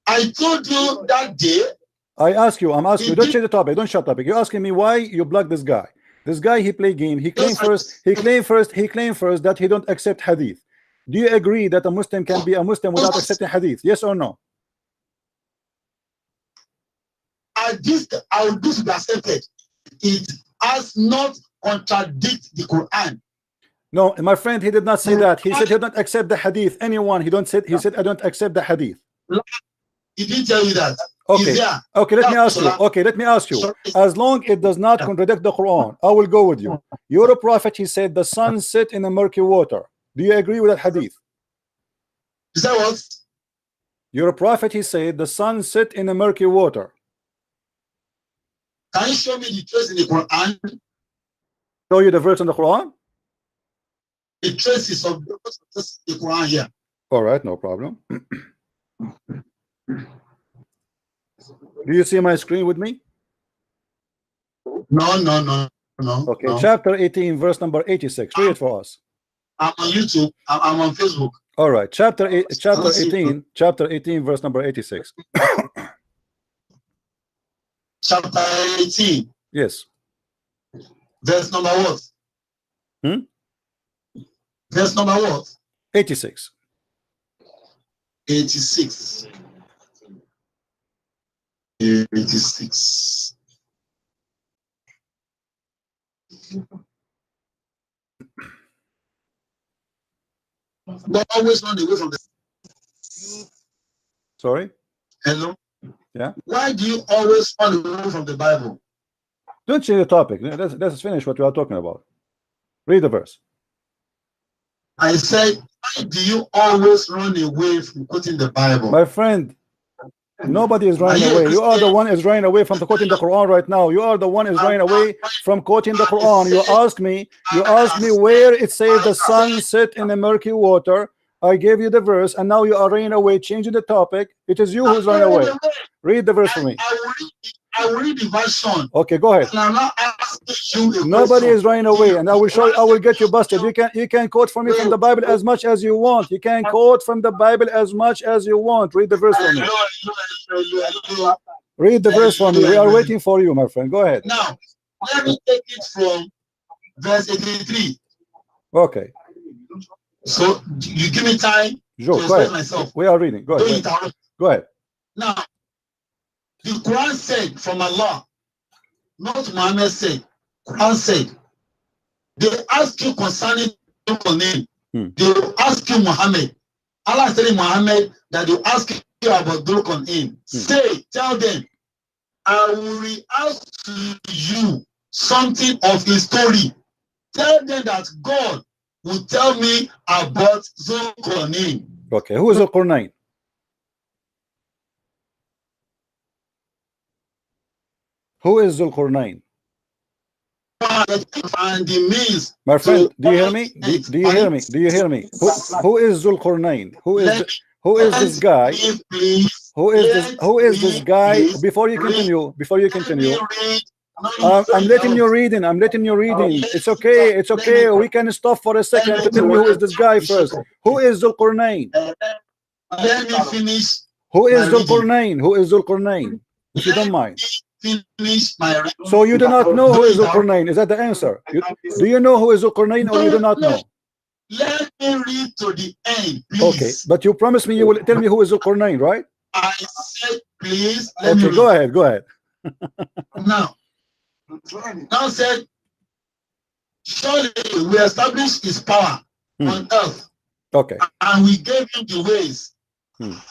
Speaker 4: I told you that day.
Speaker 1: I ask you, I'm asking you, don't change the topic, don't shut topic. You're asking me why you block this guy. This guy, he play game. He claimed first that he don't accept hadith. Do you agree that a Muslim can be a Muslim without accepting hadith? Yes or no?
Speaker 4: I will do to be accepted. It has not contradict the Quran.
Speaker 1: No, my friend, he did not say that. He said he don't accept the hadith. Anyone, he said I don't accept the hadith.
Speaker 4: He didn't tell you that.
Speaker 1: Okay. Okay, let me ask you. Okay, let me ask you. As long it does not contradict the Quran, I will go with you. Your prophet, he said the sun set in a murky water. Do you agree with that hadith?
Speaker 4: Is that what?
Speaker 1: Your prophet, he said the sun set in a murky water.
Speaker 4: Can you show me the trace in the Quran?
Speaker 1: Show you the verse in the Quran?
Speaker 4: The traces of the Quran here.
Speaker 1: All right, no problem. Do you see my screen with me?
Speaker 4: No. No.
Speaker 1: Okay,
Speaker 4: No.
Speaker 1: chapter 18, verse number 86. Read it for us.
Speaker 4: I'm on YouTube. I'm on Facebook.
Speaker 1: All right, chapter
Speaker 4: Let's see.
Speaker 1: 18, chapter 18, verse number 86.
Speaker 4: Chapter 18,
Speaker 1: Yes.
Speaker 4: verse number what?
Speaker 1: Hmm?
Speaker 4: Verse number what?
Speaker 1: 86.
Speaker 4: 86. 86. Don't always run away from the.
Speaker 1: Sorry?
Speaker 4: Hello?
Speaker 1: Yeah.
Speaker 4: Why do you always run away from the Bible?
Speaker 1: Don't change the topic. Let's finish what we are talking about. Read the verse.
Speaker 4: I said, why do you always run away from quoting the Bible?
Speaker 1: My friend, nobody is running away. You are the one is running away from quoting the Quran right now. You are the one is running away from quoting the Quran. You ask me where it says the sun set in the murky water. I gave you the verse, and now you are running away, changing the topic. It is you who's running away. Read the verse for me.
Speaker 4: I will read the version.
Speaker 1: Okay, go ahead.
Speaker 4: And I'm not asking you a
Speaker 1: Nobody
Speaker 4: question.
Speaker 1: is running away, and I will get you busted. You can quote from me from the Bible as much as you want. You can quote from the Bible as much as you want. Read the verse for me. Read the verse for me. We are waiting for you, my friend. Go ahead.
Speaker 4: Now, let me take it from verse 83.
Speaker 1: Okay.
Speaker 4: So you give me time
Speaker 1: Sure,
Speaker 4: to
Speaker 1: go
Speaker 4: explain
Speaker 1: ahead.
Speaker 4: myself.
Speaker 1: We are reading. Go
Speaker 4: Don't
Speaker 1: ahead.
Speaker 4: interrupt.
Speaker 1: Go ahead.
Speaker 4: Now, the Quran said from Allah, not Muhammad said. Quran said, they ask you concerning your name. They will ask you Muhammad. Allah is telling Muhammad that they will ask you about Dhul-Qurnayn. Say, tell them, I will re-ask to you something of his story. Tell them that God will tell me about Dhul-Qurnayn.
Speaker 1: Okay. Who is Al-Qurnayn? Who is Dhul-Qurnayn?
Speaker 4: And the means.
Speaker 1: My friend, do you hear me? Do you hear me? Do you hear me? Who is Dhul-Qurnayn? Who is this guy? Who is this guy? Before you continue, I'm letting you reading. It's okay. It's okay. We can stop for a second to tell me who is this guy first. Who is Dhul-Qurnayn?
Speaker 4: Let me finish.
Speaker 1: Who is Dhul-Qurnayn? Who is Dhul-Qurnayn? If you don't mind.
Speaker 4: Finish my.
Speaker 1: So you do not know who is Dhul-Qurnayn? Is that the answer? Do you know who is Dhul-Qurnayn, or you do not know?
Speaker 4: Let me read to the end, please.
Speaker 1: Okay, but you promised me you will tell me who is Dhul-Qurnayn, right?
Speaker 4: I said, please.
Speaker 1: Okay, go ahead. Go ahead.
Speaker 4: Now said, surely we established his power on earth.
Speaker 1: Okay.
Speaker 4: And we gave him the ways,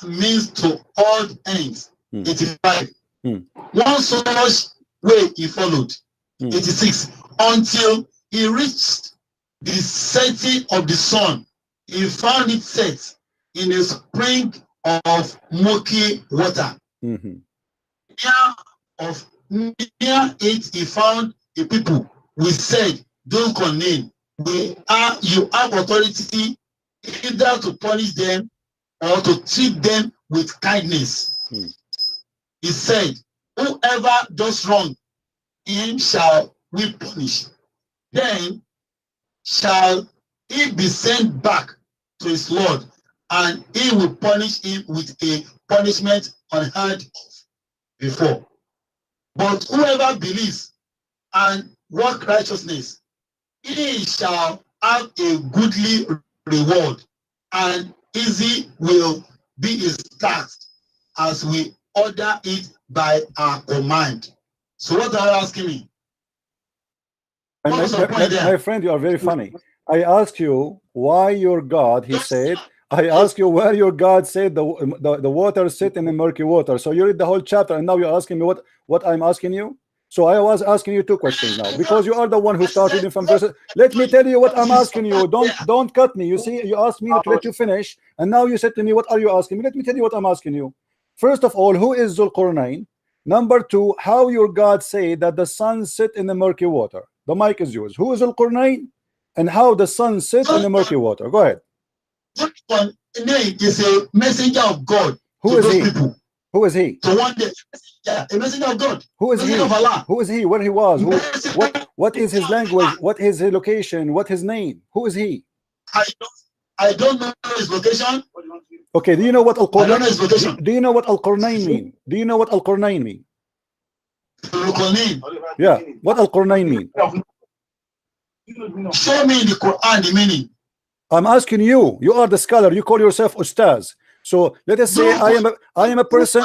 Speaker 4: means to all ends. 85. One such way he followed. 86. Until he reached the setting of the sun, he found it set in a spring of murky water. Near it he found a people. We said, don't condemn. You have authority either to punish them or to treat them with kindness. He said, whoever does wrong, him shall we punish. Then shall he be sent back to his Lord, and he will punish him with a punishment unheard of before. But whoever believes and work righteousness, he shall have a goodly reward, and easy will be his task as we order it by our command. So what are you asking me?
Speaker 1: My friend, you are very funny. I asked you why your God, he said, I asked you where your God said the water sit in the murky water. So you read the whole chapter, and now you're asking me what I'm asking you. So I was asking you two questions now, because you are the one who started reading from verses. Let me tell you what I'm asking you. Don't cut me. You see, you asked me to let you finish, and now you said to me, what are you asking me? Let me tell you what I'm asking you. First of all, who is Dhul-Qurnayn? Number two, how your God say that the sun sit in the murky water? The mic is yours. Who is Dhul-Qurnayn, and how the sun sit in the murky water? Go ahead.
Speaker 4: Dhul-Qurnayn is a messenger of God.
Speaker 1: Who is he?
Speaker 4: People.
Speaker 1: Who is he?
Speaker 4: So one day, yeah, a messenger of God.
Speaker 1: Who is he?
Speaker 4: Messenger of Allah.
Speaker 1: Who is he? Where he was? What is his language? What is his location? What his name? Who is he?
Speaker 4: I don't know his location.
Speaker 1: Okay, do you know what
Speaker 4: I don't know
Speaker 1: Al-Qurnayn?
Speaker 4: his location.
Speaker 1: Do you know what Al-Qurnayn mean? Do you know what Al-Qurnayn mean?
Speaker 4: Qur'an.
Speaker 1: Yeah, what Al-Qurnayn mean?
Speaker 4: Show me in the Quran the meaning.
Speaker 1: I'm asking you. You are the scholar. You call yourself Ustaz. So let us say I am a person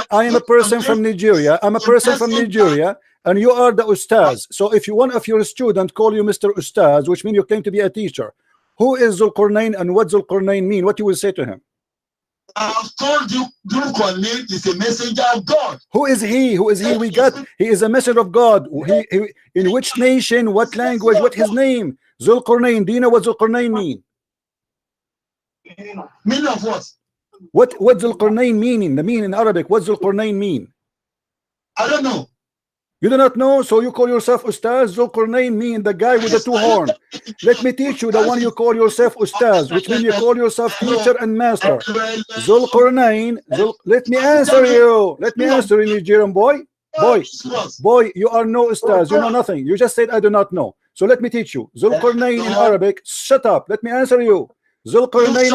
Speaker 1: from Nigeria. I'm a person from Nigeria, and you are the Ustaz. So if one of your students call you Mr. Ustaz, which means you claim to be a teacher, who is Zulqarnain and what Zulqarnain mean? What you will say to him?
Speaker 4: I've told you, Zulqarnain is a messenger of God.
Speaker 1: Who is he? Who is he? We got. He is a messenger of God. He in which nation? What language? What his name? Zulqarnain. Do you know what Zulqarnain mean?
Speaker 4: Meaning of what?
Speaker 1: What Zulqarnain meaning? The meaning in Arabic. What Zulqarnain mean?
Speaker 4: I don't know.
Speaker 1: You do not know, so you call yourself Ustaz. Zulqarnain mean the guy with the two horns. Let me teach you the one you call yourself Ustaz, which means you call yourself teacher and master. Zulqarnain. Let me answer you. Let me answer you, Nigerian boy. Boy, you are no Ustaz. You know nothing. You just said I do not know. So let me teach you. Zulqarnain in Arabic. Shut up. Let me answer you. Zulqarnain.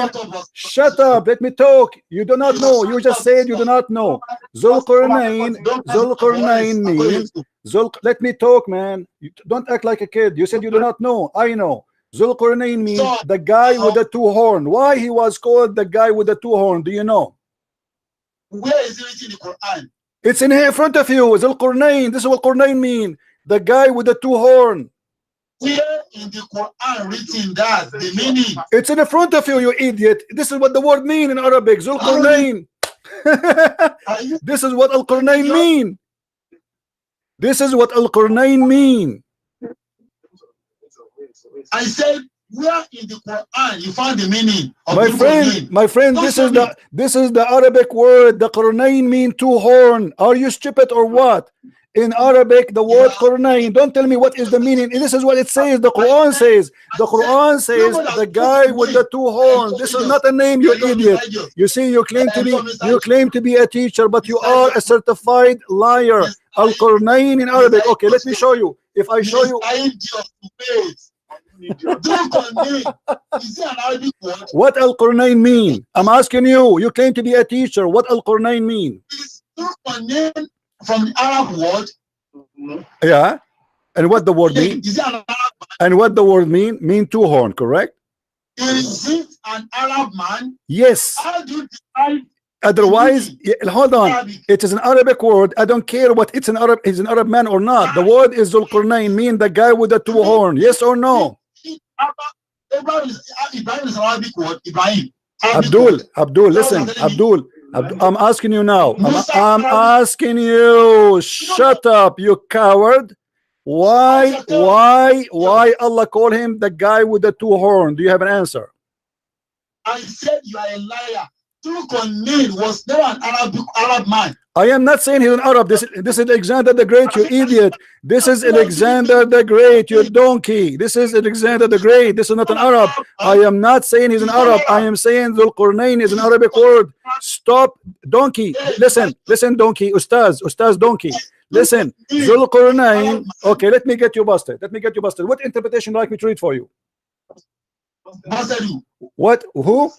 Speaker 1: Shut up. Let me talk. You do not know. You just said you do not know. Zulqarnain means. Let me talk, man. You don't act like a kid. You said you do not know. I know. Zulqarnain means the guy with the two horn. Why he was called the guy with the two horn? Do you know?
Speaker 4: Where is it written in the Quran?
Speaker 1: It's in here in front of you. Zulqarnain. This is what Qurnain mean. The guy with the two horn.
Speaker 4: Where in the Quran written that the meaning?
Speaker 1: It's in the front of you, you idiot. This is what the word mean in Arabic. Zulqarnain. This is what Al-Qurnain mean. This is what Al-Qurnain mean.
Speaker 4: I said, where in the Quran you found the meaning of
Speaker 1: my friend, this is the Arabic word. The Qurnain mean two horn. Are you stupid or what? In Arabic, the word Qurnain. Don't tell me what is the meaning. This is what it says. The Quran says. The Quran says the guy with the two horns. This is not a name, you idiot. You see, you claim to be a teacher, but you are a certified liar. Al-Qurnain in Arabic. Okay, let me show you. If I show you. What Al-Qurnain mean? I'm asking you. You claim to be a teacher. What Al-Qurnain mean?
Speaker 4: From the Arab word.
Speaker 1: Yeah. And what the word mean? And what the word mean two horn, correct?
Speaker 4: Is it an Arab man?
Speaker 1: Yes.
Speaker 4: How do you decide?
Speaker 1: Otherwise, hold on. It is an Arabic word. I don't care what it's an Arab man or not. The word is Zulqarnain, mean the guy with the two horn. Yes or no?
Speaker 4: Ibrahim is an Arabic word. Ibrahim.
Speaker 1: Abdul, listen, Abdul, I'm asking you now. I'm asking you. Shut up, you coward. Why Allah call him the guy with the two horn? Do you have an answer?
Speaker 4: I said you are a liar. Zulqarnain was never an Arab man.
Speaker 1: I am not saying he's an Arab. This is Alexander the Great, you idiot. This is Alexander the Great, you donkey. This is Alexander the Great. This is not an Arab. I am not saying he's an Arab. I am saying Zulqarnain is an Arabic word. Stop, donkey. Listen, donkey. Ustaz donkey. Listen, Zulqarnain. Okay, let me get you busted. What interpretation would you like me to read for you? What? Who?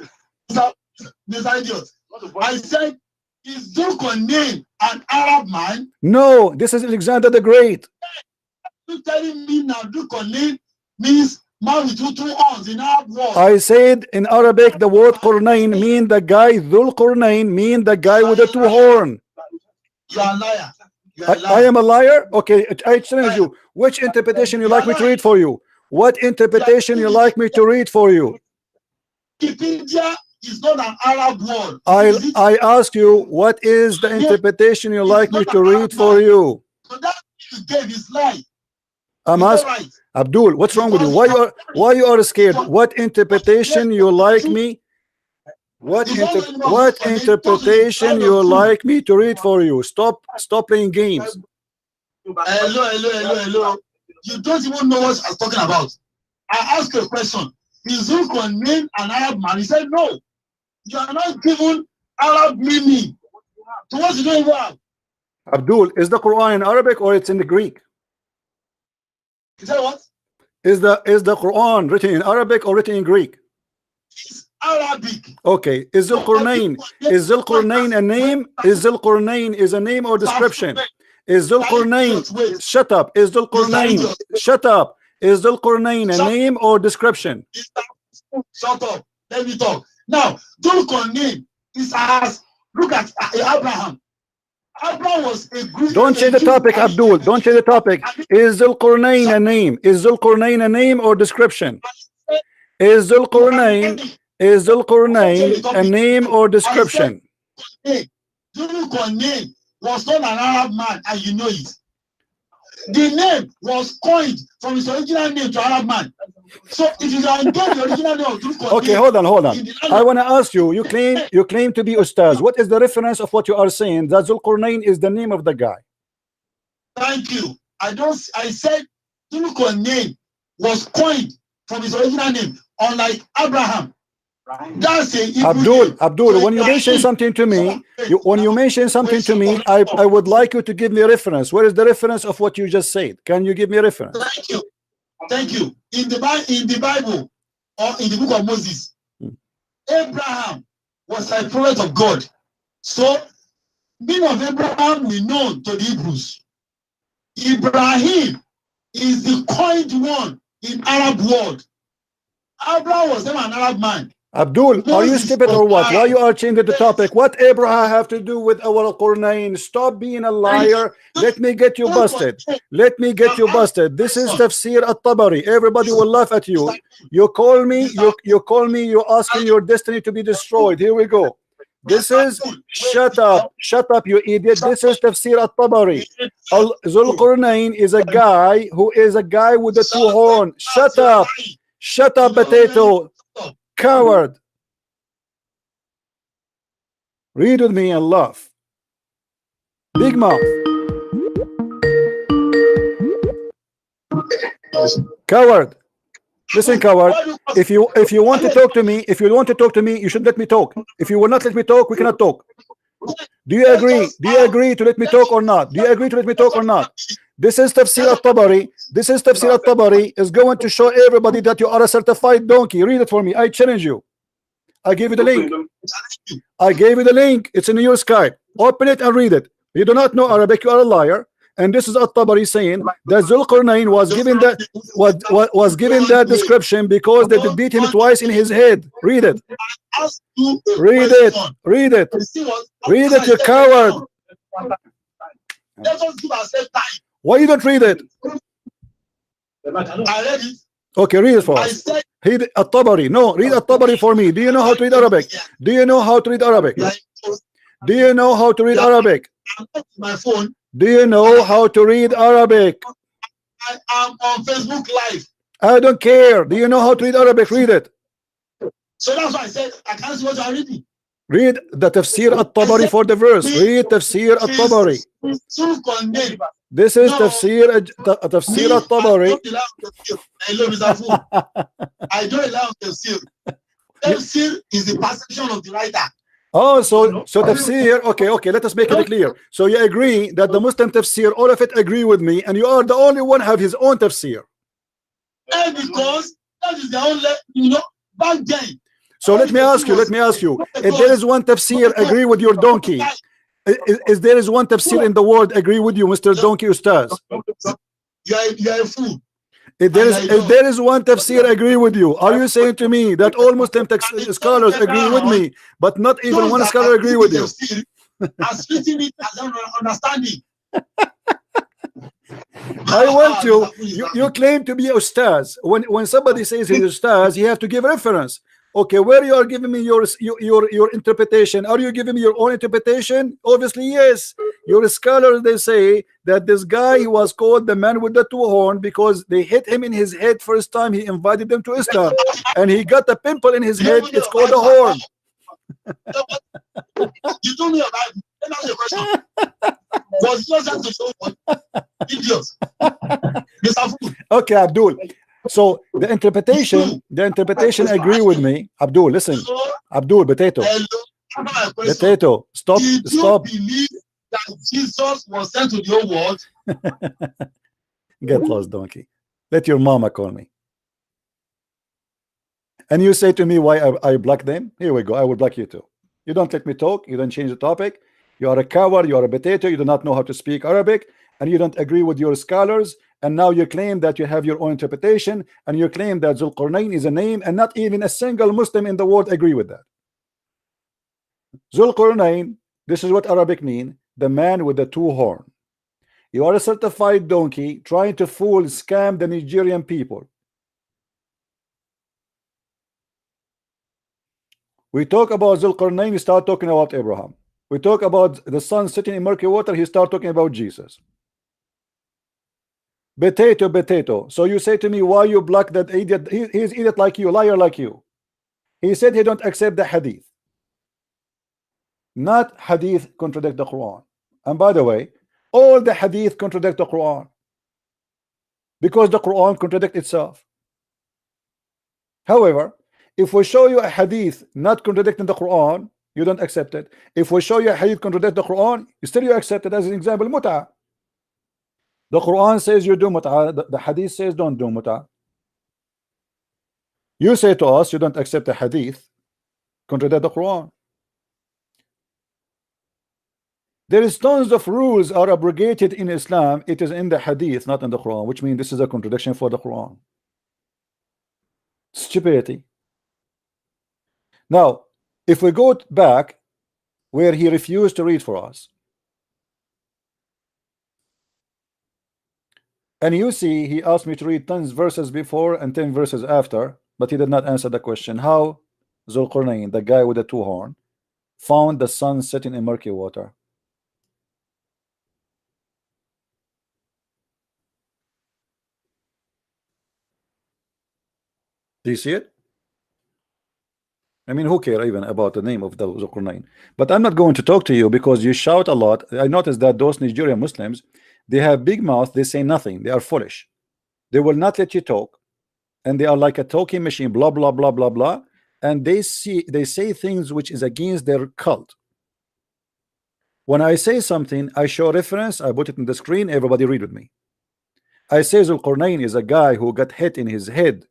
Speaker 4: I said, is Zulqarnain an Arab man?
Speaker 1: No, this is Alexander the Great.
Speaker 4: You telling me now Zulqarnain means man with two horns in Arab word?
Speaker 1: I said in Arabic the word Qurnain mean the guy. Zulqarnain mean the guy with the two horn.
Speaker 4: You are a liar.
Speaker 1: I am a liar. Okay, I challenge you. Which interpretation you like me to read for you? What interpretation you like me to read for you?
Speaker 4: Wikipedia is not an Arab word.
Speaker 1: I ask you, what is the interpretation you like me to read for you?
Speaker 4: So that you gave is lie.
Speaker 1: I'm asking Abdul, what's wrong with you? Why you are scared? What interpretation you like me? What interpretation you like me to read for you? Stop playing games.
Speaker 4: Hello. You don't even know what I'm talking about. I asked you a question. Is Zulqarnain an Arab man? He said no. You are not given Arab meaning So what's he doing wrong?
Speaker 1: Abdul, is the Quran in Arabic or it's in the Greek?
Speaker 4: Is that what?
Speaker 1: Is the Quran written in Arabic or written in Greek?
Speaker 4: It's Arabic.
Speaker 1: Okay. Is Zulqarnain a name? Is Zulqarnain is a name or description? Is Zulqarnain, shut up. Is Zulqarnain, shut up. Is Zulqarnain a name or description?
Speaker 4: Shut up. Let me talk. Now, Zulqarnain is as, look at Abraham. Abraham was a great.
Speaker 1: Don't change the topic, Abdul. Don't change the topic. Is Zulqarnain a name? Is Zulqarnain a name or description? Is Zulqarnain a name or description?
Speaker 4: Zulqarnain was not an Arab man, and you know it. The name was coined from his original name to Arab man. So if you can get the original name of Zulqarnain.
Speaker 1: Okay, hold on. I want to ask you. You claim to be Ustaz. What is the reference of what you are saying? That Zulqarnain is the name of the guy.
Speaker 4: Thank you. I said Zulqarnain was coined from his original name, unlike Abraham. That's it.
Speaker 1: Abdul, when you mention something to me, I would like you to give me a reference. Where is the reference of what you just said? Can you give me a reference?
Speaker 4: Thank you. In the Bible or in the book of Moses, Abraham was a prophet of God. So, name of Abraham we know to the Hebrews. Ibrahim is the coined one in Arab world. Abraham was never an Arab man.
Speaker 1: Abdul, are you stupid or what? Why you are changing the topic? What Abraham have to do with our Qur'an? Stop being a liar. Let me get you busted. This is Tafsir at-Tabari. Everybody will laugh at you. You call me, you're asking your destiny to be destroyed. Here we go. This is, shut up, you idiot. This is Tafsir at-Tabari. Zulqarnain is a guy who is a guy with the two horns. Shut up, potato. Coward. Read with me and laugh. Big mouth. Coward. Listen, coward. If you want to talk to me, you should let me talk. If you will not let me talk, we cannot talk. Do you agree? To let me talk or not? This is Tafsir at-Tabari. Is going to show everybody that you are a certified donkey. Read it for me. I challenge you. I gave you the link. It's in your Skype. Open it and read it. You do not know Arabic, you are a liar. And this is at-Tabari saying that Zulqarnain was given that description because they beat him twice in his head. Read it. You coward. Why you don't read it? Okay, read it for us. Read at-Tabari. No, read at-Tabari for me. Do you know how to read Arabic?
Speaker 4: My phone.
Speaker 1: Do you know how to read Arabic?
Speaker 4: I am on Facebook Live.
Speaker 1: I don't care. Do you know how to read Arabic? Read it.
Speaker 4: So that's why I said I can't see what you are reading.
Speaker 1: Read the Tafsir at-Tabari for the verse. Read Tafsir at-Tabari. This is Tafsir at-Tabari.
Speaker 4: I don't allow Tafsir. Tafsir is the perception of the writer.
Speaker 1: Oh, so Tafsir, okay, let us make it clear. So you agree that the Muslim Tafsir, all of it agree with me, and you are the only one have his own Tafsir.
Speaker 4: And because that is the only, back then.
Speaker 1: So let me ask you, if there is one Tafsir agree with your donkey, is there is one Tafsir in the world agree with you, Mr. Donkey Ustaz?
Speaker 4: You are a fool.
Speaker 1: If there is one Tafsir agree with you, are you saying to me that all Muslim scholars agree with me, but not even one scholar agree with you?
Speaker 4: As written it as an understanding.
Speaker 1: I want you claim to be Ustaz. When somebody says he's Ustaz, you have to give reference. Okay, where you are giving me your interpretation? Are you giving me your own interpretation? Obviously, yes. Your scholars, they say that this guy was called the man with the two horns because they hit him in his head first time he invited them to Islam, and he got a pimple in his head. It's called a horn.
Speaker 4: You told me about it. Let me ask you a question. Was it just to show idiots?
Speaker 1: Okay, Abdul. So the interpretation agree with me. Abdul, listen. Abdul, potato.
Speaker 4: Answer my question.
Speaker 1: Potato, stop,
Speaker 4: Did you
Speaker 1: stop.
Speaker 4: believe that Jesus was sent to the whole world?
Speaker 1: Get lost, donkey. Let your mama call me. And you say to me why I block them? Here we go. I will block you too. You don't let me talk. You don't change the topic. You are a coward. You are a potato. You do not know how to speak Arabic, and you don't agree with your scholars. And now you claim that you have your own interpretation, and you claim that Zulqarnain is a name, and not even a single Muslim in the world agree with that. Zulqarnain, this is what Arabic mean, the man with the two horn. You are a certified donkey trying to fool, scam the Nigerian people. We talk about Zulqarnain, you start talking about Abraham. We talk about the sun sitting in murky water, he start talking about Jesus. Potato, potato. So you say to me, why you block that idiot? He's idiot like you, liar like you. He said he don't accept the hadith. Not hadith contradict the Quran. And by the way, all the hadith contradict the Quran, because the Quran contradicts itself. However, if we show you a hadith not contradicting the Quran, you don't accept it. If we show you a hadith contradict the Quran, you accept it. As an example, mut'ah. The Quran says you do mut'ah, the hadith says don't do mut'ah. You say to us you don't accept the hadith contradict the Quran. There is tons of rules are abrogated in Islam. It is in the hadith, not in the Quran, which means this is a contradiction for the Quran. Stupidity. Now, if we go back where he refused to read for us, and you see he asked me to read 10 verses before and 10 verses after, but he did not answer the question how Zulqarnain, the guy with the two horn, found the sun setting in murky water. Do you see it? I mean, who cares even about the name of the Zulqarnain? But I'm not going to talk to you because you shout a lot. I noticed that those Nigerian Muslims, they have big mouth, they say nothing, they are foolish. They will not let you talk, and they are like a talking machine, blah blah blah blah blah, and they say things which is against their cult. When I say something, I show reference, I put it in the screen, everybody read with me. I say Zulqarnain is a guy who got hit in his head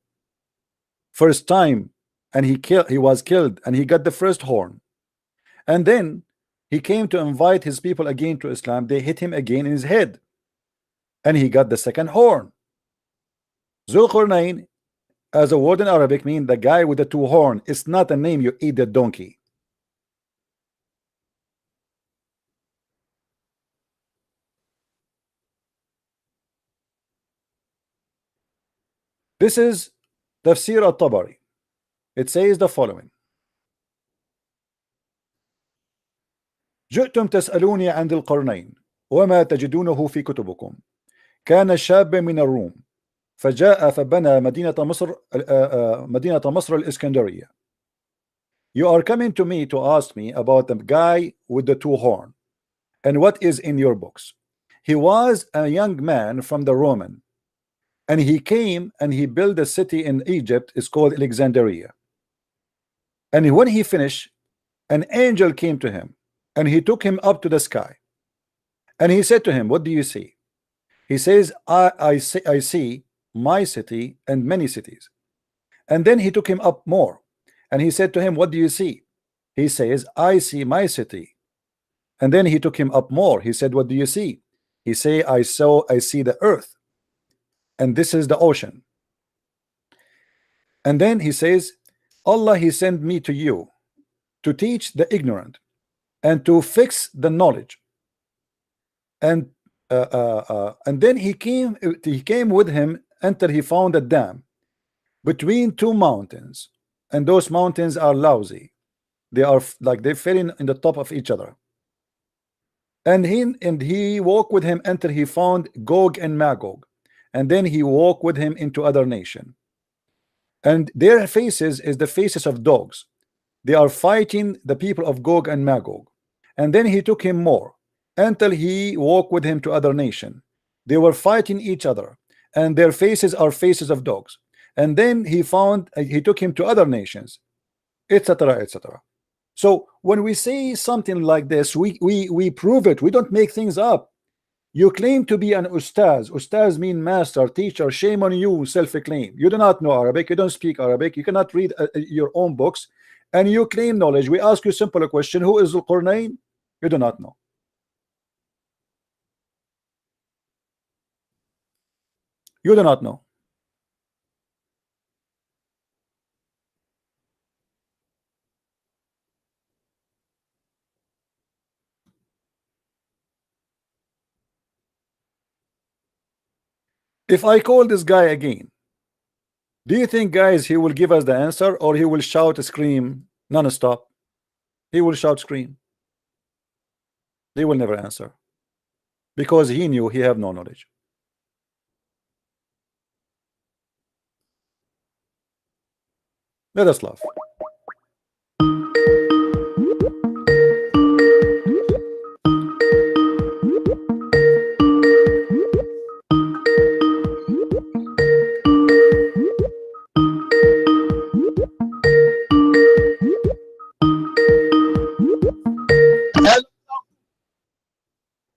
Speaker 1: first time, and he was killed, and he got the first horn, and then he came to invite his people again to Islam. They hit him again in his head, and he got the second horn. Zulqarnain, as a word in Arabic, mean the guy with the two horn. It's not a name, you eat the donkey. This is Tafsir al-Tabari. It says the following: جئتم تسألوني عن ذي القرنين وما تجدونه في كتبكم. كان شاب من الروم فجاء فبنى مدينة مصر الإسكندرية. You are coming to me to ask me about the guy with the two horn and what is in your books. He was a young man from the Roman, and he came and he built a city in Egypt. It's called Alexandria. And when he finished, an angel came to him and he took him up to the sky, and he said to him, what do you see? He says, I see my city and many cities. And then he took him up more, and he said to him, what do you see? He says, I see my city. And then he took him up more. He said, what do you see? He say, I see the earth, and this is the ocean. And then he says, Allah, he sent me to you to teach the ignorant and to fix the knowledge. And then he came with him until he found a dam between two mountains, and those mountains are lousy. They are like they fell in the top of each other. And he walked with him until he found Gog and Magog, and then he walked with him into other nation, and their faces is the faces of dogs. They are fighting the people of Gog and Magog. And then he took him more until he walked with him to other nation. They were fighting each other, and their faces are faces of dogs. And then he took him to other nations, etc., etc. So when we say something like this, we prove it. We don't make things up. You claim to be an ustaz. Ustaz mean master, teacher. Shame on you, self-claim. You do not know Arabic. You don't speak Arabic. You cannot read your own books, and you claim knowledge. We ask you simple question: who is Al-Qurnayn? You do not know. You do not know. If I call this guy again, do you think, guys, he will give us the answer, or he will shout, scream non-stop? He will shout, scream. They will never answer, because he knew he have no knowledge. Let us laugh.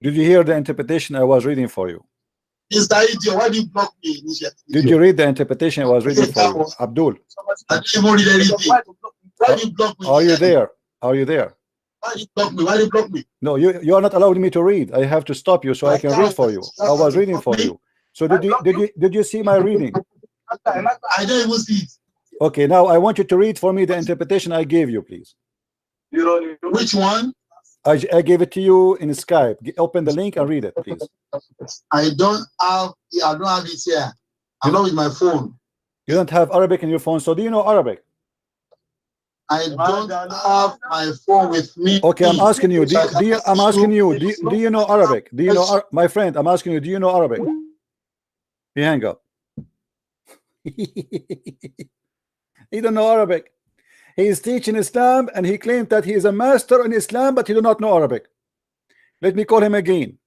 Speaker 1: Did you hear the interpretation I was reading for you?
Speaker 4: Mr. Idiot, why do you block me?
Speaker 1: Did you read the interpretation I was reading for you, Abdul?
Speaker 4: I didn't even read anything. Why do you block me?
Speaker 1: Are you there? Are you there?
Speaker 4: Why do you block me? Why do you block me?
Speaker 1: No, you are not allowing me to read. I have to stop you so I can read for you. I was reading for you. So did you see my reading?
Speaker 4: I don't even see it.
Speaker 1: Okay, now I want you to read for me the interpretation I gave you, please.
Speaker 4: Which one?
Speaker 1: I gave it to you in Skype. Open the link and read it, please.
Speaker 4: I don't have it here. I'm not with my phone.
Speaker 1: You don't have Arabic in your phone, so do you know Arabic?
Speaker 4: I don't have my phone with me.
Speaker 1: Okay, I'm asking you. Do you know Arabic? Do you know my friend? I'm asking you. Do you know Arabic? He hang up. He don't know Arabic. He is teaching Islam, and he claimed that he is a master in Islam, but he do not know Arabic. Let me call him again.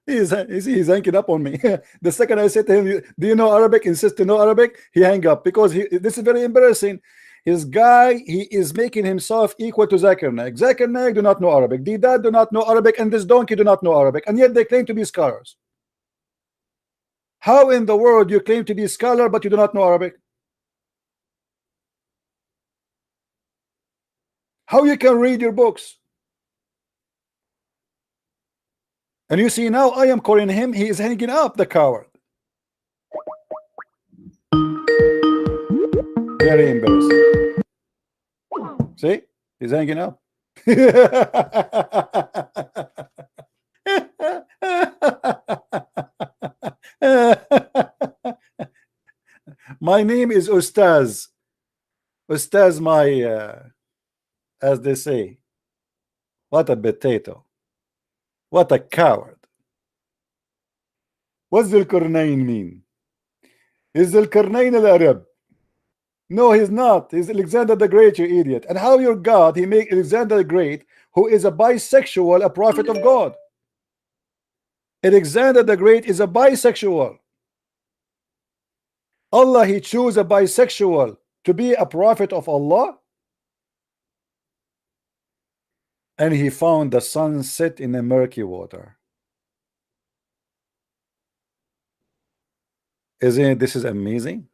Speaker 1: He's hanging up on me. The second I said to him, do you know Arabic? Insist to know Arabic. He hang up, because this is very embarrassing. His guy, he is making himself equal to Zakir Naik. Zakir Naik do not know Arabic. Didat do not know Arabic, and this donkey do not know Arabic, and yet they claim to be scholars. How in the world you claim to be a scholar but you do not know Arabic? How you can read your books? And you see, now I am calling him, he is hanging up, the coward. Very embarrassing. See, he's hanging up. My name is Ustaz. Ustaz, as they say. What a potato. What a coward. What's Dhul Qarnayn mean? Is Dhul Qarnayn al Arab? No, he's not. He's Alexander the Great, you idiot. And how your God, he make Alexander the Great, who is a bisexual, a prophet of God? Alexander the Great is a bisexual. Allah, he chose a bisexual to be a prophet of Allah, and he found the sun set in the murky water. Isn't it? This is amazing.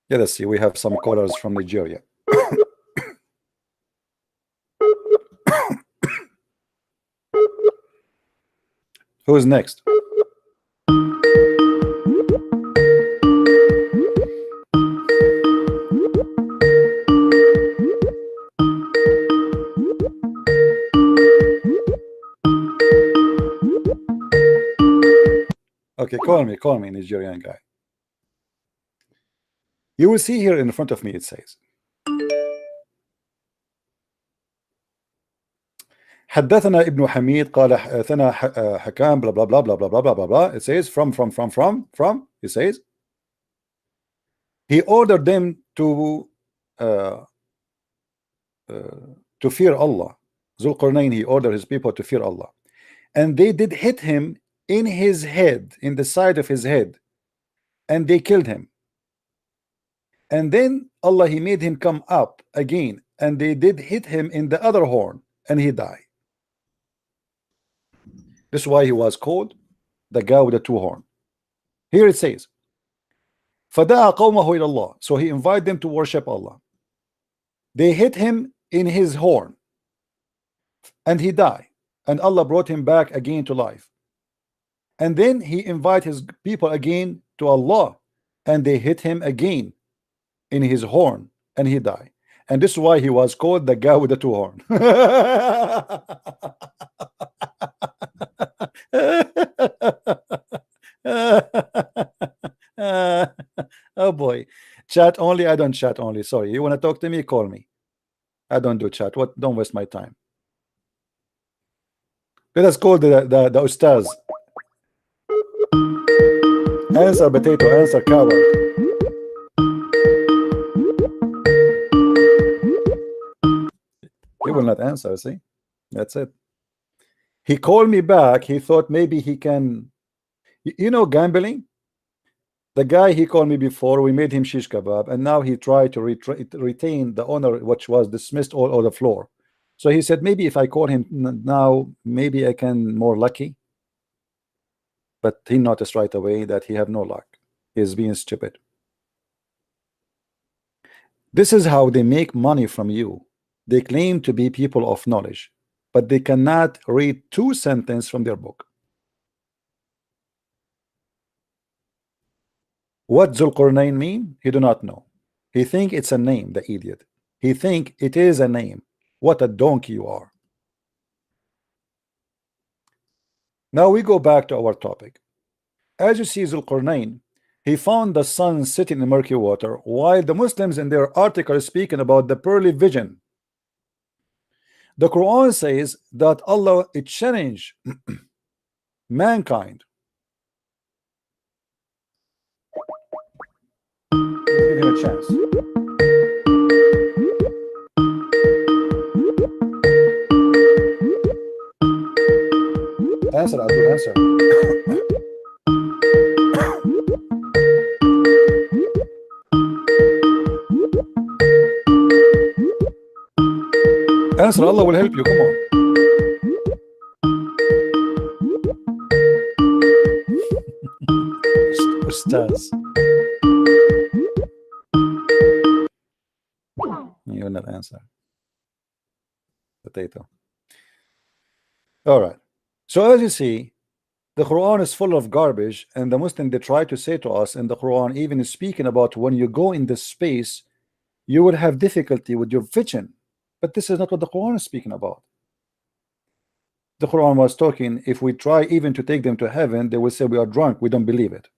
Speaker 1: Yeah, let's see. We have some callers from Nigeria. Who's next? Okay, call me, Nigerian guy. You will see here in front of me, it says, حدثنا ابن حميد قال حدثنا حكام blah blah blah blah blah blah blah blah. It says from. It says he ordered them to fear Allah Zulqarnain, he ordered his people to fear Allah, and they did hit him in his head, in the side of his head, and they killed him. And then Allah, he made him come up again, and they did hit him in the other horn, and he died. This is why he was called the guy with the two horn. Here it says, فَدَعَ قَوْمَهُ إِلَى اللَّهِ. So he invited them to worship Allah. They hit him in his horn, and he died, and Allah brought him back again to life. And then he invited his people again to Allah, and they hit him again in his horn, and he died. And this is why he was called the guy with the two horn. Oh boy, chat only. I don't chat only. Sorry, you want to talk to me, call me. I don't do chat. What? Don't waste my time. Let us call the ustaz. Answer potato, answer coward. He will not answer, see? That's it. He called me back. He thought maybe he can, you know, gambling. The guy he called me before, we made him shish kebab, and now he tried to retain the honor which was dismissed all over the floor. So he said, maybe if I call him now, maybe I can more lucky. But he noticed right away that he have no luck. He's being stupid. This is how they make money from you. They claim to be people of knowledge, but they cannot read 2 sentences from their book. What Zulqarnain mean? He do not know. He think it's a name, the idiot. He think it is a name. What a donkey you are. Now we go back to our topic. As you see, Zulqarnain, he found the sun sitting in murky water, while the Muslims in their article are speaking about the pearly vision. The Quran says that Allah it challenged mankind. Give him a chance. Answer, Abdul, answer. Answer, Allah will help you, come on. Ustaz. You will not answer. Potato. All right. So as you see, the Quran is full of garbage, and the Muslim they try to say to us in the Quran, even speaking about when you go in this space, you will have difficulty with your vision. But this is not what the Quran is speaking about. The Quran was talking, if we try even to take them to heaven, they will say we are drunk, we don't believe it.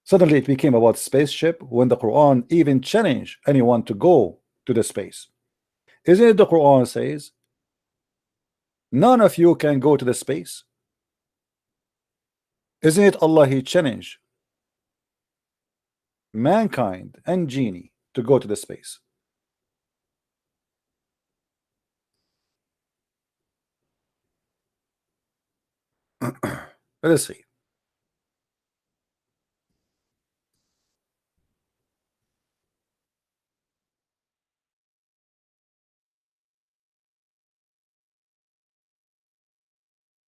Speaker 1: Suddenly it became about spaceship when the Quran even challenged anyone to go to the space. Isn't it the Quran says none of you can go to the space? Isn't it Allah he challenged mankind and genie to go to the space? Let us see.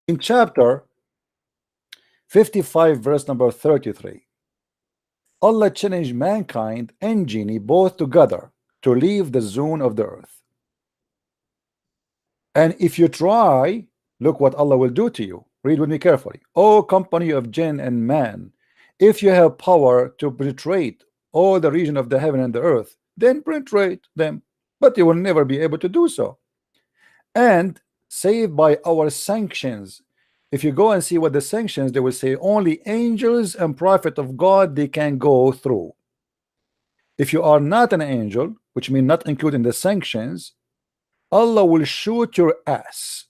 Speaker 1: In chapter 55, verse number 33, Allah challenged mankind and genie both together to leave the zone of the earth. And if you try, look what Allah will do to you. Read with me carefully. O company of jinn and man, if you have power to penetrate all the region of the heaven and the earth, then penetrate them, but you will never be able to do so. And save by our sanctions. If you go and see what the sanctions, they will say only angels and prophet of God they can go through. If you are not an angel, which means not including the sanctions, Allah will shoot your ass.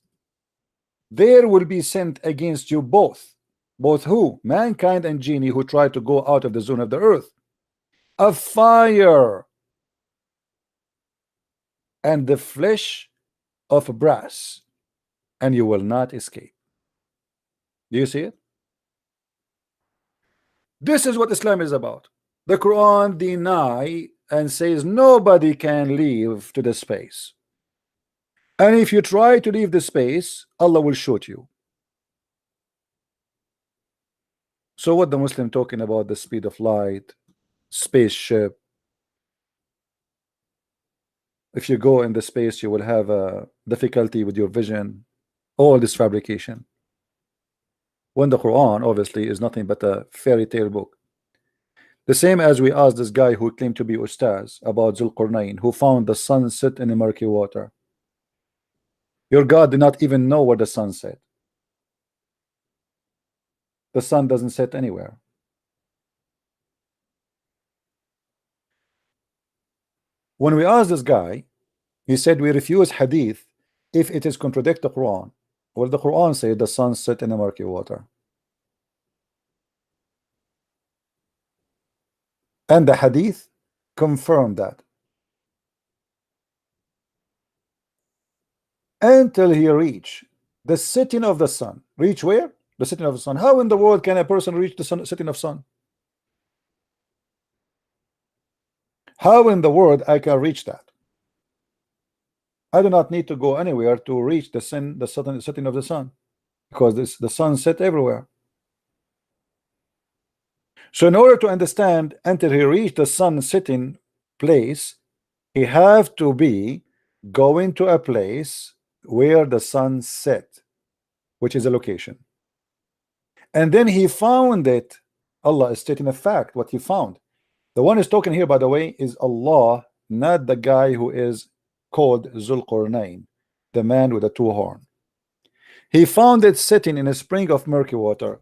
Speaker 1: There will be sent against you both who? Mankind and genie who try to go out of the zone of the earth. A fire and the flesh of brass, and you will not escape. Do you see it? This is what Islam is about. The Quran deny and says nobody can leave to the space. And if you try to leave the space, Allah will shoot you. So what the Muslim talking about, the speed of light, spaceship? If you go in the space, you will have a difficulty with your vision. All this fabrication. When the Quran obviously is nothing but a fairy tale book. The same as we asked this guy who claimed to be Ustaz about Zulqarnain, who found the sun set in the murky water. Your God did not even know where the sun set. The sun doesn't set anywhere. When we asked this guy, he said we refuse hadith if it is contradict the Quran. Well, the Quran said the sun set in the murky water. And the hadith confirmed that. Until he reach the setting of the sun. Reach where? The setting of the sun. How in the world can a person reach the sun, setting of sun? How in the world I can reach that? I do not need to go anywhere to reach the setting of the sun, because the sun set everywhere. So in order to understand until he reached the sun setting place, he have to be going to a place where the sun set, which is a location. And then he found it. Allah is stating a fact, what he found. The one who's talking here, by the way, is Allah, not the guy who is called Zulqarnain, the man with the two horns. He found it sitting in a spring of murky water.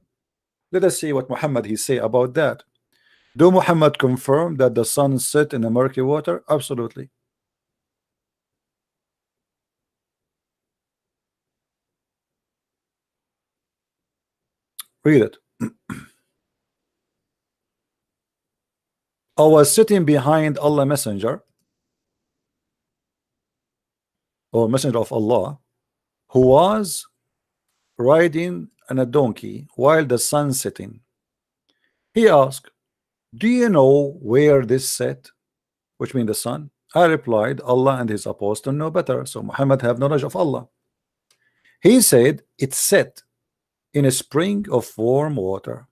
Speaker 1: Let us see what Muhammad he say about that. Do Muhammad confirm that the sun set in the murky water? Absolutely. Read it. I was sitting behind Allah messenger, or messenger of Allah, who was riding on a donkey while the sun setting. He asked, do you know where this set, which means the sun? I replied, Allah and his apostle know better. So Muhammad have knowledge of Allah. He said it's set in a spring of warm water.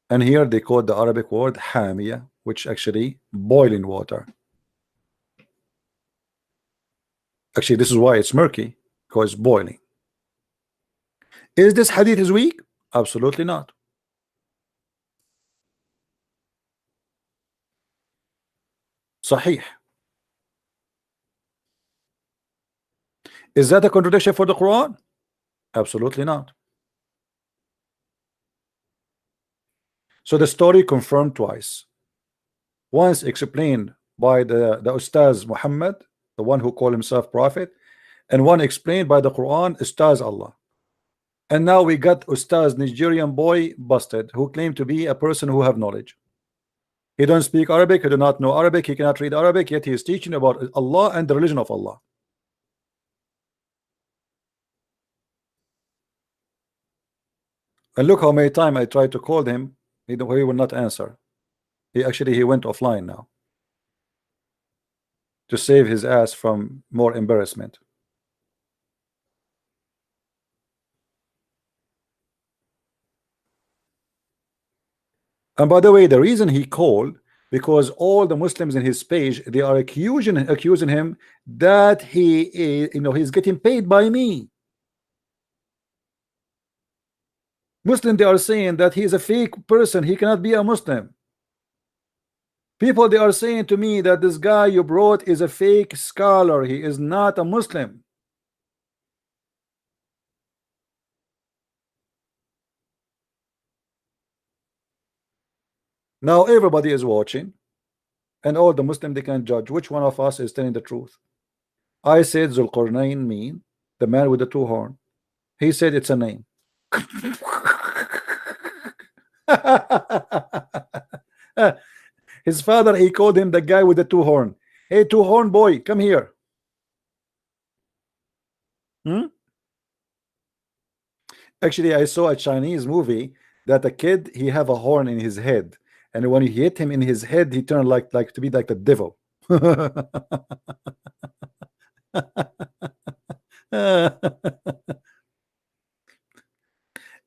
Speaker 1: And here they quote the Arabic word hamia, which actually boiling water. Actually, this is why it's murky, because it's boiling. Is this hadith is weak? Absolutely not. Sahih. Is that a contradiction for the Quran? Absolutely not. So the story confirmed twice. Once explained by the Ustaz Muhammad, the one who called himself prophet, and one explained by the Quran, Ustaz Allah. And now we got Ustaz Nigerian boy busted, who claimed to be a person who have knowledge. He don't speak Arabic, he do not know Arabic, he cannot read Arabic, yet he is teaching about Allah and the religion of Allah. And look how many times I tried to call him, he will not answer. He went offline now to save his ass from more embarrassment. And by the way, the reason he called, because all the Muslims in his page, they are accusing him that he is, he's getting paid by me. Muslim, they are saying that he is a fake person, he cannot be a Muslim. People, they are saying to me that this guy you brought is a fake scholar, he is not a Muslim. Now everybody is watching, and all the Muslim, they can judge which one of us is telling the truth. I said Zulqarnain mean the man with the two horns. He said it's a name. His father, he called him the guy with the two horns. Hey, two-horn boy, come here. Actually, I saw a Chinese movie that a kid, he have a horn in his head, and when you hit him in his head, he turned like to be like the devil.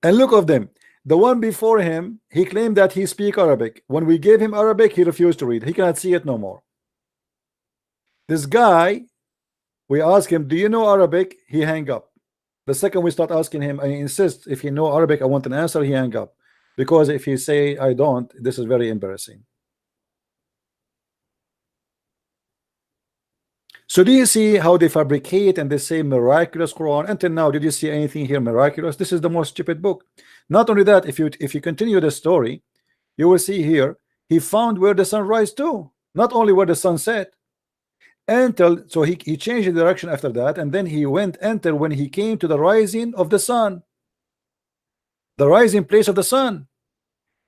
Speaker 1: And look of them. The one before him, he claimed that he speak Arabic. When we gave him Arabic, he refused to read. He cannot see it no more. This guy, we ask him, do you know Arabic? He hang up. The second we start asking him, I insist, if he know Arabic, I want an answer, he hang up. Because if he say, I don't, this is very embarrassing. So do you see how they fabricate and they say miraculous Quran? Until now, did you see anything here miraculous? This is the most stupid book. Not only that, if you continue the story, you will see here, he found where the sun rise too. Not only where the sun set. Until so he changed the direction after that, and then he went until when he came to the rising of the sun, the rising place of the sun,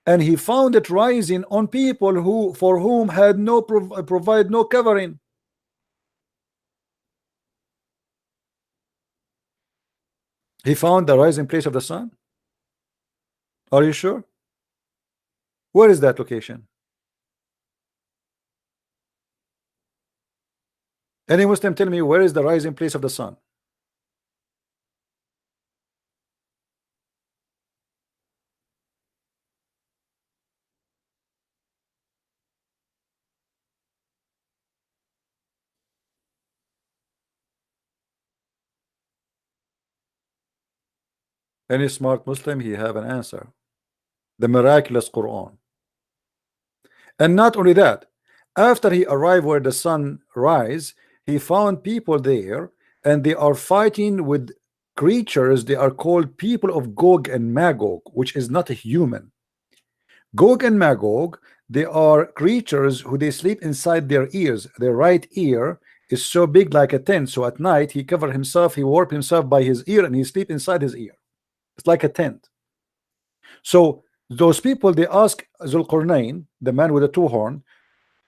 Speaker 1: and he found it rising on people who for whom had no provide no covering. He found the rising place of the sun. Are you sure? Where is that location? Any Muslim tell me where is the rising place of the sun? Any smart Muslim, he have an answer. The miraculous Quran. And not only that, after he arrived where the sun rise, he found people there, and they are fighting with creatures. They are called people of Gog and Magog, which is not a human. Gog and Magog, they are creatures who they sleep inside their ears. Their right ear is so big like a tent, so at night he cover himself, he warp himself by his ear, and he sleep inside his ear. It's like a tent. So those people, they ask Zulqarnain, the man with the two horn,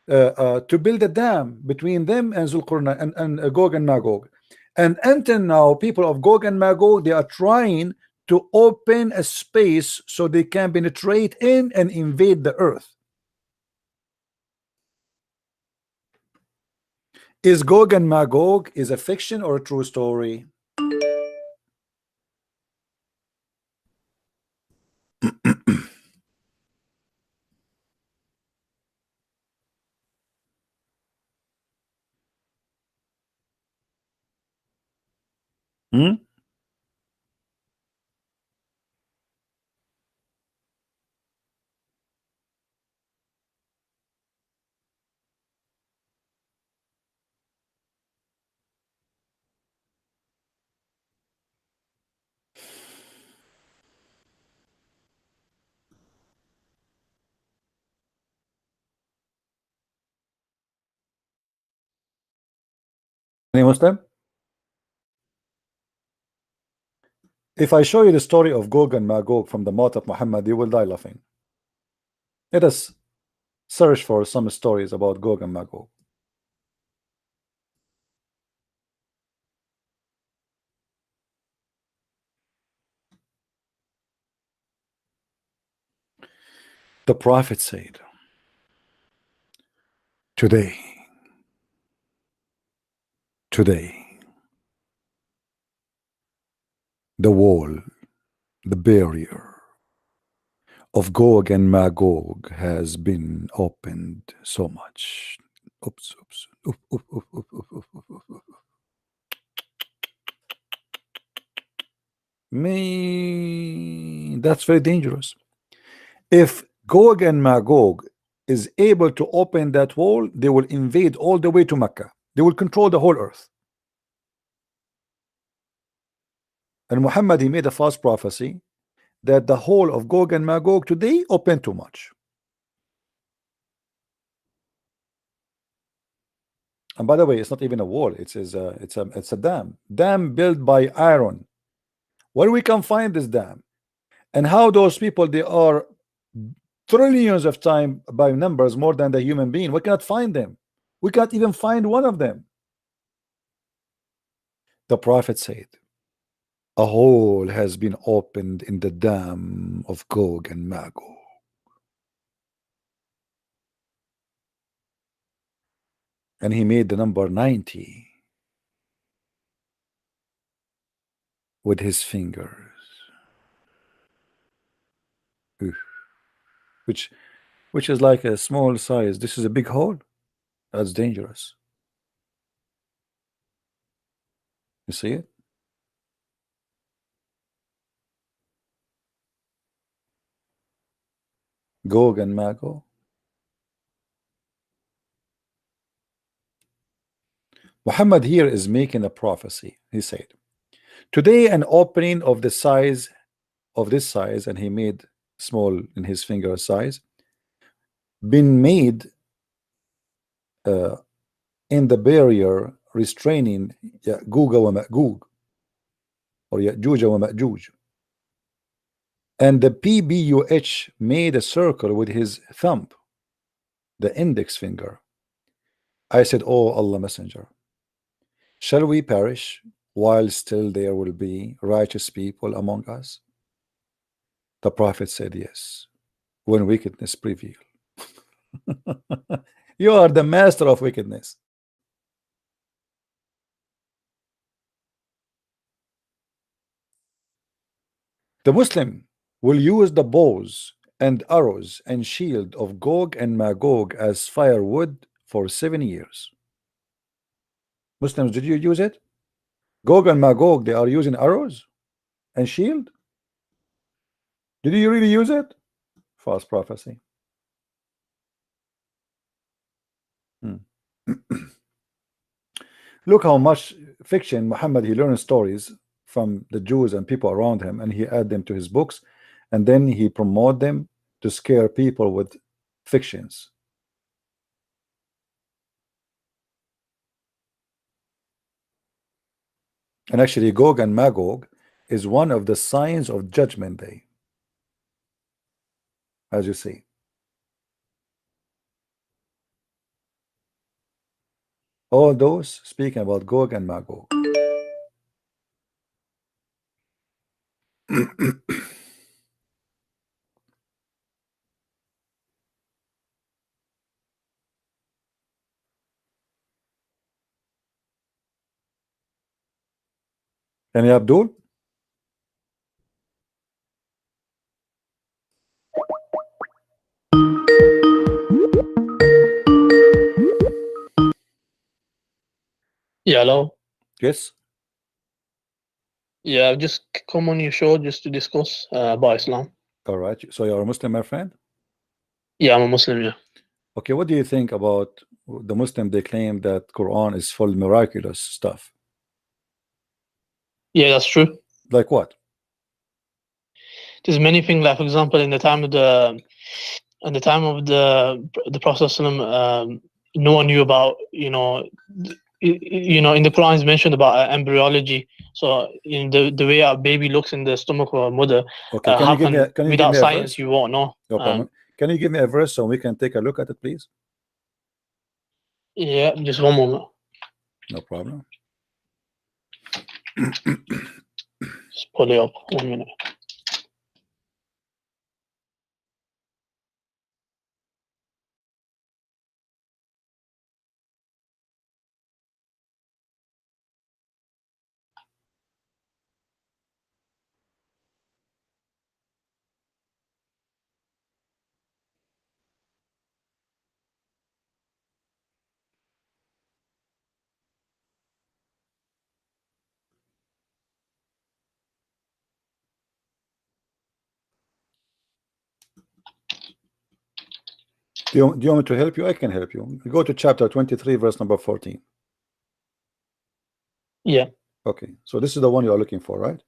Speaker 1: to build a dam between them and Zulqarnain and Gog and Magog. And until now, people of Gog and Magog, they are trying to open a space so they can penetrate in and invade the earth. Is Gog and Magog is a fiction or a true story? Hmm? Any Muslim? If I show you the story of Gog and Magog from the mouth of Muhammad, you will die laughing. Let us search for some stories about Gog and Magog. The Prophet said, today, the wall, the barrier of Gog and Magog has been opened so much. Oops, oops, oop, oop, oop, oop, oop, oop, oop, oop. That's very dangerous. If Gog and Magog is able to open that wall, they will invade all the way to Mecca. They will control the whole earth. And Muhammad, he made a false prophecy that the whole of Gog and Magog today open too much. And by the way, it's not even a wall. It's a dam built by iron. Where we can find this dam, and how those people, they are trillions of times by numbers more than the human being. We cannot find them. We can't even find one of them. The Prophet said, a hole has been opened in the dam of Gog and Magog. And he made the number 90 with his fingers. Which is like a small size. This is a big hole. That's dangerous. You see it? Gog and Magog. Muhammad here is making a prophecy. He said, today an opening of the size of this size, and he made small in his finger size, been made in the barrier restraining Ya'juj wa Ma'juj, or Ya'juj wa Ma'juj. And the PBUH made a circle with his thumb, the index finger. I said, oh Allah Messenger, shall we perish while still there will be righteous people among us? The Prophet said, yes, when wickedness prevail. You are the master of wickedness. The Muslim will use the bows and arrows and shield of Gog and Magog as firewood for 7 years. Muslims, did you use it? Gog and Magog, they are using arrows and shield? Did you really use it? False prophecy. Look how much fiction Muhammad, he learned stories from the Jews and people around him, and he add them to his books, and then he promote them to scare people with fictions. And actually Gog and Magog is one of the signs of Judgment Day, as you see. All those speaking about Gog and Magog. Any Abdul?
Speaker 5: Yeah, hello.
Speaker 1: Yes.
Speaker 5: Yeah, I've just come on your show just to discuss about Islam.
Speaker 1: All right. So you're a Muslim, my friend?
Speaker 5: Yeah, I'm a Muslim, yeah.
Speaker 1: Okay, what do you think about the Muslim? They claim that Quran is full of miraculous stuff.
Speaker 5: Yeah, that's true.
Speaker 1: Like what?
Speaker 5: There's many things, like for example, in the time of the Prophet no one knew about, in the Quran is mentioned about embryology. So in the way a baby looks in the stomach of a mother,
Speaker 1: Okay, can you give me a
Speaker 5: without
Speaker 1: verse?
Speaker 5: science you won't know.
Speaker 1: No problem. Can you give me a verse so we can take a look at it, please?
Speaker 5: Yeah, just one moment.
Speaker 1: No problem.
Speaker 5: Just pull it up 1 minute.
Speaker 1: Do you want me to help you? I can help you. Go to chapter 23, verse number 14.
Speaker 5: Yeah.
Speaker 1: Okay, so this is the one you are looking for, right?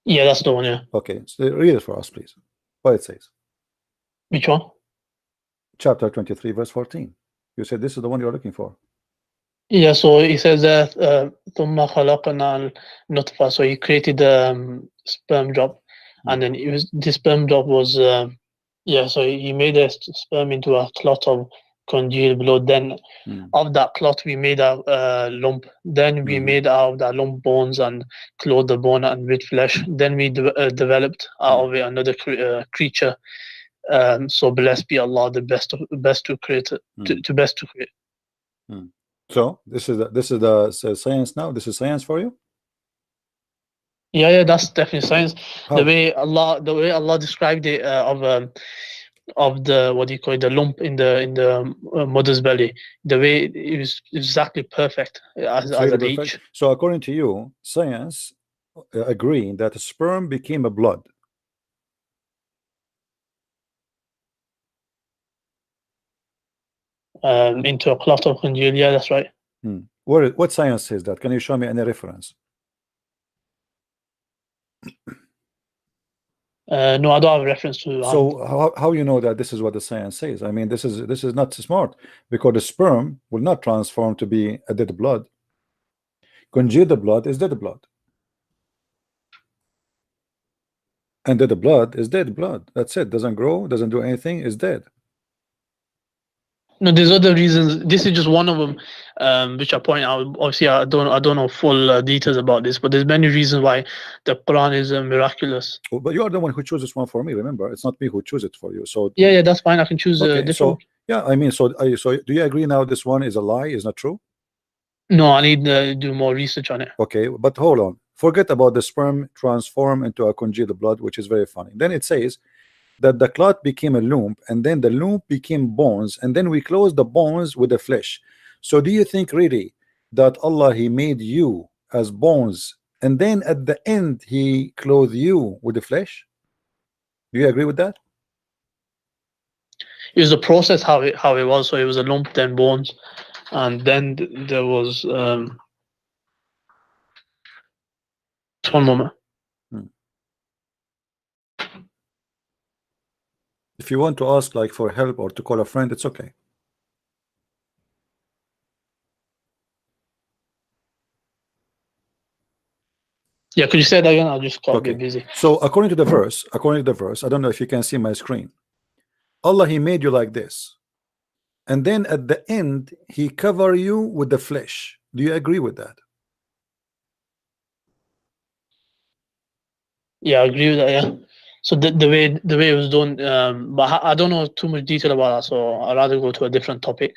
Speaker 5: Yeah, that's the one, yeah.
Speaker 1: Okay, so read it for us, please. What it says.
Speaker 5: Which one?
Speaker 1: Chapter 23, verse 14. You said this is the one you're looking for.
Speaker 5: Yeah, so he says that ثُمَّ خَلَقْنَا النُّطْفَةَ. So he created sperm drop, and then this sperm drop was so he made a sperm into a clot of congealed blood. Then of that clot we made a lump. Then we made out of that lump bones and clothed the bone and with flesh. Then we developed out of it another creature. So blessed be Allah, the best to create, to best to create.
Speaker 1: So this is the science now. This is science for you.
Speaker 5: Yeah, that's definitely science.
Speaker 1: How?
Speaker 5: The way Allah described it of the, what do you call it, the lump in the mother's belly. The way it was exactly perfect as
Speaker 1: really
Speaker 5: an
Speaker 1: perfect.
Speaker 5: H.
Speaker 1: So according to you, science agreeing that sperm became a blood.
Speaker 5: Into a clot of congeal. Yeah, that's right.
Speaker 1: What science says that? Can you show me any reference?
Speaker 5: No, I don't have a reference to.
Speaker 1: So how you know that this is what the science says? I mean, this is not smart, because the sperm will not transform to be a dead blood. Congealed blood is dead blood, and dead blood is dead blood. That's it. Doesn't grow, doesn't do anything, is dead.
Speaker 5: No, there's other reasons. This is just one of them, which I point out. Obviously, I don't know full details about this, but there's many reasons why the Quran is miraculous.
Speaker 1: But you are the one who chose this one for me. Remember, it's not me who chose it for you. So
Speaker 5: yeah, that's fine. I can choose a different.
Speaker 1: So yeah, I mean, so do you agree now? This one is a lie, is not true?
Speaker 5: No, I need to do more research on it.
Speaker 1: Okay, but hold on. Forget about the sperm transform into a congealed blood, which is very funny. Then it says that the clot became a lump, and then the lump became bones, and then we closed the bones with the flesh. So do you think really that Allah, He made you as bones, and then at the end He clothed you with the flesh? Do you agree with that?
Speaker 5: It was a process how it was. So it was a lump, then bones, and then there was one moment.
Speaker 1: If you want to ask like for help or to call a friend, it's okay.
Speaker 5: Yeah, could you say that again? I'll just get busy.
Speaker 1: So according to the verse, I don't know if you can see my screen. Allah, He made you like this, and then at the end He cover you with the flesh. Do you agree with that?
Speaker 5: Yeah, I agree with that. Yeah. So the way it was done, but I don't know too much detail about that, so I'd rather go to a different topic.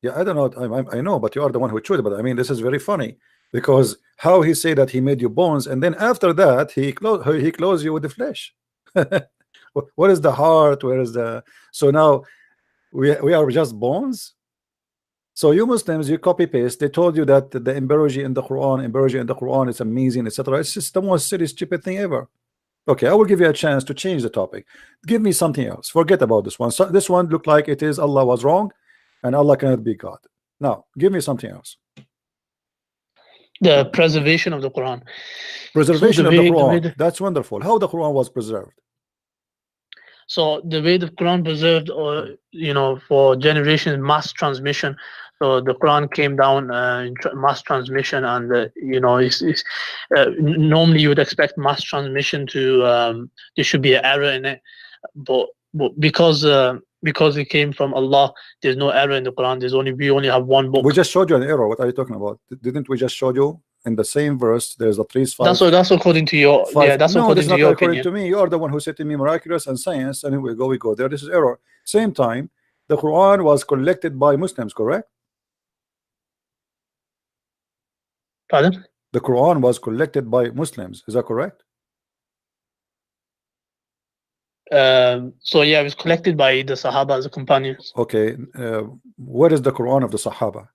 Speaker 1: Yeah, I don't know. I know, but you are the one who chose it. But I mean, this is very funny, because how He say that He made you bones, and then after that He clothes you with the flesh. What is the heart? Where is the? So now we are just bones. So you Muslims, you copy paste. They told you that the embryology in the Quran is amazing, etc. It's just the most silly, stupid thing ever. Okay, I will give you a chance to change the topic. Give me something else. Forget about this one. So this one looked like it is Allah was wrong, and Allah cannot be God. Now, give me something else.
Speaker 5: The preservation of the Quran.
Speaker 1: Preservation of the Quran. That's wonderful. How the Quran was preserved?
Speaker 5: So the way the Quran preserved, or for generations, mass transmission. So the Quran came down in mass transmission, and normally you would expect mass transmission to there should be an error in it, but because it came from Allah, there's no error in the Quran. We only have one book.
Speaker 1: We just showed you an error. What are you talking about? Didn't we just show you in the same verse? There's at least five.
Speaker 5: That's according to your. Yeah, that's according to your
Speaker 1: according
Speaker 5: opinion.
Speaker 1: to me. You are the one who said to me miraculous and science, and we go there. This is error. Same time, the Quran was collected by Muslims, correct?
Speaker 5: Pardon?
Speaker 1: The Quran was collected by Muslims. Is that correct?
Speaker 5: So yeah, it was collected by the Sahaba as a companions.
Speaker 1: Okay, what is the Quran of the Sahaba?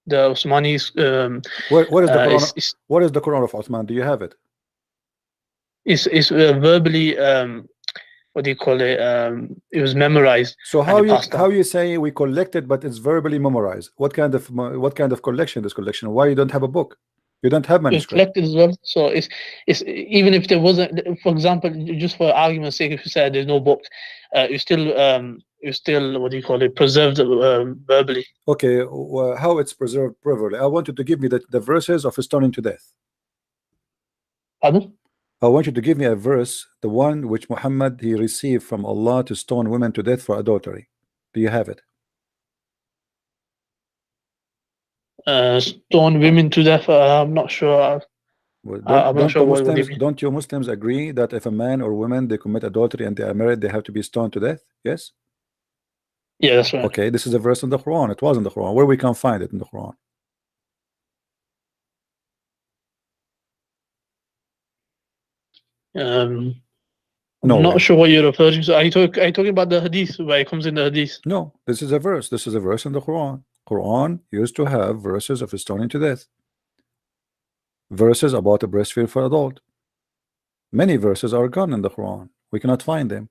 Speaker 5: The Osmanis.
Speaker 1: What is the Quran? What is the Quran of Uthman? Do you have it?
Speaker 5: It's verbally. What do you call it? It was memorized.
Speaker 1: So how you say we collected, but it's verbally memorized? What kind of collection? This collection? Why you don't have a book? You don't have manuscript.
Speaker 5: It's collected as well. So it's even if there wasn't, for example, just for argument's sake, if you said there's no book, it's still what do you call it? Preserved verbally.
Speaker 1: Okay, how it's preserved verbally? I want you to give me the verses of stoning to death.
Speaker 5: Pardon?
Speaker 1: I want you to give me a verse, the one which Muhammad he received from Allah to stone women to death for adultery. Do you have it?
Speaker 5: Stone women to death. I'm not sure.
Speaker 1: Well,
Speaker 5: I'm not sure what do you mean.
Speaker 1: don't you Muslims agree that if a man or woman they commit adultery and they are married, they have to be stoned to death? Yes.
Speaker 5: Yeah, that's right.
Speaker 1: Okay, this is a verse in the Quran. It was in the Quran. Where we can find it in the Quran?
Speaker 5: I'm
Speaker 1: No
Speaker 5: not
Speaker 1: way.
Speaker 5: sure what you're referring to. Are you talking about the hadith where it comes in the hadith?
Speaker 1: No, this is a verse. This is a verse in the Quran. Quran used to have verses of stoning to death. Verses about a breastfeed for adult. Many verses are gone in the Quran. We cannot find them.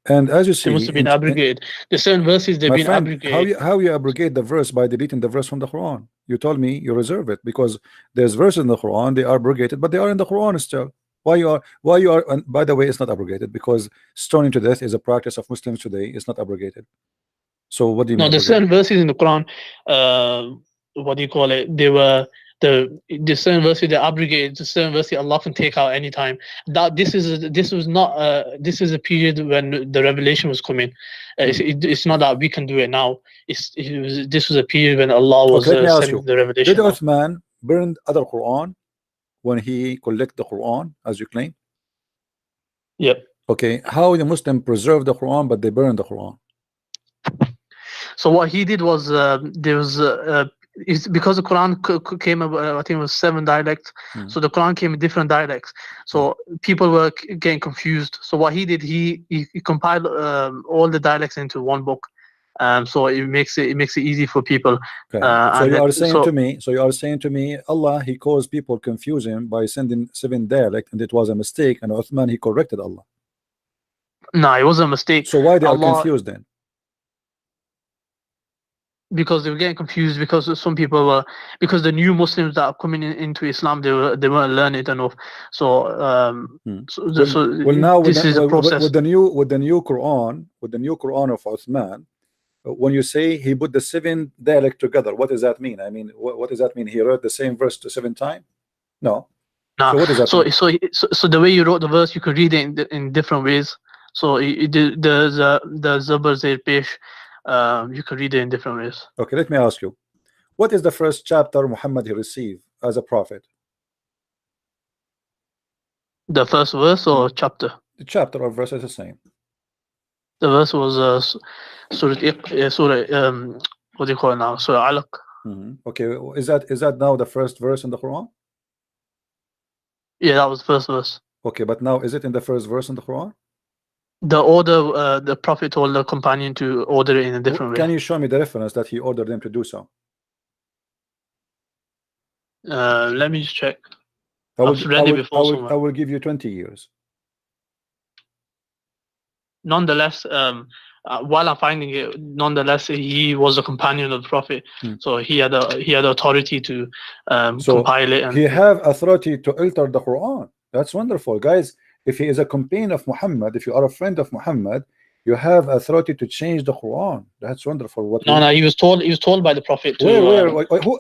Speaker 1: And as you see,
Speaker 5: They must have been abrogated. The certain verses they've
Speaker 1: my
Speaker 5: been
Speaker 1: friend,
Speaker 5: abrogated.
Speaker 1: how you abrogate the verse by deleting the verse from the Quran? You told me you reserve it because there's verses in the Quran, they are abrogated, but they are in the Quran still. Why you are and by the way, it's not abrogated because stoning to death is a practice of Muslims today. It's not abrogated. So what do you mean?
Speaker 5: No, there's certain verses in the Quran. What do you call it? They were the certain verses they abrogated. The certain verses Allah can take out anytime. That this was not this is a period when the revelation was coming. It's not that we can do it now. This was a period when Allah was
Speaker 1: let me ask
Speaker 5: sending
Speaker 1: you,
Speaker 5: the revelation.
Speaker 1: did Uthman burn other Quran when he collect the Quran as you claim?
Speaker 5: Yep.
Speaker 1: Okay, how the Muslim preserve the Quran but they burn the Quran?
Speaker 5: So what he did was there was it's because the Quran came I think it was 7 dialects. So the Quran came in different dialects. So people were getting confused. So what he did, he compiled all the dialects into one book. So it makes it easy for people.
Speaker 1: Okay. So you are saying to me, Allah he caused people confusing by sending 7 dialects, and it was a mistake, and Uthman he corrected Allah.
Speaker 5: No, it was a mistake.
Speaker 1: So why they are confused then?
Speaker 5: Because they were getting confused because some people were the new Muslims that are coming into Islam they weren't learning enough. So
Speaker 1: now
Speaker 5: this is a process.
Speaker 1: with the new Quran of Uthman, when you say he put the 7 dialect together, what does that mean? I mean, what does that mean? He wrote the same verse 7 times? No.
Speaker 5: Nah.
Speaker 1: So what does that mean?
Speaker 5: So the way you wrote the verse, you could read it in different ways. So the Zabar Zair Pesh, you can read it in different ways.
Speaker 1: Okay, let me ask you, what is the first chapter Muhammad he received as a prophet?
Speaker 5: The first verse or chapter?
Speaker 1: The chapter or verse is the same.
Speaker 5: The verse was Surah what do you call it now? Surah Alaq.
Speaker 1: Okay, is that now the first verse in the Quran?
Speaker 5: Yeah, that was the first verse.
Speaker 1: Okay, but now is it in the first verse in the Quran?
Speaker 5: The order the Prophet told the companion to order it in a different way.
Speaker 1: Can you show me the reference that he ordered them to do so?
Speaker 5: Let me just check.
Speaker 1: I will give you 20 years.
Speaker 5: Nonetheless, while I'm finding it, nonetheless, he was a companion of the Prophet, so he had authority to compile it. And
Speaker 1: he have authority to alter the Quran. That's wonderful, guys. If he is a companion of Muhammad, if you are a friend of Muhammad, you have authority to change the Quran. That's wonderful.
Speaker 5: No, he was told by the Prophet.
Speaker 1: Who?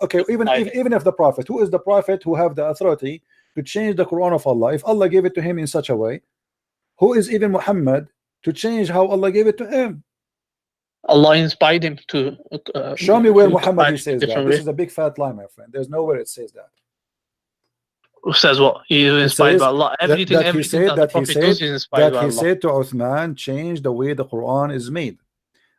Speaker 1: Okay, even if the Prophet, who is the Prophet who have the authority to change the Quran of Allah? If Allah gave it to him in such a way, who is even Muhammad to change how Allah gave it to him?
Speaker 5: Allah inspired him to.
Speaker 1: Show me where Muhammad he says that. This is a big fat lie, my friend. There's nowhere it says that.
Speaker 5: Says what? He was inspired by Allah. Everything
Speaker 1: he said to Uthman, change the way the Quran is made.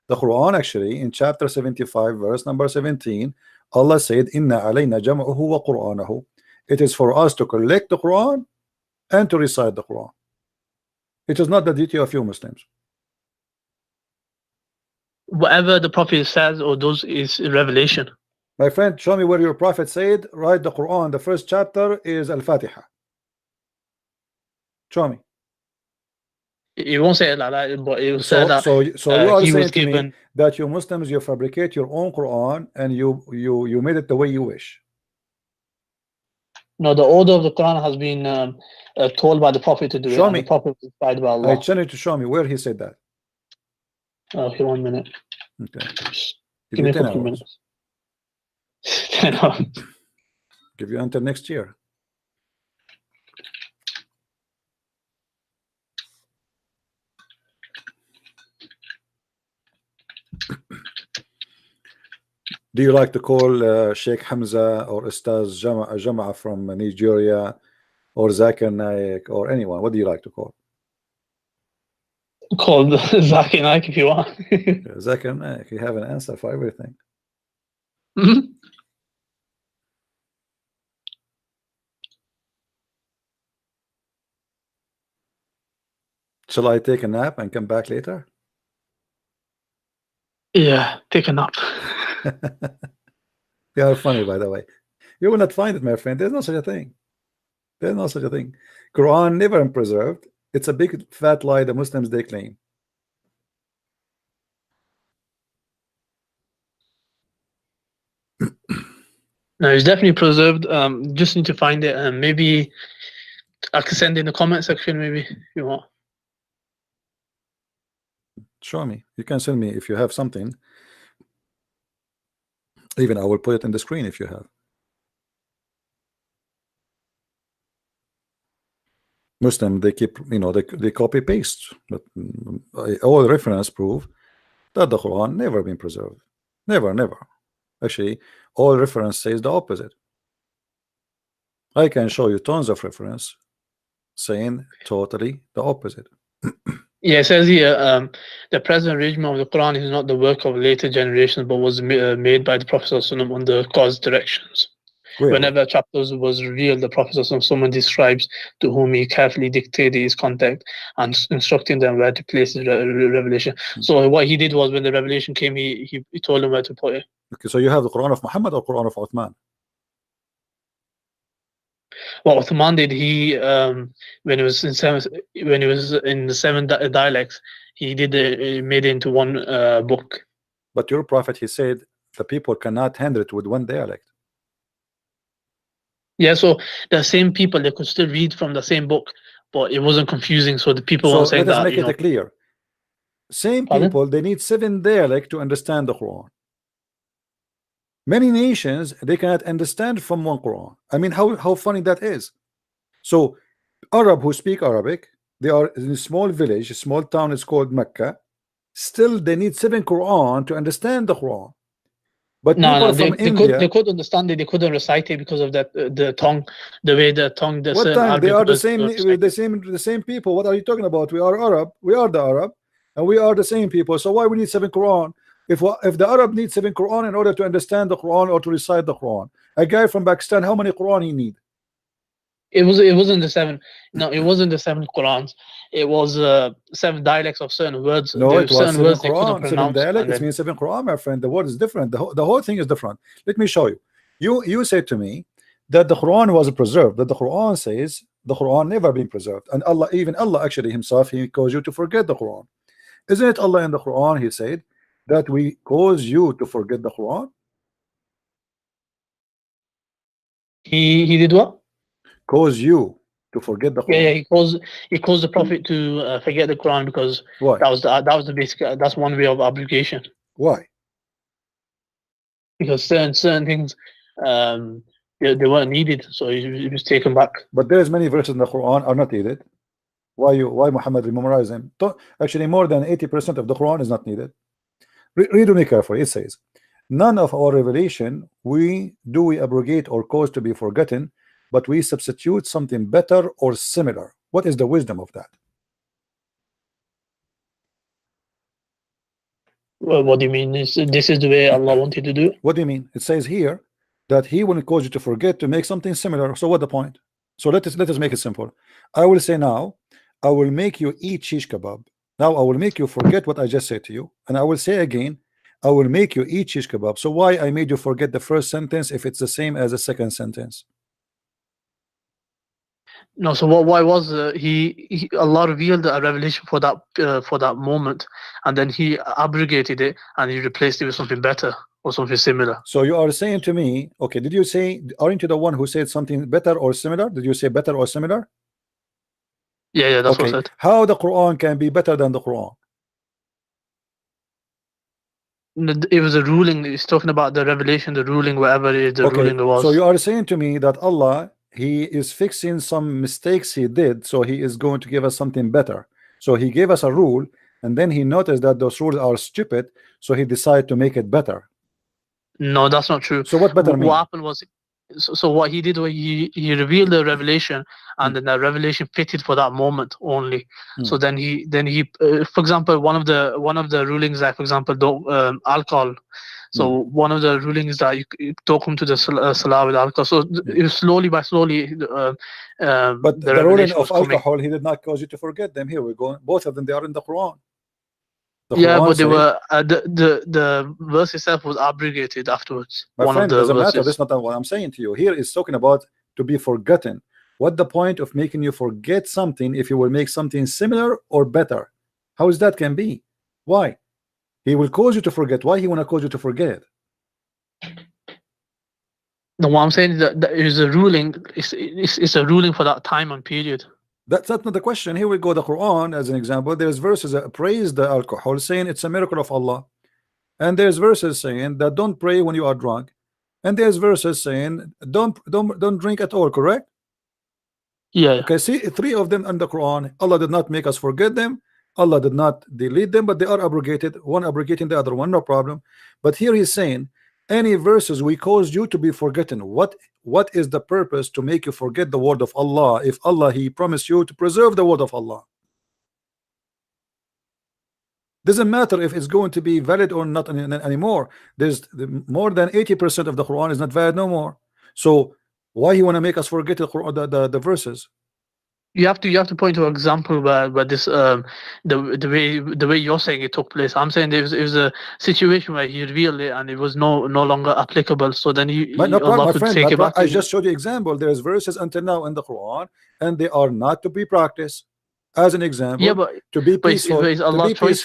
Speaker 1: The Quran actually in chapter 75 verse number 17, Allah said, Inna alayna jam'uhu wa Qur'anahu. It is for us to collect the Quran and to recite the Quran. It is not the duty of you Muslims.
Speaker 5: Whatever the Prophet says or does is revelation.
Speaker 1: My friend, show me where your Prophet said, write the Quran. The first chapter is Al-Fatiha. Show me.
Speaker 5: He won't say it like that, but he will say that.
Speaker 1: So you are saying to me that you Muslims, you fabricate your own Quran and you made it the way you wish.
Speaker 5: No, the order of the Quran has been told by the Prophet to do
Speaker 1: show
Speaker 5: it.
Speaker 1: Me.
Speaker 5: And the Prophet was inspired by Allah.
Speaker 1: I tell you to show me where he said that.
Speaker 5: Okay, 1 minute.
Speaker 1: Okay.
Speaker 5: Give me a couple minutes. 10 hours.
Speaker 1: Give you until next year. Do you like to call Sheikh Hamza or Ustaz Jama from Nigeria or Zakir Naik or anyone? What do you like to call?
Speaker 5: Called Zakir Naik if you want.
Speaker 1: Zakir Naik, you have an answer for everything.
Speaker 5: Mhm.
Speaker 1: Shall I take a nap and come back later?
Speaker 5: Yeah, take a nap.
Speaker 1: They are funny, by the way. You will not find it, my friend. There's no such a thing. There's no such a thing. Quran never been preserved. It's a big fat lie the Muslims they claim.
Speaker 5: No, it's definitely preserved. Just need to find it, and maybe I can send in the comment section. Maybe if you want.
Speaker 1: Show me. You can send me if you have something. Even I will put it in the screen if you have. Muslim, they keep, you know, they copy paste, but all reference prove that the Quran never been preserved. Never. Actually, all reference says the opposite. I can show you tons of reference saying totally the opposite.
Speaker 5: Yeah, it says here, the present arrangement of the Quran is not the work of later generations, but was made by the Prophet ﷺ under God's directions.
Speaker 1: Where?
Speaker 5: Whenever a chapter was revealed, the Prophet ﷺ someone describes to whom he carefully dictated his contact and instructing them where to place his revelation. So what he did was, when the revelation came, he told them where to put it.
Speaker 1: Okay, so you have the Quran of Muhammad or Quran of Uthman?
Speaker 5: What Uthman did, he when he was in the seven dialects, he made it into one book.
Speaker 1: But your prophet, he said the people cannot handle it with one dialect.
Speaker 5: Yeah, so the same people, they could still read from the same book, but it wasn't confusing. So the people
Speaker 1: So
Speaker 5: weren't saying
Speaker 1: let us
Speaker 5: that.
Speaker 1: make it clear. Same
Speaker 5: Pardon?
Speaker 1: people, they need 7 dialects to understand the Quran. Many nations, they cannot understand from one Quran. I mean, how funny that is. So Arab who speak Arabic, they are in a small village, a small town is called Mecca. Still, they need 7 Quran to understand the Quran. But people from India,
Speaker 5: they could understand it. They couldn't recite it because of that the tongue, the way the tongue. The
Speaker 1: what tongue? They are the
Speaker 5: same.
Speaker 1: the same people. What are you talking about? We are Arab. We are the Arab, and we are the same people. So why we need 7 Quran? If the Arab needs 7 Quran in order to understand the Quran or to recite the Quran, a guy from Pakistan, how many Quran he need?
Speaker 5: It wasn't the 7. No, it wasn't the 7 Qurans. It was 7 dialects of certain words.
Speaker 1: No, it was 7
Speaker 5: words
Speaker 1: Quran. 7 dialects. It means 7 Quran, my friend. The word is different. The whole thing is different. Let me show you. You said to me that the Quran was preserved. That the Quran says the Quran never been preserved, and even Allah actually himself, he caused you to forget the Quran. Isn't it Allah in the Quran? He said that we cause you to forget the Quran.
Speaker 5: He did what?
Speaker 1: Cause you to forget the Quran.
Speaker 5: Yeah, he caused the Prophet to forget the Quran because
Speaker 1: Why?
Speaker 5: that was the basic. That's one way of obligation.
Speaker 1: Why?
Speaker 5: Because certain things they weren't needed, so he was taken back.
Speaker 1: But there's many verses in the Quran are not needed. Why Muhammad memorize them? Actually, more than 80% of the Quran is not needed. Read me carefully. It says, none of our revelation we abrogate or cause to be forgotten, but we substitute something better or similar. What is the wisdom of that?
Speaker 5: Well, what do you mean? This is the way Allah wanted to do?
Speaker 1: What do you mean? It says here that He will cause you to forget to make something similar. So what the point? So let us make it simple. I will say now, I will make you eat shish kebab. Now I will make you forget what I just said to you, and I will say again, I will make you eat shish kebab. So why I made you forget the first sentence if it's the same as the second sentence?
Speaker 5: No, so why was Allah revealed a revelation for that moment, and then He abrogated it and He replaced it with something better or something similar.
Speaker 1: So you are saying to me, okay, did you say, aren't you the one who said something better or similar? Did you say better or similar?
Speaker 5: Yeah, that's
Speaker 1: okay.
Speaker 5: what I said.
Speaker 1: How the Quran can be better than the Quran?
Speaker 5: It was a ruling. It's talking about the revelation, the ruling, whatever it is, the ruling was.
Speaker 1: So you are saying to me that Allah, He is fixing some mistakes He did, so He is going to give us something better. So He gave us a rule, and then He noticed that those rules are stupid, so He decided to make it better.
Speaker 5: No, that's not true.
Speaker 1: So what better mean?
Speaker 5: What happened was, so what he did was he revealed the revelation, and then that revelation fitted for that moment only. So then he for example, one of the rulings, like for example, alcohol. So one of the rulings that you don't come to the salah with alcohol. So it was slowly by slowly.
Speaker 1: But
Speaker 5: the
Speaker 1: the ruling
Speaker 5: revelation
Speaker 1: of
Speaker 5: was coming.
Speaker 1: alcohol, he did not cause you to forget them. Here we go. Both of them, they are in the Quran. The
Speaker 5: Yeah,
Speaker 1: Quran
Speaker 5: but they
Speaker 1: says,
Speaker 5: were the verse itself was abrogated afterwards.
Speaker 1: my
Speaker 5: One
Speaker 1: friend,
Speaker 5: of
Speaker 1: it
Speaker 5: the
Speaker 1: doesn't matter.
Speaker 5: verses.
Speaker 1: That's not what I'm saying to you. Here is talking about to be forgotten. What the point of making you forget something if you will make something similar or better? How is that can be? Why? He will cause you to forget. Why he want to cause you to forget?
Speaker 5: No, what I'm saying is that is a ruling. It's a ruling for that time and period.
Speaker 1: That's not the question. Here we go. The Quran, as an example, there's verses that praise the alcohol, saying it's a miracle of Allah, and there's verses saying that don't pray when you are drunk, and there's verses saying don't drink at all. Correct?
Speaker 5: Yeah.
Speaker 1: Okay. See, three of them in the Quran. Allah did not make us forget them. Allah did not delete them, but they are abrogated. One abrogating the other one, no problem. But here he's saying, any verses we caused you to be forgotten. What is the purpose to make you forget the word of Allah if Allah he promised you to preserve the word of Allah? Doesn't matter if it's going to be valid or not anymore. There's more than 80% of the Quran is not valid no more. So why you want to make us forget the Quran, the verses?
Speaker 5: You have to point to an example where this the way you're saying it took place. I'm saying it was a situation where he revealed it and it was no longer applicable. So then
Speaker 1: No problem,
Speaker 5: Allah
Speaker 1: my
Speaker 5: could
Speaker 1: friend.
Speaker 5: take it back.
Speaker 1: I just showed you example. There's verses until now in the Quran, and they are not to be practiced. As an example,
Speaker 5: Yeah, but
Speaker 1: to be peaceful.
Speaker 5: it's Allah's choice.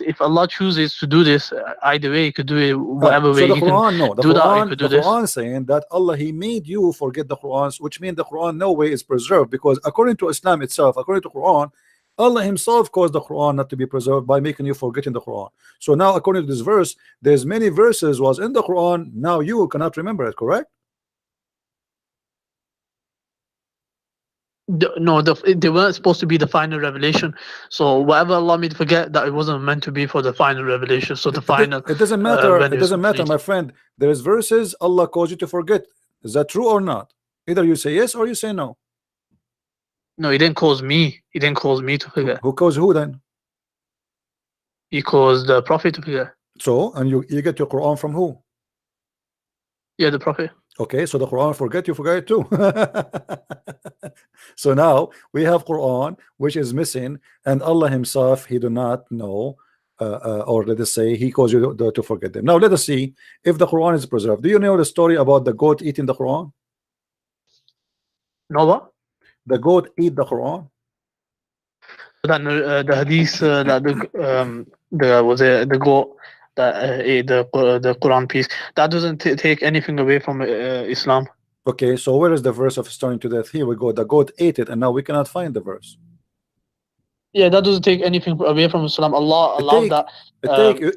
Speaker 5: If Allah chooses to do this, either way, He could do it whatever way.
Speaker 1: So the
Speaker 5: He
Speaker 1: Quran,
Speaker 5: can
Speaker 1: no, the
Speaker 5: do
Speaker 1: Quran,
Speaker 5: that. He could do
Speaker 1: the
Speaker 5: this.
Speaker 1: Quran saying that Allah He made you forget the Quran, which means the Quran no way is preserved, because according to Islam itself, according to Quran, Allah Himself caused the Quran not to be preserved by making you forgetting the Quran. So now, according to this verse, there's many verses was in the Quran. Now you cannot remember it, correct?
Speaker 5: No, they weren't supposed to be the final revelation. So whatever Allah made forget, that it wasn't meant to be for the final revelation. So the final.
Speaker 1: It doesn't matter.
Speaker 5: When
Speaker 1: It doesn't matter,
Speaker 5: complete.
Speaker 1: my friend. There's verses Allah caused you to forget. Is that true or not? Either you say yes or you say no.
Speaker 5: No, He didn't cause me. He didn't cause me to forget.
Speaker 1: Who caused who then?
Speaker 5: He caused the Prophet to forget.
Speaker 1: So, and you get your Quran from who?
Speaker 5: Yeah, the Prophet.
Speaker 1: Okay, so the Quran forget it too. So now we have Quran which is missing, and Allah Himself He do not know, or let us say He caused you to forget them. Now let us see if the Quran is preserved. Do you know the story about the goat eating the Quran?
Speaker 5: No, what?
Speaker 1: The goat eat the Quran.
Speaker 5: Then the hadith that the goat that ate the Quran piece, that doesn't take anything away from Islam.
Speaker 1: Okay, so where is the verse of stoning to death? Here we go. The goat ate it, and now we cannot find the verse.
Speaker 5: Yeah, that doesn't take anything away from Islam. Allah allowed that.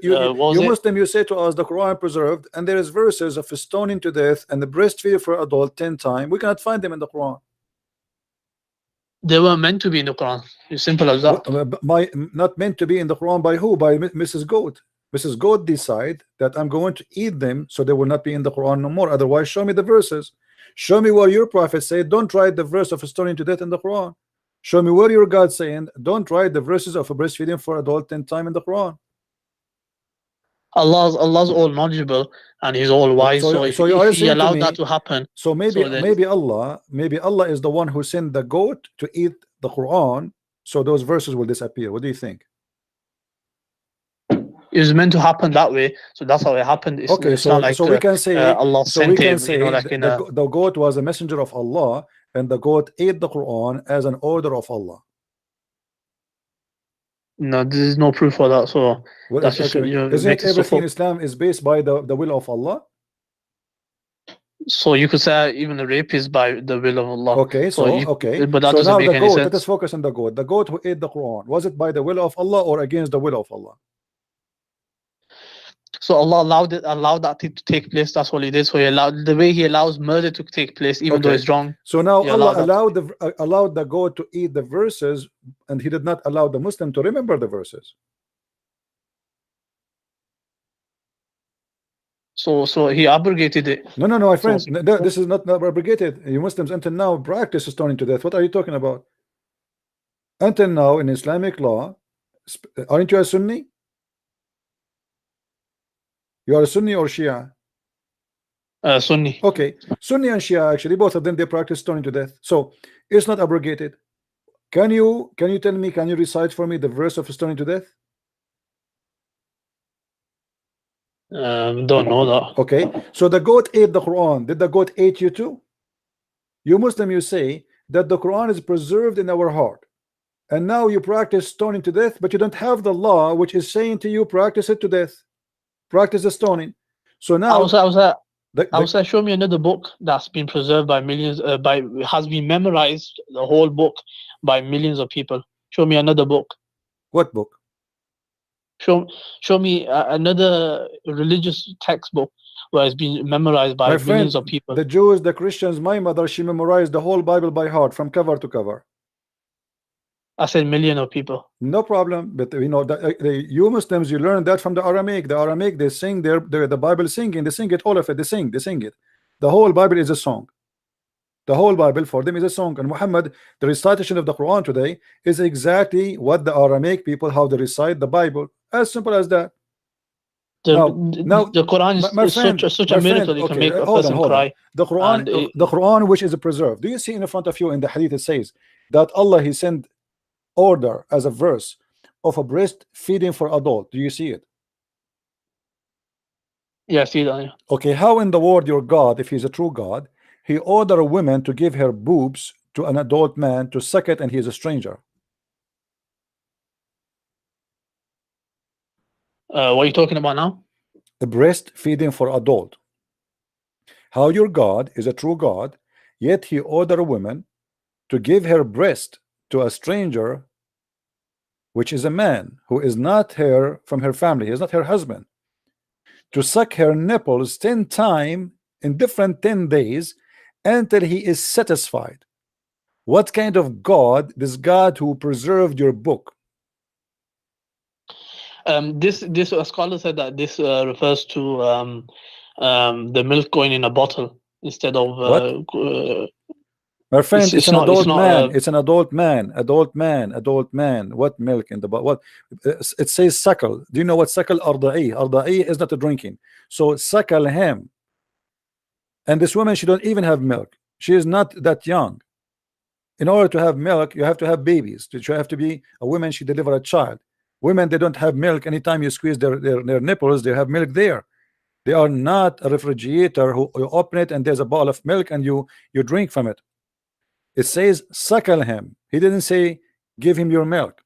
Speaker 1: You Muslim, you say to us the Quran preserved, and there is verses of stoning to death and the breastfeed for adult 10 times. We cannot find them in the Quran.
Speaker 5: They were meant to be in the Quran. It's simple as that.
Speaker 1: Not meant to be in the Quran by who? By Mrs. Goat. Mrs. Goat decide that I'm going to eat them, so they will not be in the Quran no more. Otherwise, show me the verses. Show me where your prophet said, don't write the verse of stoning to death in the Quran. Show me where your God saying, don't write the verses of breastfeeding for adult 10 times in the Quran.
Speaker 5: Allah's all knowledgeable and He's all wise. So if He allowed that to happen,
Speaker 1: so maybe Allah is the one who sent the goat to eat the Quran, so those verses will disappear. What do you think?
Speaker 5: It was meant to happen that way, so that's how it happened.
Speaker 1: Okay, so we can say
Speaker 5: Allah sent him,
Speaker 1: the goat was a messenger of Allah, and the goat ate the Quran as an order of Allah.
Speaker 5: No, there's no proof for that. So that's just
Speaker 1: isn't everything in Islam is based by the will of Allah?
Speaker 5: So you could say even the rape is by the will of Allah.
Speaker 1: Okay,
Speaker 5: but that doesn't make any sense.
Speaker 1: Let us focus on the goat. The goat who ate the Quran, was it by the will of Allah or against the will of Allah?
Speaker 5: So Allah allowed that to take place. That's what He did. So He allowed the way He allows murder to take place, even though it's wrong.
Speaker 1: So now Allah allowed the goat to eat the verses, and He did not allow the Muslim to remember the verses.
Speaker 5: So he abrogated it.
Speaker 1: No, my friend. This is not abrogated. You Muslims until now practice stoning to death. What are you talking about? Until now in Islamic law, aren't you a Sunni? You are a Sunni or Shia?
Speaker 5: Sunni.
Speaker 1: Okay, Sunni and Shia, actually both of them, they practice stoning to death. So it's not abrogated. Can you tell me, can you recite for me the verse of stoning to death?
Speaker 5: Don't know that.
Speaker 1: Okay, so the goat ate the Quran. Did the goat eat you too? You Muslim, you say that the Quran is preserved in our heart, and now you practice stoning to death, but you don't have the law which is saying to you practice it to death, practice the stoning. So now
Speaker 5: I was show me another book that's been preserved by millions, has been memorized, the whole book, by millions of people. Show me another book.
Speaker 1: What book?
Speaker 5: Show me another religious textbook where it's been memorized by millions of people.
Speaker 1: The Jews, the Christians, my mother, she memorized the whole Bible by heart from cover to cover.
Speaker 5: I said million of people.
Speaker 1: No problem, but you know you Muslims, you learn that from the Aramaic. The Aramaic, they sing the Bible singing. They sing it, all of it. They sing it. The whole Bible is a song. The whole Bible for them is a song. And Muhammad, the recitation of the Quran today is exactly what the Aramaic people, how they recite the Bible. As simple as that. Now
Speaker 5: the Quran is such a miracle. It can make a person cry.
Speaker 1: The Quran which is preserved. Do you see in front of you in the hadith it says that Allah, he sent order as a verse of a breast feeding for adult? Do you see it?
Speaker 5: Yeah, I see that. Yeah.
Speaker 1: Okay, how in the world your God, if he's a true God, he order a woman to give her boobs to an adult man to suck it, and he is a stranger?
Speaker 5: What are you talking about now?
Speaker 1: The breast feeding for adult. How your God is a true God, yet he order a woman to give her breast to a stranger, which is a man who is not her from her family, he is not her husband, to suck her nipples 10 times in different 10 days until he is satisfied. What kind of God? This God who preserved your book.
Speaker 5: This a scholar said that this refers to the milk going in a bottle instead of
Speaker 1: my friend, it's an adult man. It's an adult man. What milk in the bottle? What it says suckle. Do you know what suckle? Arda'i is not a drinking. So suckle him. And this woman, she don't even have milk. She is not that young. In order to have milk, you have to have babies. You have to be a woman, she deliver a child. Women, they don't have milk. Anytime you squeeze their nipples, they have milk there. They are not a refrigerator who you open it and there's a bottle of milk and you drink from it. It says suckle him. He didn't say give him your milk.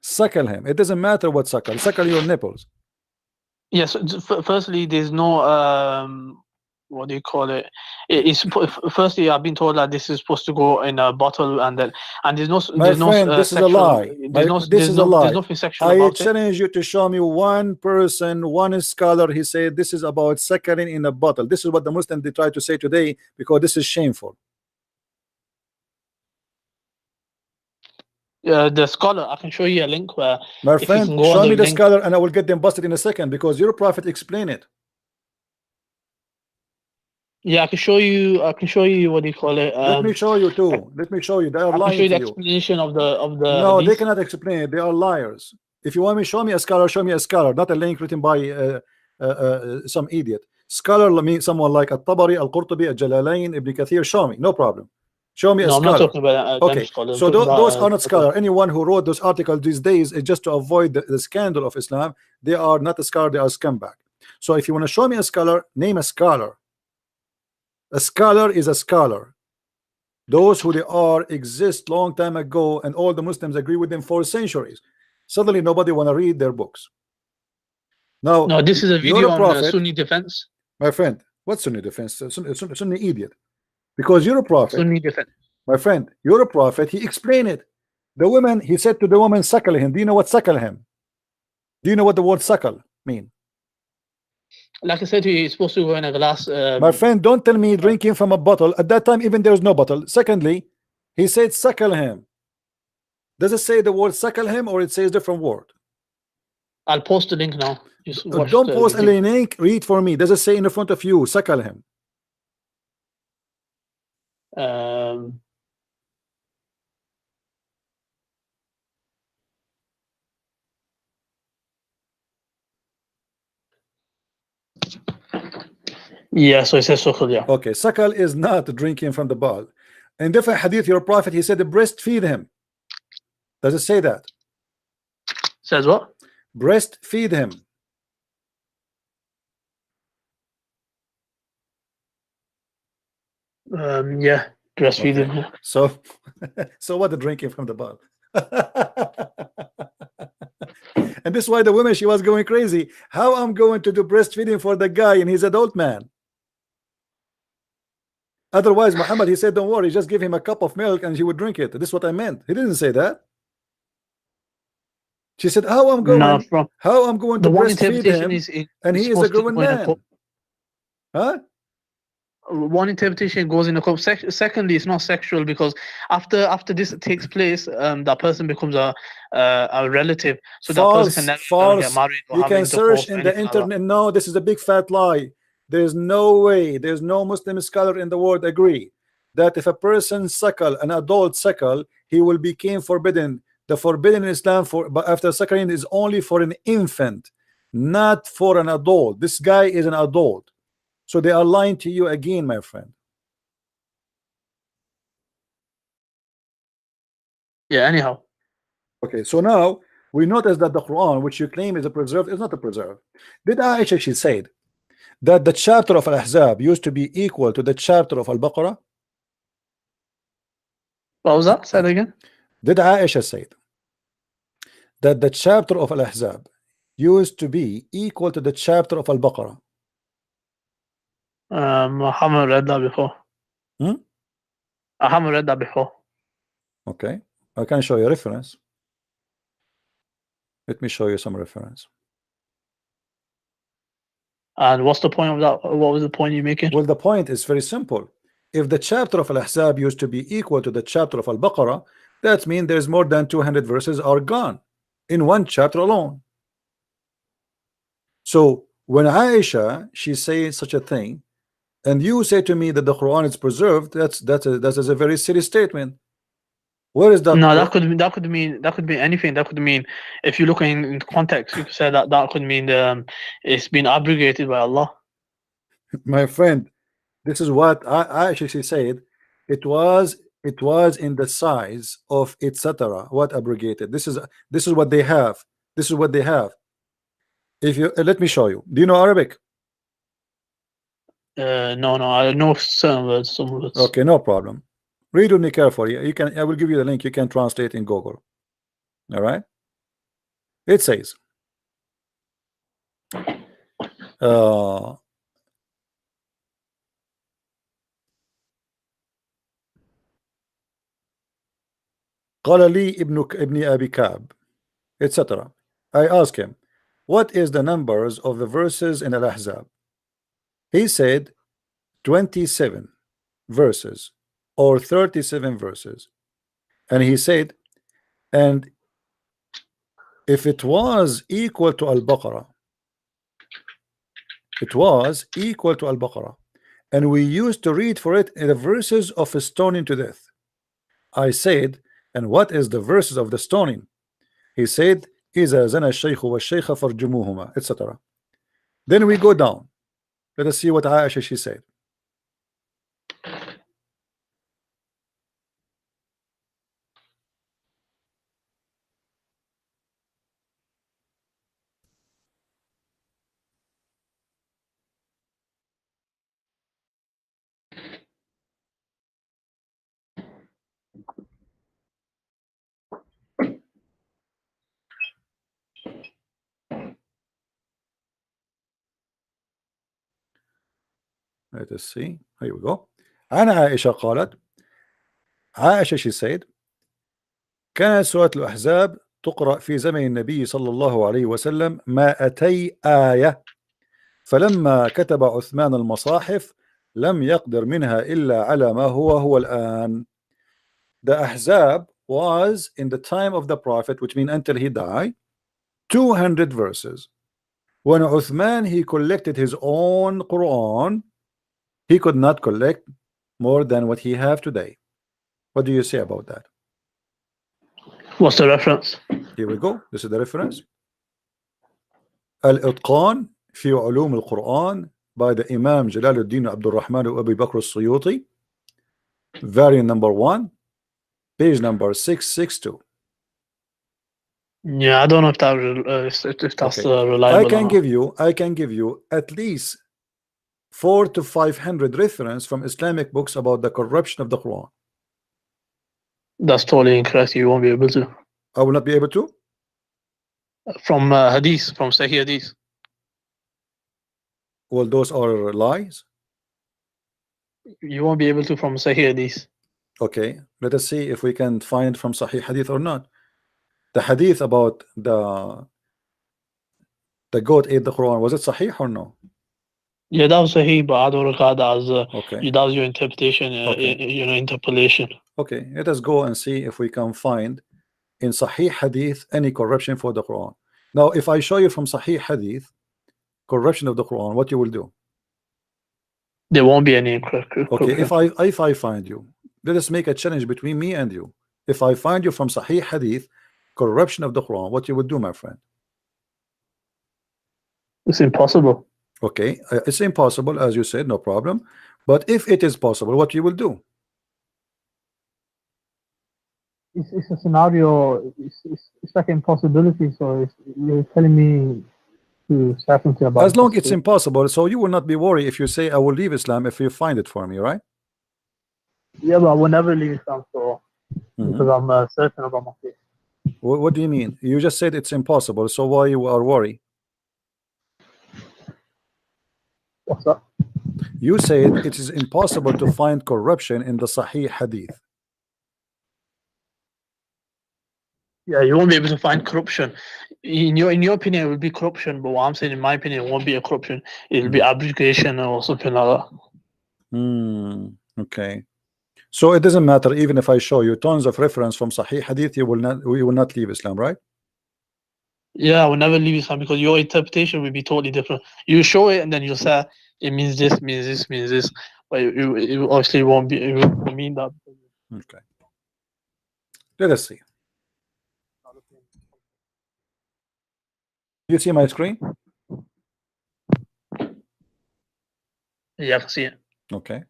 Speaker 1: Suckle him. It doesn't matter what suckle. Suckle your nipples.
Speaker 5: Yes. Firstly, there's no what do you call it? Firstly, I've been told that this is supposed to go in a bottle, and there's no.
Speaker 1: My friend, this is a lie. This is a lie.
Speaker 5: There's nothing sexual
Speaker 1: I
Speaker 5: about
Speaker 1: challenge you to show me one person, one scholar. He said this is about suckling in a bottle. This is what the Muslims they try to say today because this is shameful.
Speaker 5: The scholar, I can show you a link where.
Speaker 1: My friend, show me the scholar, and I will get them busted in a second because your prophet explain it.
Speaker 5: Yeah, I can show you. What do you call it?
Speaker 1: Let me show you too. Let me show you. They are lying to you.
Speaker 5: I can show you the explanation of the.
Speaker 1: No,
Speaker 5: hadith.
Speaker 1: they cannot explain it. They are liars. If you want me, show me a scholar. Show me a scholar, not a link written by some idiot. Scholar means someone like At-Tabari, Al-Qurtubi, Al-Jalalain, Ibn Kathir. Show me, no problem. Show me a scholar.
Speaker 5: I'm not talking about
Speaker 1: okay, so those are not scholar. Anyone who wrote those articles these days is just to avoid the scandal of Islam. They are not a scholar. They are scumbag. So if you want to show me a scholar, name a scholar. A scholar is a scholar. Those who they are exist long time ago, and all the Muslims agree with them for centuries. Suddenly, nobody want to read their books. Now,
Speaker 5: no, this is a video on Sunni defense.
Speaker 1: My friend, what's Sunni defense? Sunni idiot. Because you're a prophet.
Speaker 5: Sunni defense.
Speaker 1: My friend, you're a prophet. He explained it. The woman, he said to the woman, suckle him. Do you know what suckle him? Do you know what the word suckle mean?
Speaker 5: Like I said to you, it's supposed to go in a glass.
Speaker 1: My friend, don't tell me drinking from a bottle. At that time, even there was no bottle. Secondly, he said suckle him. Does it say the word suckle him or it says different word?
Speaker 5: I'll post the link now. Just watch
Speaker 1: Don't
Speaker 5: the
Speaker 1: post
Speaker 5: video.
Speaker 1: any link. Read for me. Does it say in the front of you? Suckle him.
Speaker 5: Yeah, so it says suckle, yeah.
Speaker 1: Okay, suckle is not drinking from the bowl. In different hadith, your prophet, he said, breastfeed him. Does it say that?
Speaker 5: Says what?
Speaker 1: Breastfeed him.
Speaker 5: Yeah, breastfeeding.
Speaker 1: Okay.
Speaker 5: Yeah.
Speaker 1: So, so what the drinking from the bowl? And this is why the woman, she was going crazy. How I'm going to do breastfeeding for the guy and he's adult man? Otherwise, Muhammad, he said, don't worry, just give him a cup of milk and he would drink it. This is what I meant. He didn't say that. She said, how I'm going
Speaker 5: No,
Speaker 1: to
Speaker 5: the one
Speaker 1: breastfeed
Speaker 5: interpretation
Speaker 1: him,
Speaker 5: is
Speaker 1: and he is a grown man. Huh?
Speaker 5: One interpretation goes in a cup. Secondly, it's not sexual because after this takes place, that person becomes a relative. So that person can never get married or
Speaker 1: You
Speaker 5: have
Speaker 1: can search
Speaker 5: intercourse or
Speaker 1: in the
Speaker 5: anything like that.
Speaker 1: internet. No, this is a big fat lie. There's no way. There's no Muslim scholar in the world agree that if a person suckle, an adult suckle, he will become forbidden. The forbidden in Islam but after suckling is only for an infant, not for an adult. This guy is an adult. So they are lying to you again, my friend.
Speaker 5: Yeah, anyhow.
Speaker 1: Okay, so now we notice that the Quran, which you claim is a preserved, is not a preserved. Did Aisha, she said that the chapter of Al-Ahzab used to be equal to the chapter of Al-Baqarah?
Speaker 5: What was that? Say it again.
Speaker 1: Did Aisha say that the chapter of Al-Ahzab used to be equal to the chapter of Al-Baqarah?
Speaker 5: I haven't read that before. I haven't read that before.
Speaker 1: Okay, I can show you a reference. Let me show you some reference.
Speaker 5: And what's the point of that? What was the point you're making?
Speaker 1: Well, the point is very simple. If the chapter of Al-Ahzab used to be equal to the chapter of Al-Baqarah, that means there's more than 200 verses are gone in one chapter alone. So when Aisha, she says such a thing, and you say to me that the Quran is preserved, that is a very serious statement. Where is that?
Speaker 5: No, that could mean anything. That could mean, if you look in context, you could say that could mean it's been abrogated by Allah.
Speaker 1: My friend, this is what Aisha, she said. It was in the size of etc. What abrogated? This is what they have. This is what they have. If you let me show you. Do you know Arabic?
Speaker 5: No, I know some words.
Speaker 1: Okay, no problem. Read with me carefully. You can. I will give you the link. You can translate in Google. All right. It says. قال لي ابن أبي كعب etc. I asked him, what is the numbers of the verses in Al-Ahzab? He said 27 verses or 37 verses. And he said, and if it was equal to Al-Baqarah, it was equal to Al-Baqarah, and we used to read for it in the verses of stoning to death. I said, and what is the verses of the stoning? He said, إذا زنى الشيخ والشيخة فرجموهما, etc. Then we go down. Let us see what Aisha, she said. Let us see. Here we go. عن عائشة قالت, Aisha, she said, كانت سورة الأحزاب تقرأ في زمن النبي صلى الله عليه وسلم 200 آية، فلما كتب عثمان المصاحف لم يقدر منها إلا على ما هو الآن. The Ahzab was in the time of the Prophet, which means until he died, 200 verses. When Uthman, he collected his own Quran, he could not collect more than what he have today. What do you say about that?
Speaker 5: What's the reference?
Speaker 1: Here we go. This is the reference. Al-Itqan fi Ulum al-Quran by the Imam Jalaluddin Abdul Rahman Abi Bakr al-Suyuti, variant number 1, page number 662.
Speaker 5: Yeah, I don't know if that if that's
Speaker 1: Okay.
Speaker 5: reliable.
Speaker 1: I can give you at least 400 to 500 reference from Islamic books about the corruption of the Quran.
Speaker 5: That's totally incorrect. You won't be able to.
Speaker 1: I will not be able to.
Speaker 5: From Hadith, from Sahih Hadith.
Speaker 1: Well, those are lies.
Speaker 5: You won't be able to from Sahih Hadith.
Speaker 1: Okay, let us see if we can find from Sahih Hadith or not. The Hadith about the goat ate the Quran, was it Sahih or no?
Speaker 5: Yeah, that was Sahih, but I don't regard that as
Speaker 1: Okay.
Speaker 5: that was your interpretation,
Speaker 1: Okay.
Speaker 5: interpolation.
Speaker 1: Okay, let us go and see if we can find in Sahih Hadith any corruption for the Quran. Now, if I show you from Sahih Hadith corruption of the Quran, what you will do?
Speaker 5: There won't be any
Speaker 1: Okay, if I find you, let us make a challenge between me and you. If I find you from Sahih Hadith corruption of the Quran, what you would do, my friend?
Speaker 5: It's impossible.
Speaker 1: Okay, it's impossible, as you said, no problem. But if it is possible, what you will do?
Speaker 5: It's a scenario. It's like an impossibility. So you're telling me to say something about.
Speaker 1: As long it's impossible, so you will not be worried if you say I will leave Islam if you find it for me, right?
Speaker 5: Yeah, but I will never leave Islam, so because I'm certain about my faith.
Speaker 1: What do you mean? You just said it's impossible, so why you are worried?
Speaker 5: What's that?
Speaker 1: You said it is impossible to find corruption in the Sahih Hadith.
Speaker 5: Yeah, you won't be able to find corruption. In your opinion, it will be corruption, but what I'm saying, in my opinion, it won't be a corruption. It'll be abrogation or something like that.
Speaker 1: Okay. So it doesn't matter even if I show you tons of reference from Sahih Hadith, you will not leave Islam, right?
Speaker 5: Yeah, I will never leave Islam because your interpretation will be totally different. You show it and then you'll say it means this, means this, means this, but it obviously won't be. It won't mean that.
Speaker 1: Okay. Let us see. You see my screen?
Speaker 5: Yeah, I can see it.
Speaker 1: Okay.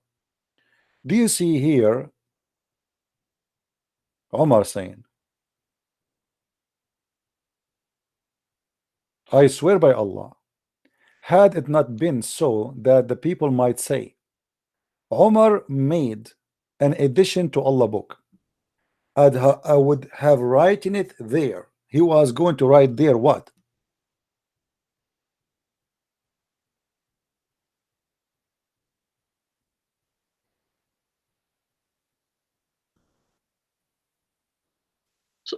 Speaker 1: Do you see here Omar saying, I swear by Allah, had it not been so that the people might say, Omar made an addition to Allah book, I would have written it there. He was going to write there what?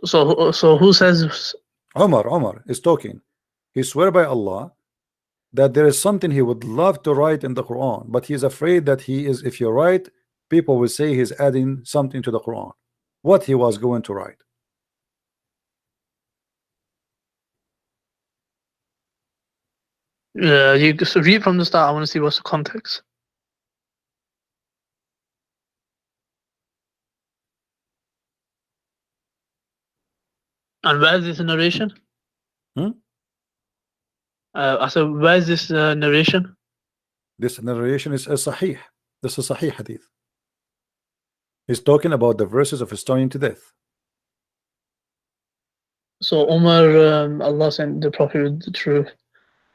Speaker 5: So who says?
Speaker 1: Omar is talking. He swear by Allah that there is something he would love to write in the Quran, but he's afraid that if you write, people will say he's adding something to the Quran. What he was going to write?
Speaker 5: You just read from the start. I want to see what's the context. And where is this narration? I said, where is this narration?
Speaker 1: This narration is a Sahih. This is Sahih Hadith. He's talking about the verses of stoning to death.
Speaker 5: So Umar, Allah sent the Prophet with the truth,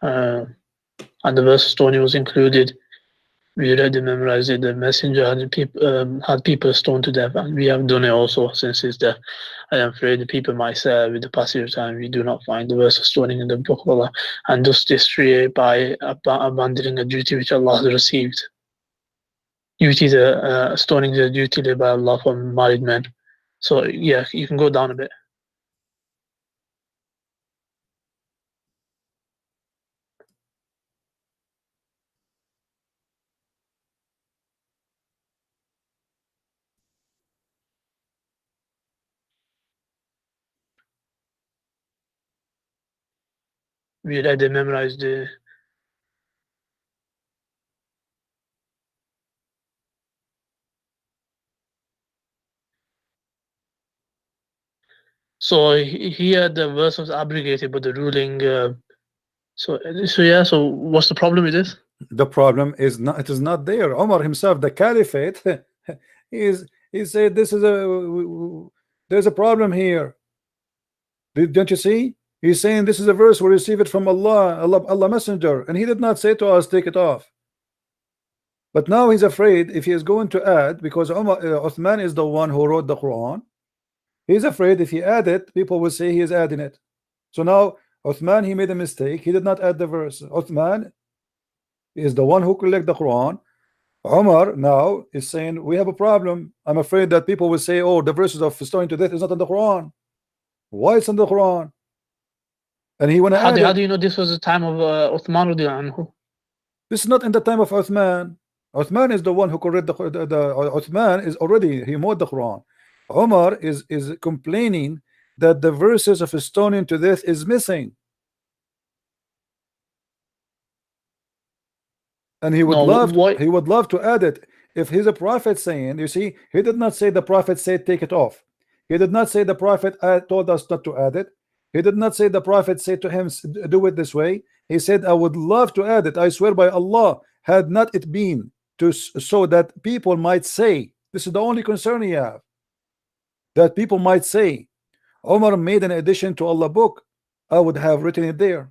Speaker 5: and the verse of stoning was included. We read and memorized it. The messenger had people stoned to death, and we have done it also since his death. I am afraid the people might say, with the passage of time, we do not find the verse of stoning in the book of Allah, and thus destroy by abandoning a duty which Allah has received. Stoning is a duty laid by Allah for married men. So yeah, you can go down a bit. we read and memorized the. So here the verse was abrogated, but the ruling. So yeah. So what's the problem with this?
Speaker 1: The problem is not, it is not there. Omar himself, the caliphate, he said this is there's a problem here. Don't you see? He's saying this is a verse we receive it from Allah Messenger, and he did not say to us take it off. But now he's afraid if he is going to add, because Uthman is the one who wrote the Quran. He's afraid if he add it, people will say he is adding it. So now Uthman, he made a mistake. He did not add the verse. Uthman is the one who collect the Quran. Umar now is saying we have a problem. I'm afraid that people will say, oh, the verses of stoning to death is not in the Quran. Why it's in the Quran? And he want to add
Speaker 5: how do you know this was the time of Uthman radiallahu anhu?
Speaker 1: This is not in the time of Uthman. Uthman is the one who correct the Uthman is already, he made the Quran. Umar is complaining that the verses of stoning to death is missing, and he would love to add it. If he's a prophet saying, you see, he did not say the prophet said take it off. He did not say the prophet told us not to add it. He did not say the prophet said to him do it this way. He said I would love to add it. I swear by Allah, had not it been to so that people might say, this is the only concern he have, that people might say Omar made an addition to Allah book, I would have written it there.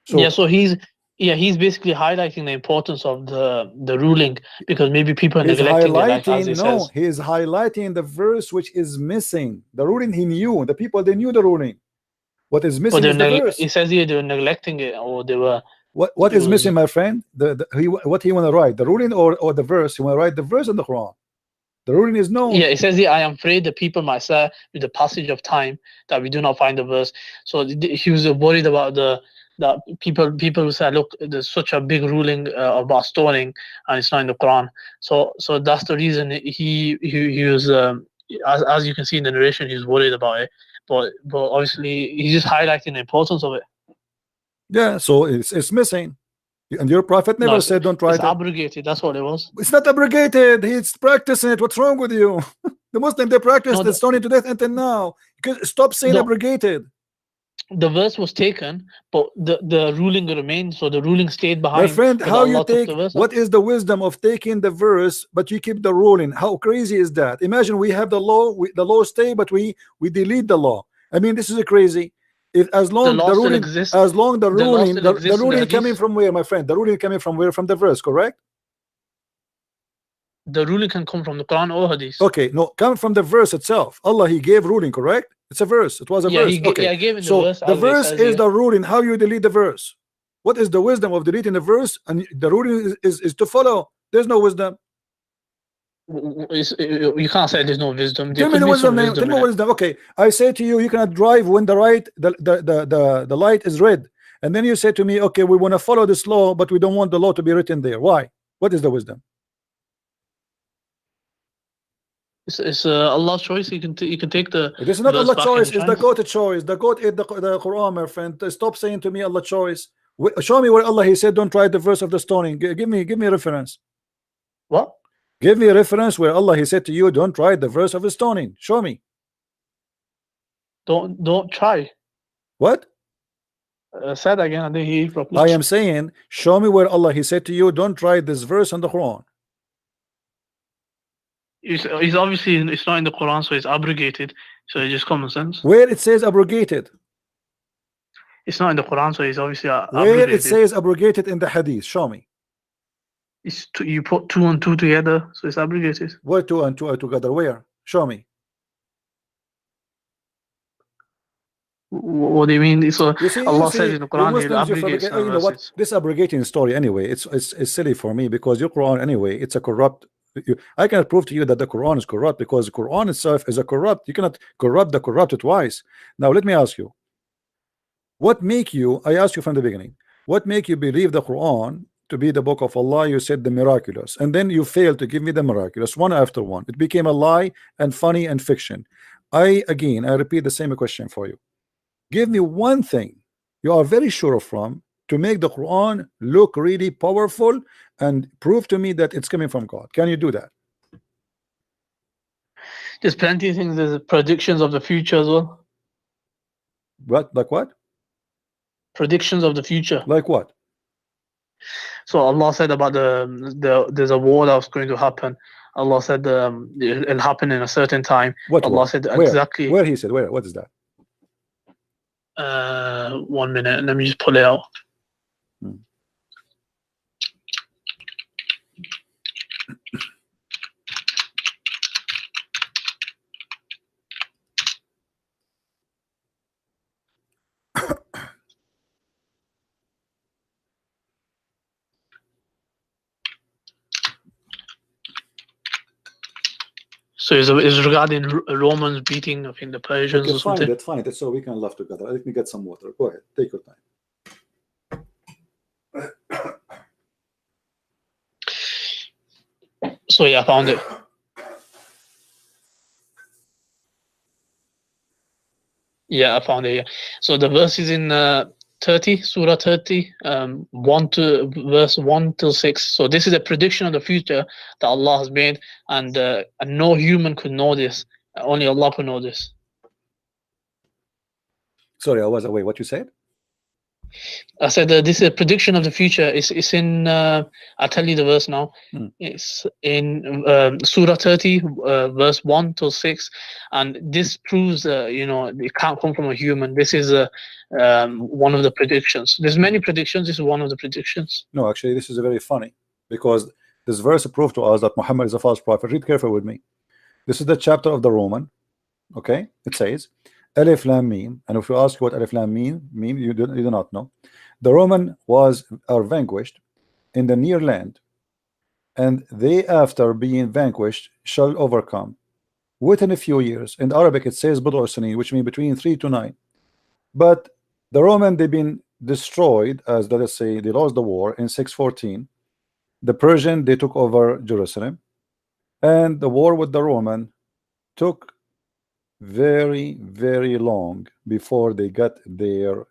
Speaker 5: So yeah, so he's basically highlighting the importance of the ruling, because maybe people are neglecting it, like, as he says.
Speaker 1: He is highlighting the verse which is missing. The ruling he knew, the people, they knew the ruling. What is missing is the verse.
Speaker 5: He says here they were neglecting it, or they were.
Speaker 1: What is missing, my friend? What he want to write, the ruling or the verse? He want to write the verse in the Quran. The ruling is known.
Speaker 5: Yeah, it says here, I am afraid the people might say with the passage of time that we do not find the verse. So he was worried about that people who say, look, there's such a big ruling about stoning and it's not in the Quran. So that's the reason he was as you can see in the narration, he's worried about it. But obviously he's just highlighting the importance of it.
Speaker 1: Yeah, so it's missing. And your prophet never said don't try it.
Speaker 5: It's abrogated, that's what it was.
Speaker 1: It's not abrogated, he's practicing it. What's wrong with you? The Muslim, they practice the stoning to death until now. Stop saying abrogated.
Speaker 5: The verse was taken, but the ruling remained, so the ruling stayed behind.
Speaker 1: My friend, how you take, what is the wisdom of taking the verse but you keep the ruling? How crazy is that? Imagine we have the law, the law stay, but we delete the law. I mean, this is crazy. As long the ruling coming from where, my friend? The ruling coming from where? From the verse, correct?
Speaker 5: The ruling can come from the Quran or Hadith.
Speaker 1: Okay, no, come from the verse itself. Allah, he gave ruling, correct? It's a verse. It was a verse. Okay,
Speaker 5: gave it
Speaker 1: so
Speaker 5: verse,
Speaker 1: the verse is the ruling. How you delete the verse? What is the wisdom of deleting the verse? And the ruling is to follow. There's no wisdom.
Speaker 5: You can't say there's no wisdom.
Speaker 1: Tell me the wisdom. Tell me wisdom. Okay, I say to you, you cannot drive when the light is red, and then you say to me, okay, we want to follow this law, but we don't want the law to be written there. Why? What is the wisdom?
Speaker 5: It's Allah's choice. You can take the.
Speaker 1: This is not Allah's choice. It's the goat choice. The goat ate the Quran, my friend. Stop saying to me Allah's choice. Show me where Allah he said don't try the verse of the stoning. Give me a reference.
Speaker 5: What?
Speaker 1: Give me a reference where Allah he said to you don't try the verse of the stoning. Show me.
Speaker 5: Don't try.
Speaker 1: What?
Speaker 5: Say that again. I didn't hear you properly.
Speaker 1: I am saying show me where Allah he said to you don't try this verse on the Quran.
Speaker 5: It's obviously it's not in the Quran, so it's abrogated. So it's just common sense.
Speaker 1: Where it says abrogated?
Speaker 5: It's not in the Quran, so it's obviously
Speaker 1: abrogated. Where it says abrogated in the Hadith? Show me.
Speaker 5: You put 2 and 2 together, so it's abrogated.
Speaker 1: Where 2 and 2 are together? Where? Show me.
Speaker 5: What do you mean? So Allah says in the Quran, He abrogates.
Speaker 1: You know what? This abrogating story anyway. It's silly for me because your Quran anyway. It's a corrupt. I cannot prove to you that the Quran is corrupt because the Quran itself is a corrupt. You cannot corrupt the corrupted twice. Now let me ask you. What make you? I asked you from the beginning. What make you believe the Quran to be the book of Allah? You said the miraculous, and then you failed to give me the miraculous one after one. It became a lie and funny and fiction. I repeat the same question for you. Give me one thing you are very sure from to make the Quran look really powerful and prove to me that it's coming from God? Can you do that?
Speaker 5: There's plenty of things. There's predictions of the future as well.
Speaker 1: What? Like what?
Speaker 5: Predictions of the future.
Speaker 1: Like what?
Speaker 5: So Allah said about there's a war that was going to happen. Allah said it'll happen in a certain time.
Speaker 1: What
Speaker 5: Allah
Speaker 1: war?
Speaker 5: said
Speaker 1: Where?
Speaker 5: exactly.
Speaker 1: Where he said? Where? What is that?
Speaker 5: 1 minute. Let me just pull it out. So it's regarding Romans beating, I think, the Persians
Speaker 1: Okay,
Speaker 5: or something.
Speaker 1: find it so we can laugh together. Let me get some water. Go ahead, take your time.
Speaker 5: So yeah, I found it. Yeah, I found it. Yeah. So the verse is in 30, Surah 30, 1 to verse 1 till 6. So this is a prediction of the future that Allah has made, and no human could know this. Only Allah could know this.
Speaker 1: Sorry, I was away. What you said?
Speaker 5: I said this is a prediction of the future. It's in. I'll tell you the verse now. It's in Surah 30, verse 1 till 6, and this proves it can't come from a human. This is one of the predictions. There's many predictions. This is one of the predictions.
Speaker 1: No, actually, this is very funny because this verse proved to us that Muhammad is a false prophet. Read carefully with me. This is the chapter of the Roman. Okay, it says Alif Lam Mim, and if you ask what Alif Lam Mim, you do not know. The Roman are vanquished in the near land, and they, after being vanquished, shall overcome within a few years. In Arabic, it says Bid'u Sinin, which means between 3 to 9. But the Roman, they've been destroyed, as let us say, they lost the war in 614. The Persian, they took over Jerusalem, and the war with the Roman took very, very long before they got their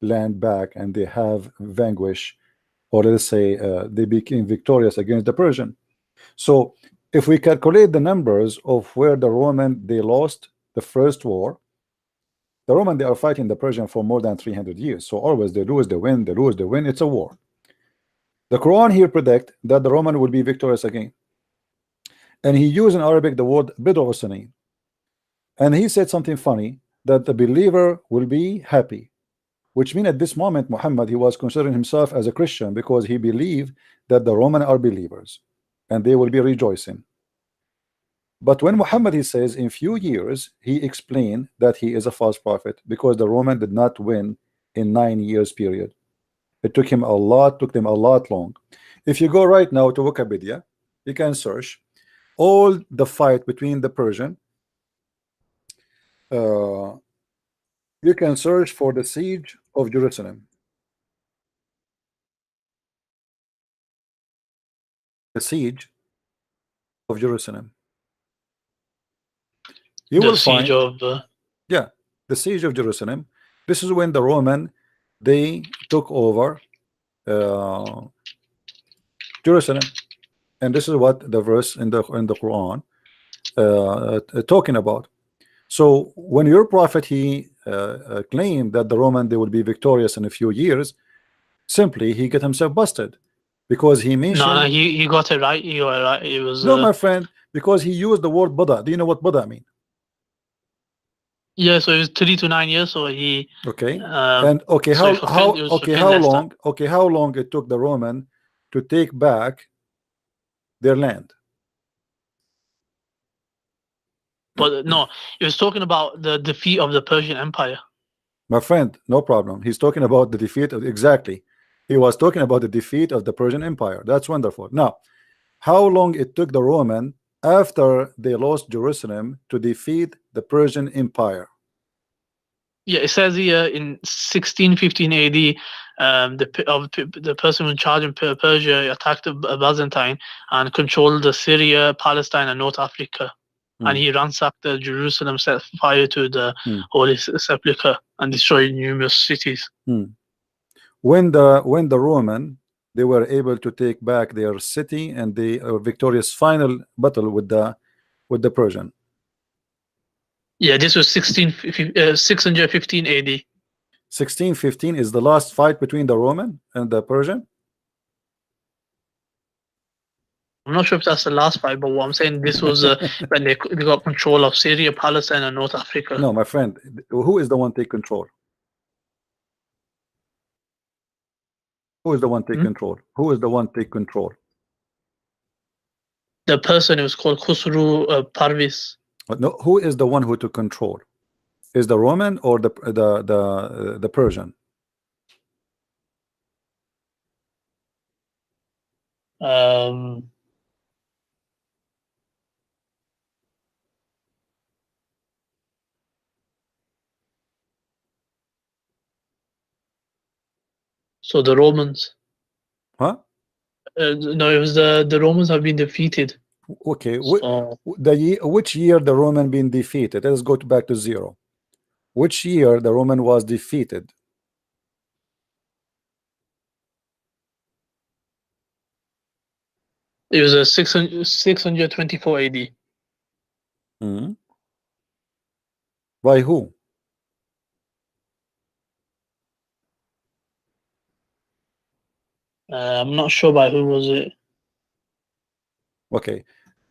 Speaker 1: land back and they have vanquished, or let's say they became victorious against the Persian. So if we calculate the numbers of where the Roman they lost the first war, the Roman they are fighting the Persian for more than 300 years. So always they lose, they win, they lose, they win. It's a war. The Quran here predict that the Roman will be victorious again, and he used in Arabic the word Bid'u Sinin. And he said something funny, that the believer will be happy, which means at this moment Muhammad, he was considering himself as a Christian because he believed that the Roman are believers and they will be rejoicing. But when Muhammad, he says in few years, he explained that he is a false prophet because the Roman did not win in 9 years period. It took them a lot long. If you go right now to Wikipedia, you can search all the fight between the Persian. You can search for the siege of Jerusalem. The siege of Jerusalem. You will find the siege of Jerusalem. This is when the Roman they took over Jerusalem, and this is what the verse in the Quran talking about. So when your prophet he claimed that the Roman they will be victorious in a few years, simply he get himself busted because he mentioned.
Speaker 5: No, he got it right. You were right. It was
Speaker 1: no, my friend, because he used the word Buddha. Do you know what Buddha mean?
Speaker 5: Yeah, so it was 3 to 9 years. So he
Speaker 1: and okay,
Speaker 5: so
Speaker 1: how long it took the Roman to take back their land?
Speaker 5: But no, he was talking about the defeat of the Persian Empire.
Speaker 1: My friend, no problem. He's talking about the defeat of, exactly. He was talking about the defeat of the Persian Empire. That's wonderful. Now, how long it took the Roman after they lost Jerusalem to defeat the Persian Empire?
Speaker 5: Yeah, it says here in 1615 AD, the person in charge of Persia attacked Byzantine and controlled the Syria, Palestine, and North Africa. and he ransacked Jerusalem, set fire to the Holy Sepulchre, and destroyed numerous cities.
Speaker 1: When the Roman, they were able to take back their city, and the victorious final battle with the Persian.
Speaker 5: Yeah, this was 615 AD.
Speaker 1: 1615 is the last fight between the Roman and the Persian.
Speaker 5: I'm not sure if that's the last fight, but what I'm saying, this was when they got control of Syria, Palestine, and North Africa.
Speaker 1: No, my friend, who is the one take control? Who is the one take control? Who is the one take control?
Speaker 5: The person who was called Khusru Parvis.
Speaker 1: No, who is the one who took control? Is the Roman or the Persian?
Speaker 5: So the Romans.
Speaker 1: Huh?
Speaker 5: No, it was the Romans have been defeated.
Speaker 1: Okay.
Speaker 5: So,
Speaker 1: which year the Roman been defeated? Let's go back to 0. Which year the Roman was defeated?
Speaker 5: it was a 624 AD.
Speaker 1: By who?
Speaker 5: I'm not sure by who was it.
Speaker 1: Okay.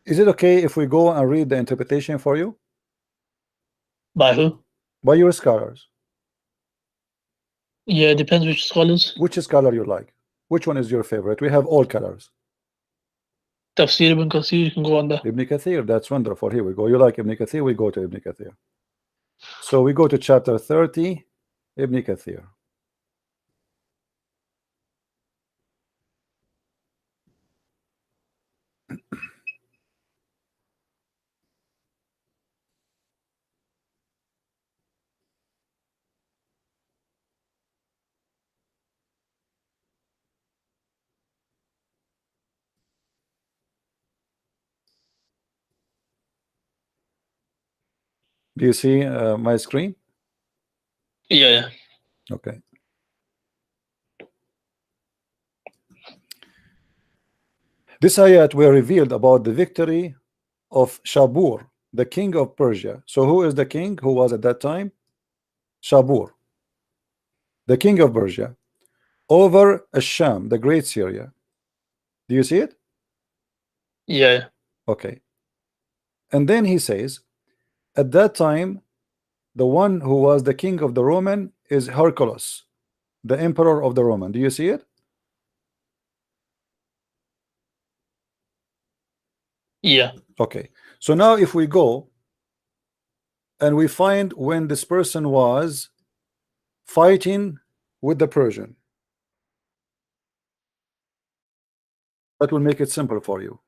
Speaker 1: Is it okay if we go and read the interpretation for you?
Speaker 5: By who?
Speaker 1: By your scholars.
Speaker 5: Yeah, it depends which scholars.
Speaker 1: Which scholar you like? Which one is your favorite? We have all colors.
Speaker 5: Tafsir ibn Kathir, you can go on there.
Speaker 1: Ibn Kathir, that's wonderful. Here we go. You like Ibn Kathir? We go to Ibn Kathir. So we go to chapter 30, Ibn Kathir. Do you see my screen?
Speaker 5: Yeah.
Speaker 1: Okay. This ayat were revealed about the victory of Shabur, the king of Persia. So who is the king who was at that time? Shabur, the king of Persia, over Asham, the great Syria. Do you see it?
Speaker 5: Yeah.
Speaker 1: Okay. And then he says, at that time, the one who was the king of the Roman is Hercules, the emperor of the Roman. Do you see it?
Speaker 5: Yeah.
Speaker 1: Okay. So now if we go and we find when this person was fighting with the Persian, that will make it simple for you.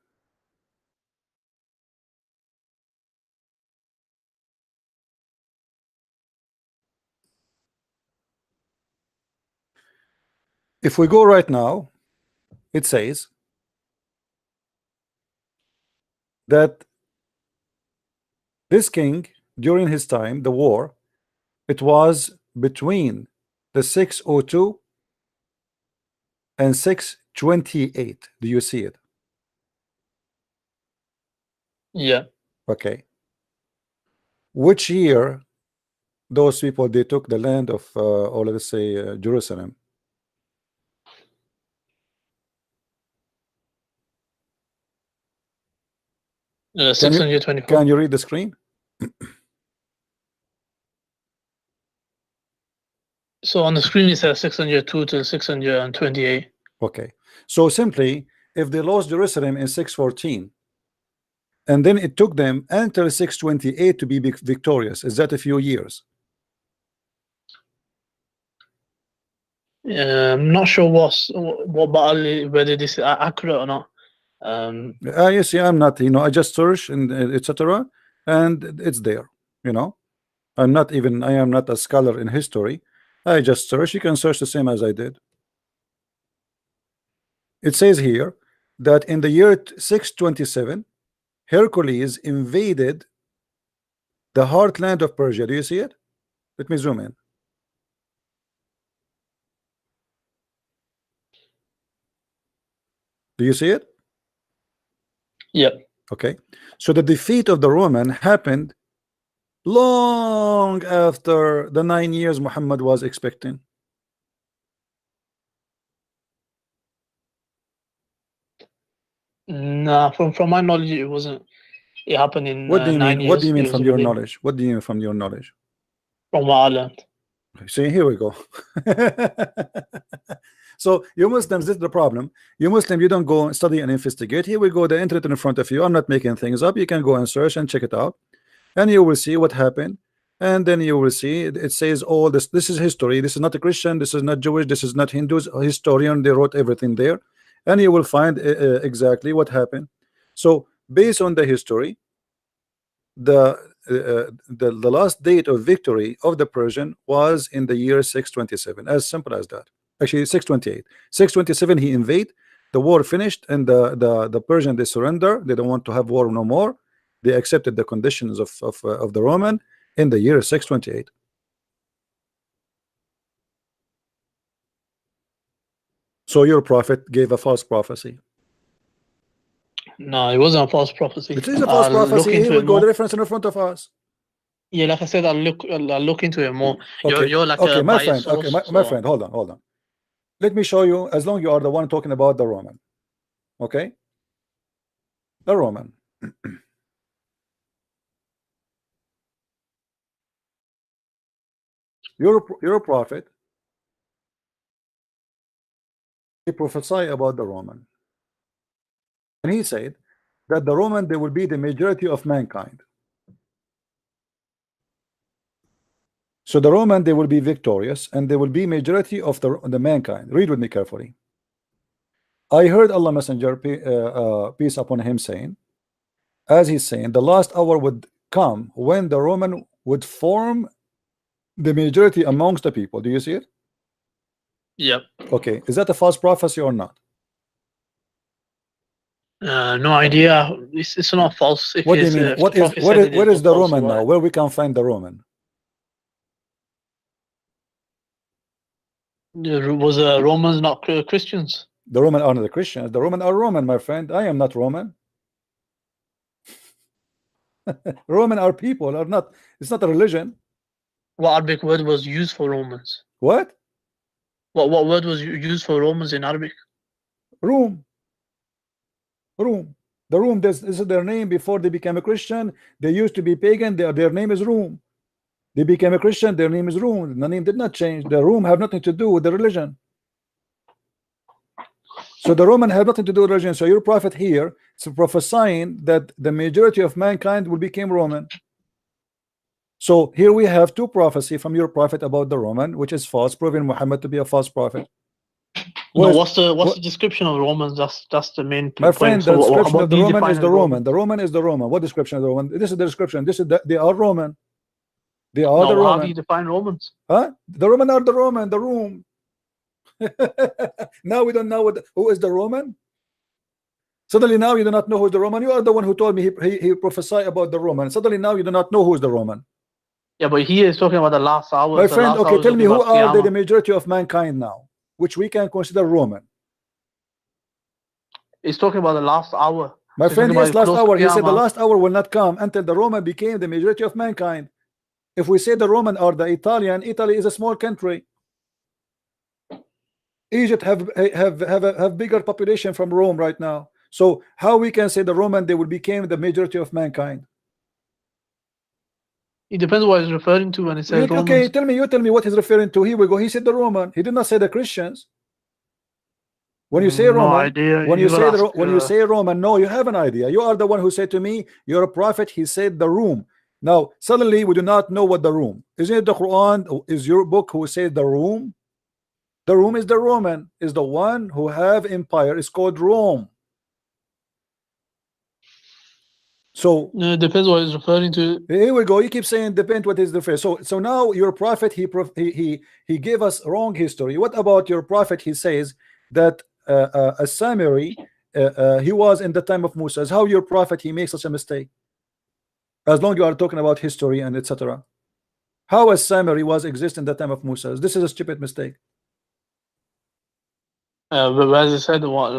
Speaker 1: If we go right now, it says that this king, during his time, the war, it was between the 602 and 628. Do you see it?
Speaker 5: Yeah.
Speaker 1: Okay. Which year those people they took the land of or let's say Jerusalem? Can
Speaker 5: 624.
Speaker 1: you read the screen?
Speaker 5: So on the screen it says 602 to 628.
Speaker 1: Okay. So simply, if they lost Jerusalem in 614, and then it took them until 628 to be victorious, is that a few years?
Speaker 5: I'm not sure what battle, whether this is accurate or not.
Speaker 1: You see, I'm not, I just search and etc. and it's there. I am not a scholar in history. I just search. You can search the same as I did. It says here that in the year 627, Hercules invaded the heartland of Persia. Do you see it? Let me zoom in. Do you see it?
Speaker 5: Yep.
Speaker 1: Okay. So the defeat of the Roman happened long after the 9 years Muhammad was expecting.
Speaker 5: Nah, from my knowledge, it wasn't. It happened in
Speaker 1: What do you
Speaker 5: 9
Speaker 1: mean?
Speaker 5: years.
Speaker 1: What do you mean
Speaker 5: It was
Speaker 1: from your
Speaker 5: within-
Speaker 1: knowledge? What do you mean from your knowledge?
Speaker 5: From what I learned.
Speaker 1: See, here we go. So you Muslims, this is the problem. You Muslim, you don't go and study and investigate. Here we go, the internet in front of you. I'm not making things up. You can go and search and check it out, and you will see what happened. And then you will see it says all this. This is history. This is not a Christian. This is not Jewish. This is not Hindus. A historian, they wrote everything there, and you will find exactly what happened. So based on the history, the last date of victory of the Persian was in the year 627. As simple as that. Actually 628. 627 he invade, the war finished, and the Persian, they surrender. They don't want to have war no more. They accepted the conditions of the Roman in the year 628. So your prophet gave a false prophecy.
Speaker 5: No, it wasn't a false prophecy.
Speaker 1: It is a false
Speaker 5: I'll look
Speaker 1: prophecy.
Speaker 5: into
Speaker 1: Here we
Speaker 5: it
Speaker 1: go,
Speaker 5: more.
Speaker 1: the reference in front of us.
Speaker 5: Yeah, like I said, I'll look into it more.
Speaker 1: Okay.
Speaker 5: You're like
Speaker 1: Okay,
Speaker 5: a
Speaker 1: my
Speaker 5: biased
Speaker 1: friend. Okay,
Speaker 5: source,
Speaker 1: my
Speaker 5: so-
Speaker 1: friend, hold on. Let me show you, as long you are the one talking about the Roman. Okay? The Roman. You're a prophet. He prophesied about the Roman. And he said that the Roman, they will be the majority of mankind. So the Roman, they will be victorious, and they will be majority of the mankind. Read with me carefully. I heard Allah Messenger, peace upon him, saying, as he's saying, the last hour would come when the Roman would form the majority amongst the people. Do you see it?
Speaker 5: Yep.
Speaker 1: Okay, is that a false prophecy or not?
Speaker 5: No idea. It's not false. If
Speaker 1: What do you
Speaker 5: it's,
Speaker 1: mean?
Speaker 5: if
Speaker 1: What
Speaker 5: the
Speaker 1: is
Speaker 5: prophet
Speaker 1: what
Speaker 5: said
Speaker 1: is
Speaker 5: it,
Speaker 1: where
Speaker 5: it's
Speaker 1: is
Speaker 5: not
Speaker 1: the
Speaker 5: false,
Speaker 1: Roman
Speaker 5: so
Speaker 1: now?
Speaker 5: why-
Speaker 1: Where we can find the Roman?
Speaker 5: Was Romans not Christians?
Speaker 1: The Roman are not the Christians. The Roman are Roman, my friend. I am not Roman. Roman are people, are not. It's not a religion.
Speaker 5: What Arabic word was used for Romans?
Speaker 1: What?
Speaker 5: What word was used for Romans in Arabic?
Speaker 1: Rome. Rome. The Rome. This is their name before they became a Christian. They used to be pagan. Their name is Rome. They became a Christian. Their name is Rome. The name did not change. The Rome have nothing to do with the religion. So the Roman have nothing to do with religion. So your prophet here is prophesying that the majority of mankind will become Roman. So here we have two prophecy from your prophet about the Roman, which is false, proving Muhammad to be a false prophet.
Speaker 5: No,
Speaker 1: Where's-
Speaker 5: what's the description of Romans? That's the main
Speaker 1: My
Speaker 5: point.
Speaker 1: friend,
Speaker 5: So
Speaker 1: the description
Speaker 5: what
Speaker 1: of the
Speaker 5: do you
Speaker 1: Roman
Speaker 5: define
Speaker 1: is
Speaker 5: as
Speaker 1: the Roman. The Roman is the Roman. What description of the Roman? This is the description. This is they are Roman. They are
Speaker 5: No,
Speaker 1: the
Speaker 5: how do
Speaker 1: Roman.
Speaker 5: you define Romans?
Speaker 1: Huh? The Roman are the Roman. The Rome. Now we don't know who is the Roman. Suddenly now you do not know who is the Roman. You are the one who told me he prophesied about the Roman. Suddenly now you do not know who is the Roman.
Speaker 5: Yeah, but he is talking about the last hour.
Speaker 1: My
Speaker 5: The
Speaker 1: friend,
Speaker 5: last
Speaker 1: okay,
Speaker 5: hour is
Speaker 1: tell me
Speaker 5: talking
Speaker 1: who
Speaker 5: about
Speaker 1: are the
Speaker 5: Qiyamah.
Speaker 1: majority of mankind now, which we can consider Roman.
Speaker 5: He's talking about the last hour.
Speaker 1: My
Speaker 5: So
Speaker 1: friend,
Speaker 5: talking
Speaker 1: yes,
Speaker 5: about
Speaker 1: last
Speaker 5: close to
Speaker 1: hour. He said the
Speaker 5: Qiyamah.
Speaker 1: last hour will not come until the Roman became the majority of mankind. If we say the Roman or the Italian, Italy is a small country. Egypt have bigger population from Rome right now. So how we can say the Roman, they will become the majority of mankind?
Speaker 5: It depends what he's referring to when it says
Speaker 1: Okay,
Speaker 5: Romans.
Speaker 1: you tell me what he's referring to. Here we go. He said the Roman. He did not say the Christians. When you say
Speaker 5: No
Speaker 1: Roman,
Speaker 5: idea.
Speaker 1: when you say
Speaker 5: gotta ask,
Speaker 1: when you say Roman, no, you have an idea. You are the one who said to me, you're a prophet. He said the room. Now suddenly we do not know what the room. Isn't it the Quran? Is your book who said the room? The room is the Roman, is the one who have empire. It's called Rome. So
Speaker 5: No, it depends what he's referring to.
Speaker 1: here we go. You keep saying depend what is the first. So now your prophet he gave us wrong history. What about your prophet? He says that a Samiri he was in the time of Moses. How your prophet he makes such a mistake? as long as you are talking about history and etc. How a Samari was exist in the time of Musa? This is a stupid mistake.
Speaker 5: But as I said, what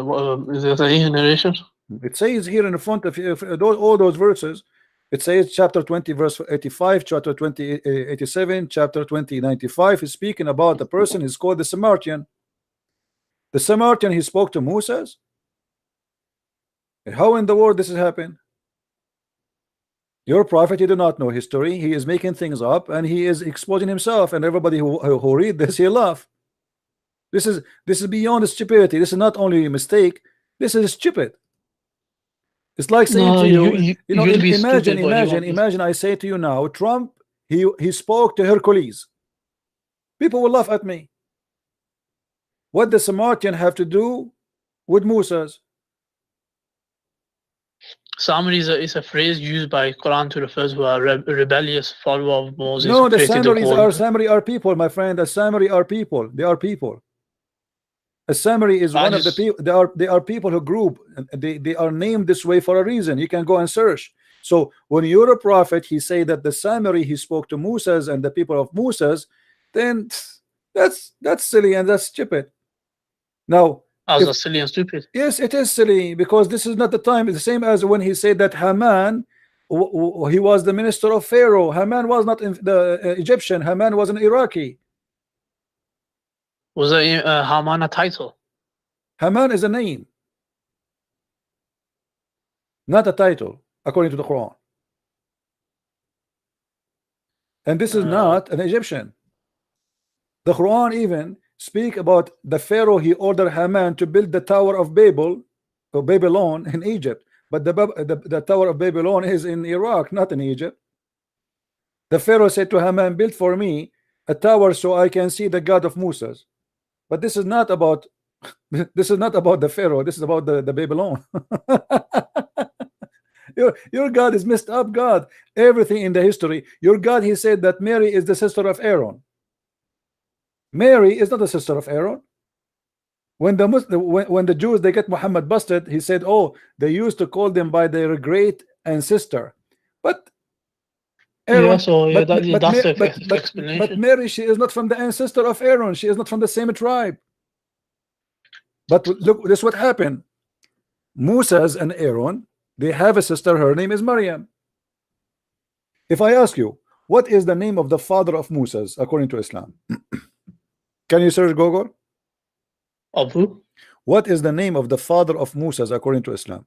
Speaker 5: is there a narration?
Speaker 1: It says here in the front of all those verses. It says chapter 20 verse 85, chapter 20 87, chapter 20 95 is speaking about the person is called the Samaritan. The Samaritan, he spoke to Moses. How in the world this has happened? Your prophet, you do not know history. He is making things up and he is exposing himself, and everybody who read this, he laugh. This is beyond stupidity. This is not only a mistake, this is stupid. It's like saying to you, imagine I say to you now, Trump, he spoke to Hercules. People will laugh at me. What does Samaritan have to do with Moses?
Speaker 5: Samari is a phrase used by Quran to refer to a rebellious follower of Moses.
Speaker 1: No, the Samari are people, my friend. The Samari are people. They are people. A Samari is one of the people. They are people who group. They are named this way for a reason. You can go and search. So when you're a prophet, he say that the Samari he spoke to Moses and the people of Moses, then that's silly and that's stupid. Now,
Speaker 5: that's silly and stupid.
Speaker 1: Yes, it is silly because this is not the time. It's the same as when he said that Haman, he was the minister of Pharaoh. Haman was not the Egyptian. Haman was an Iraqi.
Speaker 5: Was Haman a title?
Speaker 1: Haman is a name, not a title, according to the Quran. And this is not an Egyptian. The Quran even speak about the Pharaoh. He ordered Haman to build the Tower of Babel, or Babylon, in Egypt, but the Tower of Babylon is in Iraq, not in Egypt. The Pharaoh said to Haman, build for me a tower so I can see the God of Moses. But this is not about the Pharaoh. This is about the Babylon. Your God is messed up God. Everything in the history, your God, he said that Mary is the sister of Aaron. Mary is not the sister of Aaron. When the Jews, they get Muhammad busted, he said, oh, they used to call them by their great ancestor. But Aaron, but Mary, she is not from the ancestor of Aaron. She is not from the same tribe. But look, this is what happened. Moses and Aaron, they have a sister. Her name is Maryam. If I ask you, what is the name of the father of Moses according to Islam? Can you search Google?
Speaker 5: Of who?
Speaker 1: What is the name of the father of Moses according to Islam?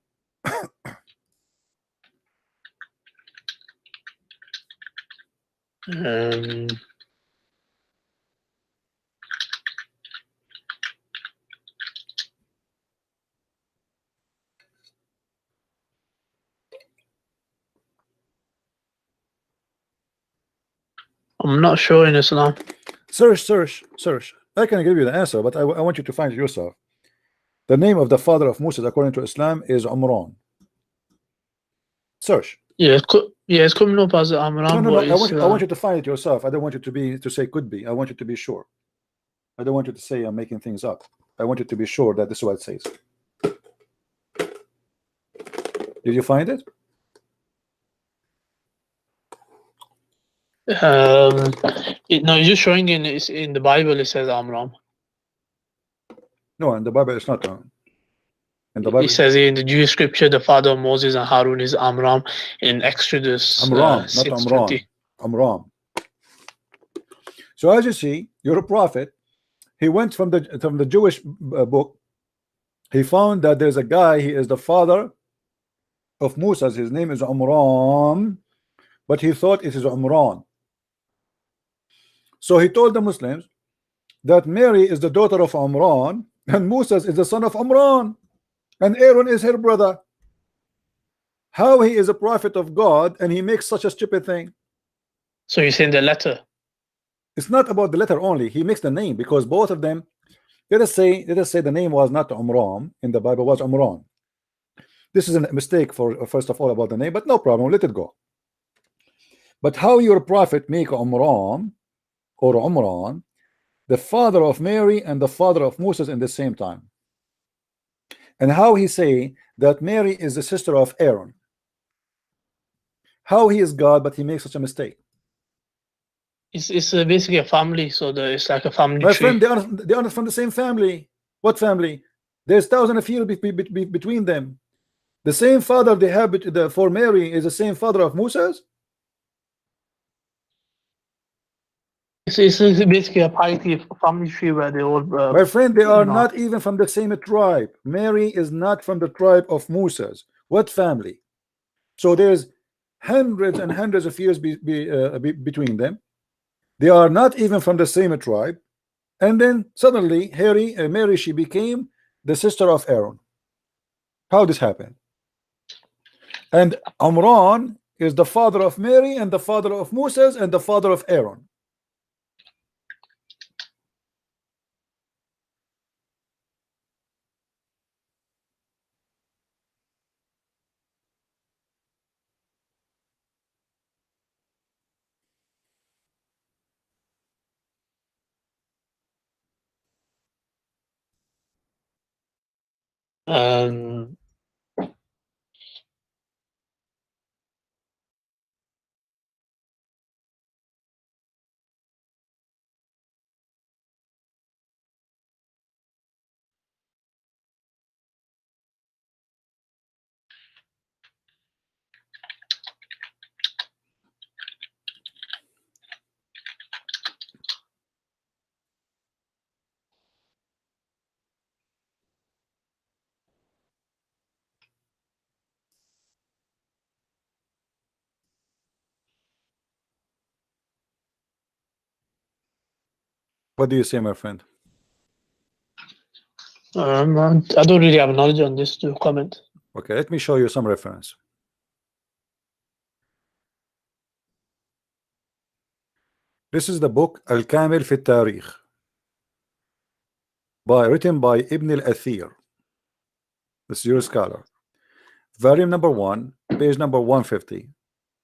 Speaker 5: I'm not sure in Islam.
Speaker 1: Search. I can give you the answer, but I want you to find it yourself. The name of the father of Moses according to Islam is Umran. Search.
Speaker 5: It's coming up as Amran.
Speaker 1: No. I want you to find it yourself. I don't want you to say could be. I want you to be sure. I don't want you to say I'm making things up. I want you to be sure that this is what it says. Did you find it?
Speaker 5: No, it's just showing in the Bible. It says Amram.
Speaker 1: No, in the Bible it's not. In the Bible,
Speaker 5: it says in the Jewish scripture, the father of Moses and Harun is Amram in Exodus.
Speaker 1: Amram, not Amram. Amram. So as you see, you're a prophet. He went from the Jewish book. He found that there's a guy. He is the father of Moses. His name is Amram, but he thought it is Umran. So he told the Muslims that Mary is the daughter of Umran and Moses is the son of Umran and Aaron is her brother. How he is a prophet of God and he makes such a stupid thing?
Speaker 5: So you're saying the letter?
Speaker 1: It's not about the letter only. He makes the name because both of them. Let us say the name was not Umran in the Bible, was Umran. This is a mistake for first of all about the name, but no problem. Let it go. But how your prophet make Umran or Umran the father of Mary and the father of Moses in the same time, and how he say that Mary is the sister of Aaron? How he is God, but he makes such a mistake?
Speaker 5: It's basically a family, so it's like a family
Speaker 1: My
Speaker 5: tree.
Speaker 1: friend, they are not from the same family. What family? There's thousands of years between them. The same father they have for Mary is the same father of Moses.
Speaker 5: It's basically a piety family tree where they all.
Speaker 1: My friend, they are
Speaker 5: know.
Speaker 1: not even from the same tribe. Mary is not from the tribe of Moses. What family? So there's hundreds and hundreds of years between them. They are not even from the same tribe. And then suddenly Mary, she became the sister of Aaron. How this happened? And Amran is the father of Mary and the father of Moses and the father of Aaron.
Speaker 5: Um,
Speaker 1: What do you say, my friend?
Speaker 5: I don't really have knowledge on this to comment.
Speaker 1: Okay, let me show you some reference. This is the book Al-Kamil fi Tarikh, written by Ibn al-Athir. This is your scholar. Volume number 1, page number 150.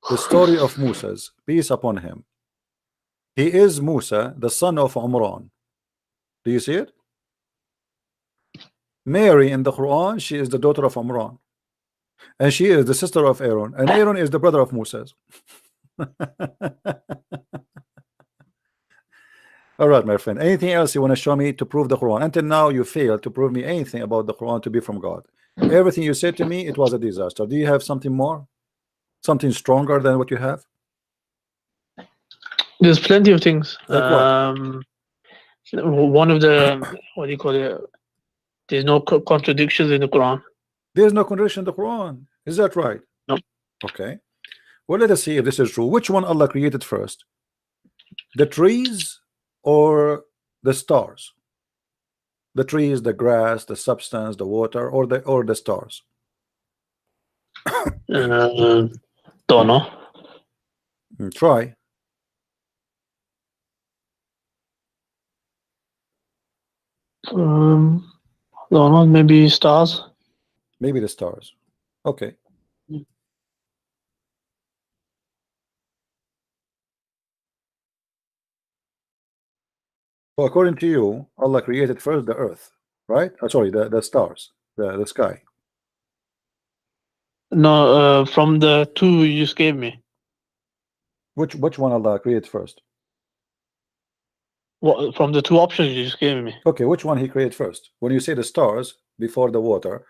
Speaker 1: The story of Moses, peace upon him. He is Musa, the son of Umran. Do you see it? Mary in the Quran, she is the daughter of Umran. And she is the sister of Aaron. And Aaron is the brother of Moses. All right, my friend. Anything else you want to show me to prove the Quran? Until now, you failed to prove me anything about the Quran to be from God. Everything you said to me, it was a disaster. Do you have something more? Something stronger than what you have?
Speaker 5: There's plenty of things.
Speaker 1: Like what?
Speaker 5: One of the, what do you call it? There's no contradictions in the Quran.
Speaker 1: There's no contradiction in the Quran. Is that right?
Speaker 5: No.
Speaker 1: Okay. Well, let us see if this is true. Which one Allah created first? The trees or the stars? The trees, the grass, the substance, the water, or the stars?
Speaker 5: Don't know.
Speaker 1: Try.
Speaker 5: Don't know. Maybe stars.
Speaker 1: Maybe the stars. Okay. So according to you, Allah created first the earth, right? Sorry, the stars, the sky.
Speaker 5: No, from the two you just gave me.
Speaker 1: Which one Allah created first?
Speaker 5: What, from the two options you just gave me?
Speaker 1: Okay, which one He created first? When you say the stars before the water,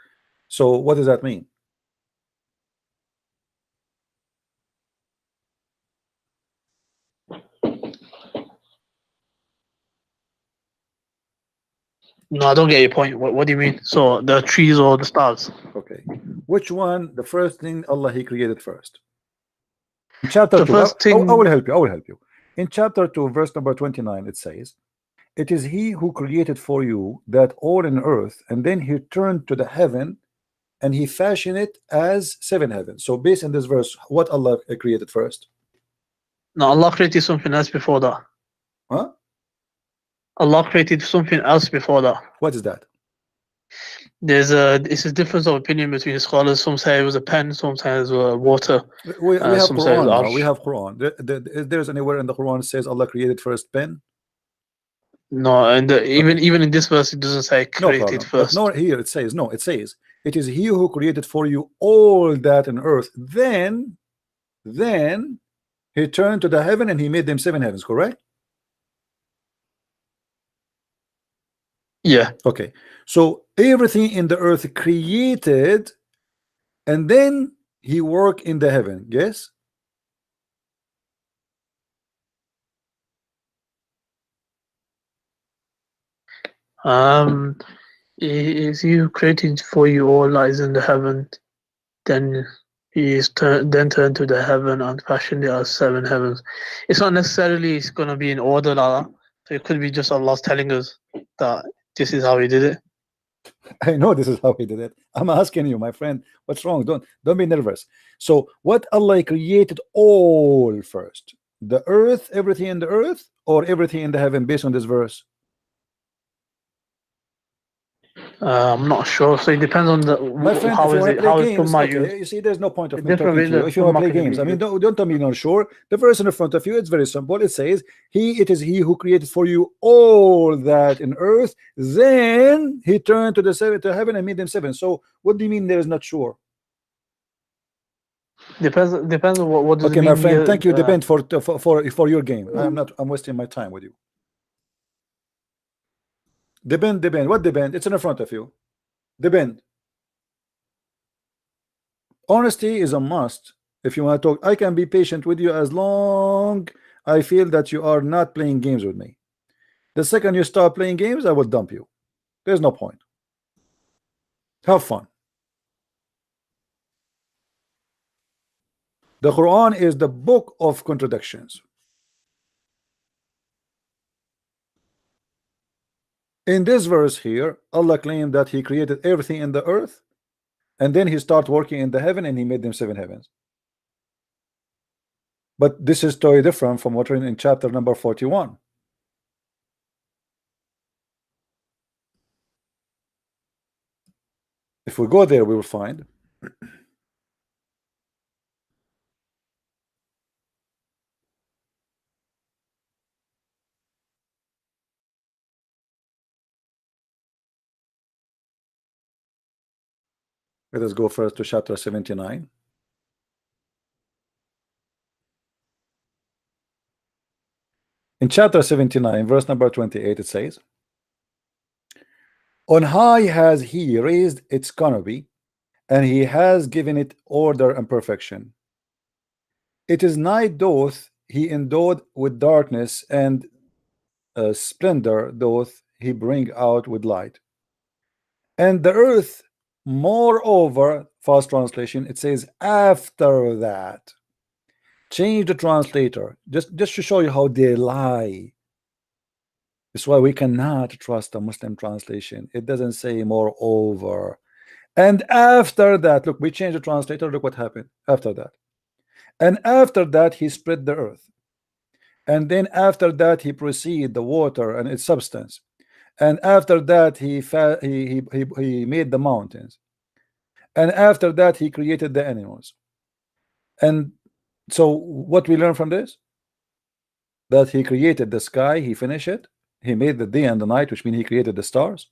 Speaker 1: so what does that mean?
Speaker 5: No, I don't get your point. What do you mean? So the trees or the stars?
Speaker 1: Okay, which one? The first thing Allah He created first. In chapter
Speaker 5: The
Speaker 1: 2,
Speaker 5: first thing.
Speaker 1: I will help you. I will help you. In chapter 2, verse number 29, it says, "It is He who created for you that all in earth, and then He turned to the heaven, and He fashioned it as 7 heavens." So, based on this verse, what Allah created first?
Speaker 5: No, Allah created something else before that.
Speaker 1: Huh?
Speaker 5: Allah created something else before that.
Speaker 1: What is that?
Speaker 5: It's a difference of opinion between the scholars. Some say it was a pen, some say it was water.
Speaker 1: We have
Speaker 5: some say it
Speaker 1: Quran
Speaker 5: was
Speaker 1: now. We
Speaker 5: arsh.
Speaker 1: have Quran. Is there's anywhere in the Quran says Allah created first pen?
Speaker 5: No, and even in this verse it doesn't say
Speaker 1: No
Speaker 5: created
Speaker 1: problem. But
Speaker 5: first.
Speaker 1: no, here it says no. It says it is He who created for you all that in earth. Then then he turned to the heaven and he made them 7 heavens, correct?
Speaker 5: Yeah.
Speaker 1: Okay, so everything in the earth created, and then he worked in the heaven. Yes.
Speaker 5: Is you created for you all that is in the heaven, then he is turned to the heaven and fashioned it as 7 heavens. It's not necessarily it's gonna be in order like that. So it could be just Allah telling us that this is how he did it.
Speaker 1: I know this is how he did it. I'm asking you, my friend, what's wrong? Don't be nervous. So what Allah created all first? The earth, everything in the earth, or everything in the heaven based on this verse?
Speaker 5: I'm not sure. So it depends on the
Speaker 1: My friend,
Speaker 5: how
Speaker 1: if you
Speaker 5: is
Speaker 1: want
Speaker 5: it
Speaker 1: to play
Speaker 5: how is
Speaker 1: games,
Speaker 5: Summa
Speaker 1: okay,
Speaker 5: used.
Speaker 1: you see, there's no point of me
Speaker 5: Different
Speaker 1: talking to
Speaker 5: way
Speaker 1: you.
Speaker 5: that
Speaker 1: If you want to play
Speaker 5: Summa can
Speaker 1: games,
Speaker 5: be
Speaker 1: I mean,
Speaker 5: used.
Speaker 1: don't tell me you're not sure. The verse in front of you, it's very simple. It says, it is he who created for you all that in earth. Then he turned to the seven to heaven and made them 7. So what do you mean there is not sure?
Speaker 5: Depends on what does
Speaker 1: Okay,
Speaker 5: it
Speaker 1: my
Speaker 5: mean
Speaker 1: friend,
Speaker 5: here.
Speaker 1: thank you. Depend for your game. I'm wasting my time with you. Depend. What depend? It's in front of you. Depend. Honesty is a must. If you want to talk, I can be patient with you as long I feel that you are not playing games with me. The second you start playing games, I will dump you. There's no point. Have fun. The Quran is the book of contradictions. In this verse here, Allah claimed that he created everything in the earth, and then he started working in the heaven and he made them 7 heavens. But this is totally different from what in chapter number 41. If we go there, we will find let us go first to chapter 79. In chapter 79, verse number 28, it says, on high has he raised its canopy, and he has given it order and perfection. It is night doth he endowed with darkness, and splendor doth he bring out with light. And the earth, moreover, fast translation, it says after that. Change the translator just to show you how they lie. That's why we cannot trust a Muslim translation. It doesn't say moreover. And after that, look, we changed the translator. Look what happened after that. And after that, he spread the earth. And then after that, he proceeded the water and its substance. And after that, he made the mountains. And after that, he created the animals. And so what we learn from this? That he created the sky, he finished it. He made the day and the night, which means he created the stars.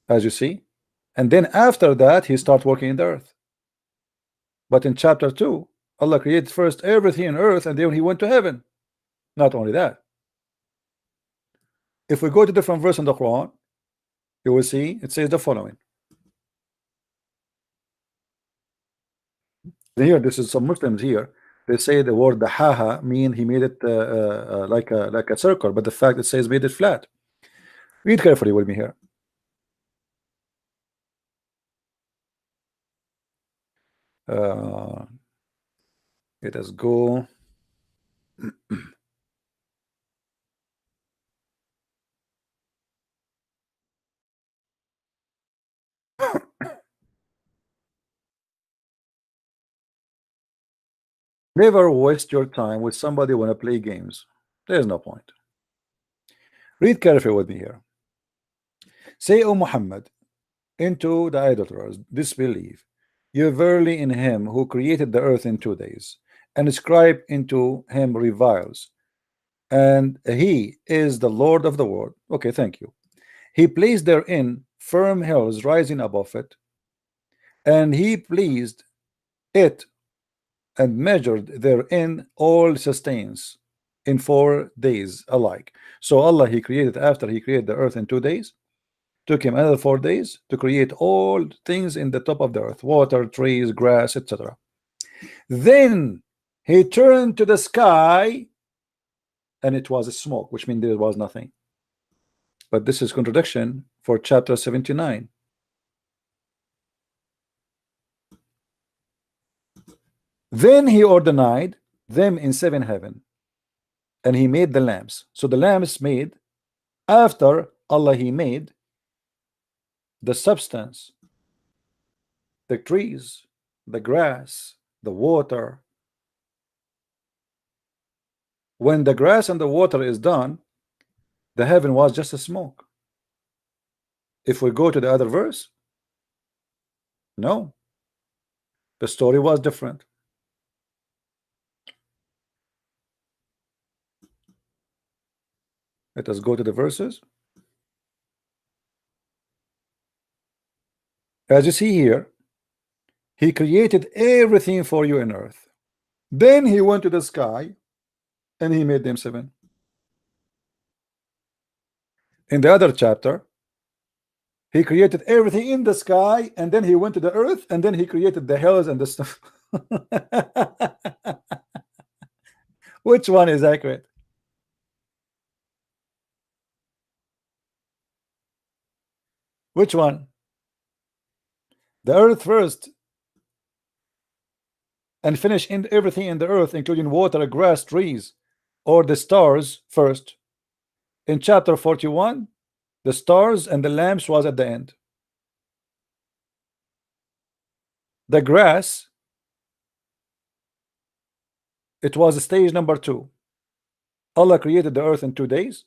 Speaker 1: As you see. And then after that, he started working in the earth. But in chapter 2, Allah created first everything on earth, and then he went to heaven. Not only that. If we go to different verse in the Quran, you will see it says the following. Here, this is some Muslims here. They say the word dahaha mean he made it like a circle, but the fact it says made it flat. Read carefully with me here. Let us go. Never waste your time with somebody who want to play games. There's no point. Read carefully with me here. Say, O Muhammad, into the idolaters disbelieve. You verily in him who created the earth in 2 days, and ascribe into him reviles. And he is the Lord of the world. Okay, thank you. He placed therein firm hills rising above it, and he pleased it and measured therein all sustains in 4 days alike. So Allah, he created, after he created the earth in 2 days, took him another 4 days to create all things in the top of the earth, water, trees, grass, etc. Then he turned to the sky and it was a smoke, which means there was nothing. But this is contradiction for chapter 79. Then he ordained them in 7 heaven, and he made the lamps. So the lamps made after Allah, he made the substance, the trees, the grass, the water. When the grass and the water is done, the heaven was just a smoke. If we go to the other verse, no, the story was different. Let us go to the verses. As you see here, he created everything for you in earth. Then he went to the sky and he made them 7. In the other chapter, he created everything in the sky, and then he went to the earth, and then he created the hills and the stuff. Which one is accurate? Which one? The earth first, and finish in everything in the earth, including water, grass, trees, or the stars first. In chapter 41, the stars and the lamps was at the end. The grass, it was stage number 2. Allah created the earth in 2 days,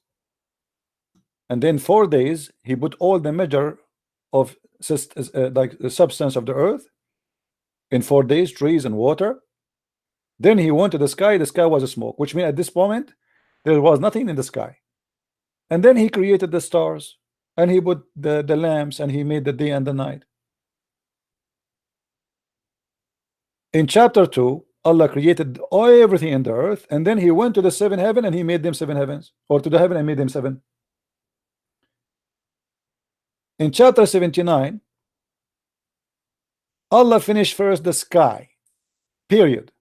Speaker 1: and then 4 days he put all the measure of like the substance of the earth in 4 days, trees and water. Then he went to the sky was a smoke, which means at this moment there was nothing in the sky. And then he created the stars, and he put the lamps, and he made the day and the night. In chapter 2, Allah created everything in the earth, and then he went to the 7 heaven and he made them 7 heavens, or to the heaven and made them 7. In chapter 79, Allah finished first the sky, period,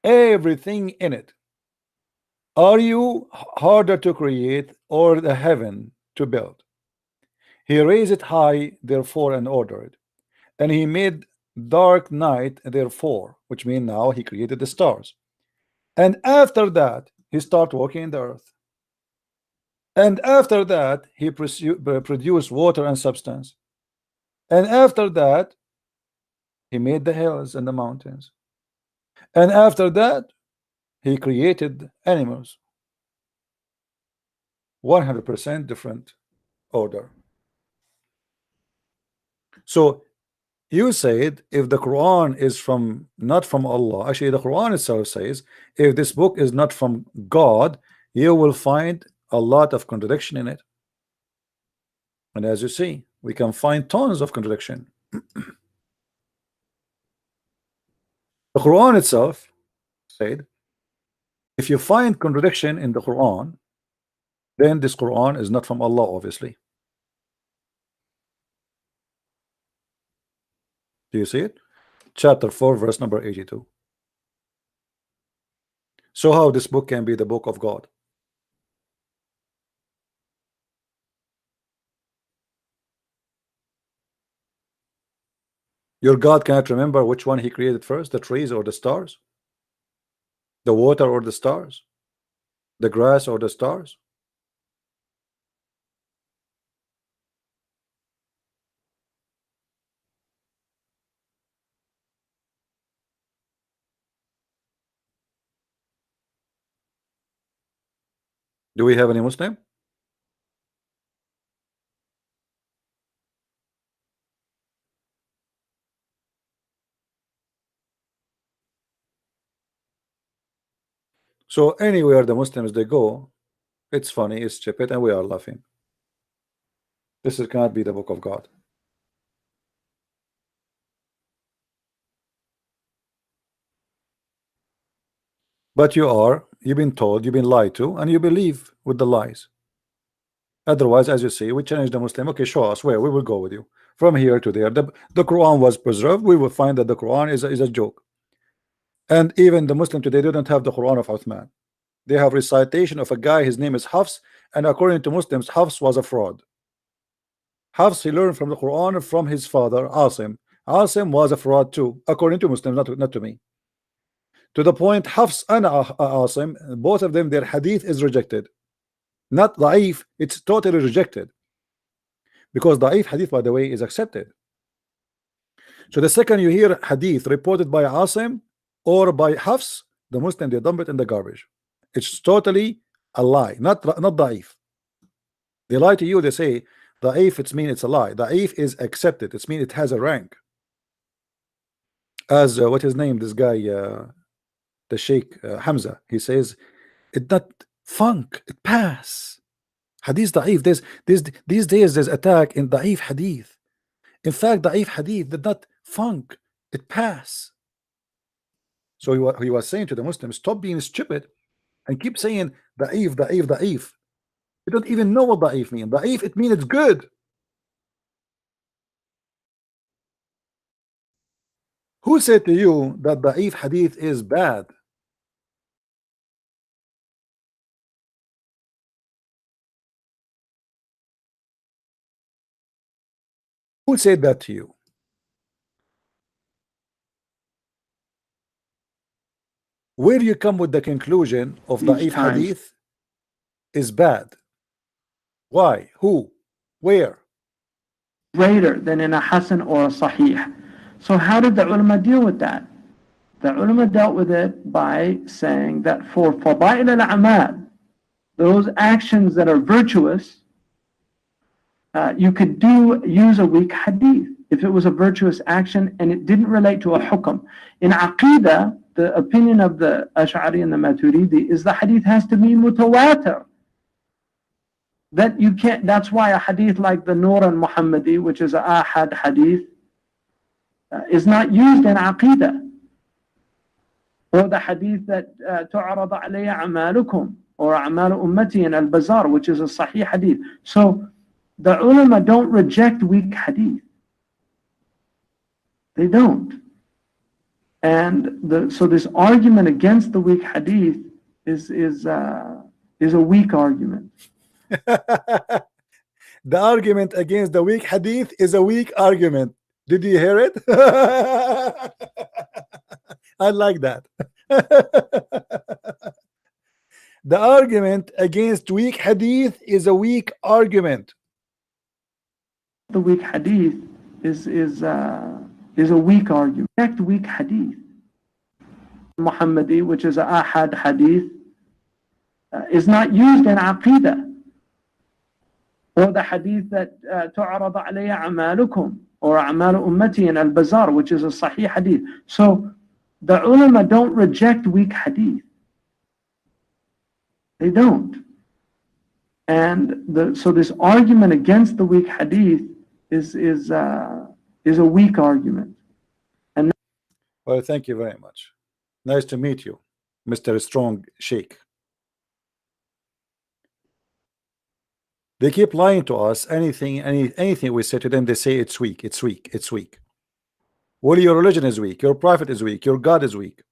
Speaker 1: everything in it. Are you harder to create or the heaven to build? He raised it high, therefore, and ordered, and he made dark night, therefore, which means now he created the stars. And after that, he started working in the earth. And after that, he produced water and substance. And after that, he made the hills and the mountains. And after that, he created animals. 100% different order. So you said if the Quran is from not from Allah, actually the Quran itself says if this book is not from God, you will find a lot of contradiction in it. And as you see, we can find tons of contradiction. The Quran itself said if you find contradiction in the Quran, then this Quran is not from Allah, obviously. Do you see it? Chapter 4, verse number 82. So how this book can be the book of God? Your God cannot remember which one he created first, the trees or the stars, the water or the stars, the grass or the stars. Do we have any Muslim? So anywhere the Muslims they go, it's funny, it's stupid, and we are laughing. This cannot be the book of God. But you've been told, you've been lied to, and you believe with the lies. Otherwise, as you say, we challenge the Muslim. Okay, show us where. We will go with you from here to there. The Quran was preserved. We will find that the Quran is a joke. And even the Muslim today don't have the Quran of Uthman. They have recitation of a guy, his name is Hafs, and according to Muslims, Hafs was a fraud. Hafs, he learned from the Quran from his father, Asim. Asim was a fraud too, according to Muslims, not to me. To the point, Hafs and Asim, both of them, their hadith is rejected. Not da'if, it's totally rejected. Because da'if hadith, by the way, is accepted. So the second you hear hadith reported by Asim or by Hafs, the Muslim, they dump it in the garbage. It's totally a lie, not da'if. They lie to you, they say da'if, it means it's a lie. Da'if is accepted, it means it has a rank. As what his name, this guy, the Sheikh Hamza, he says it not funk, it pass. Hadith da'if, these days there's attack in da'if hadith. In fact, da'if hadith did not funk, it pass. So he was saying to the Muslims, stop being stupid and keep saying da'if, da'if, da'if. You don't even know what da'if means. Da'if, it means it's good. Who said to you that da'if hadith is bad? Who said that to you? Where do you come with the conclusion of da'if hadith is bad? Why? Who? Where?
Speaker 6: Greater than in a Hasan or a Sahih. So how did the ulama deal with that? The ulama dealt with it by saying that for fada'il al-a'mal, those actions that are virtuous, you could use a weak hadith if it was a virtuous action and it didn't relate to a hukm. In Aqidah, the opinion of the Ash'ari and the Maturidi is the hadith has to be mutawatir. That you can't, that's why a hadith like the Nur al-Muhammadi, which is a ahad hadith, is not used in Aqidah. Or the hadith that tu'arad alayya a'malukum, or a'malu ummati in al-Bazar, which is a sahih hadith. So the ulama don't reject weak hadith. They don't. And so this argument against the weak hadith is a weak argument.
Speaker 1: The argument against the weak hadith is a weak argument. Did you hear it? I like that. The argument against weak hadith is a weak argument.
Speaker 6: The weak hadith is a weak argument. Reject weak hadith. Muhammadi, which is a ahad hadith, is not used in Aqidah. Or the hadith that tu'arad alayya a'malukum, or a'malu ummati in al-Bazar, which is a sahih hadith. So the ulama don't reject weak hadith. They don't. And so this argument against the weak hadith is a weak argument. And
Speaker 1: well, thank you very much. Nice to meet you, Mr. Strong Sheikh. They keep lying to us. Anything we say to them, they say it's weak, it's weak, it's weak. Well, your religion is weak, your prophet is weak, your God is weak.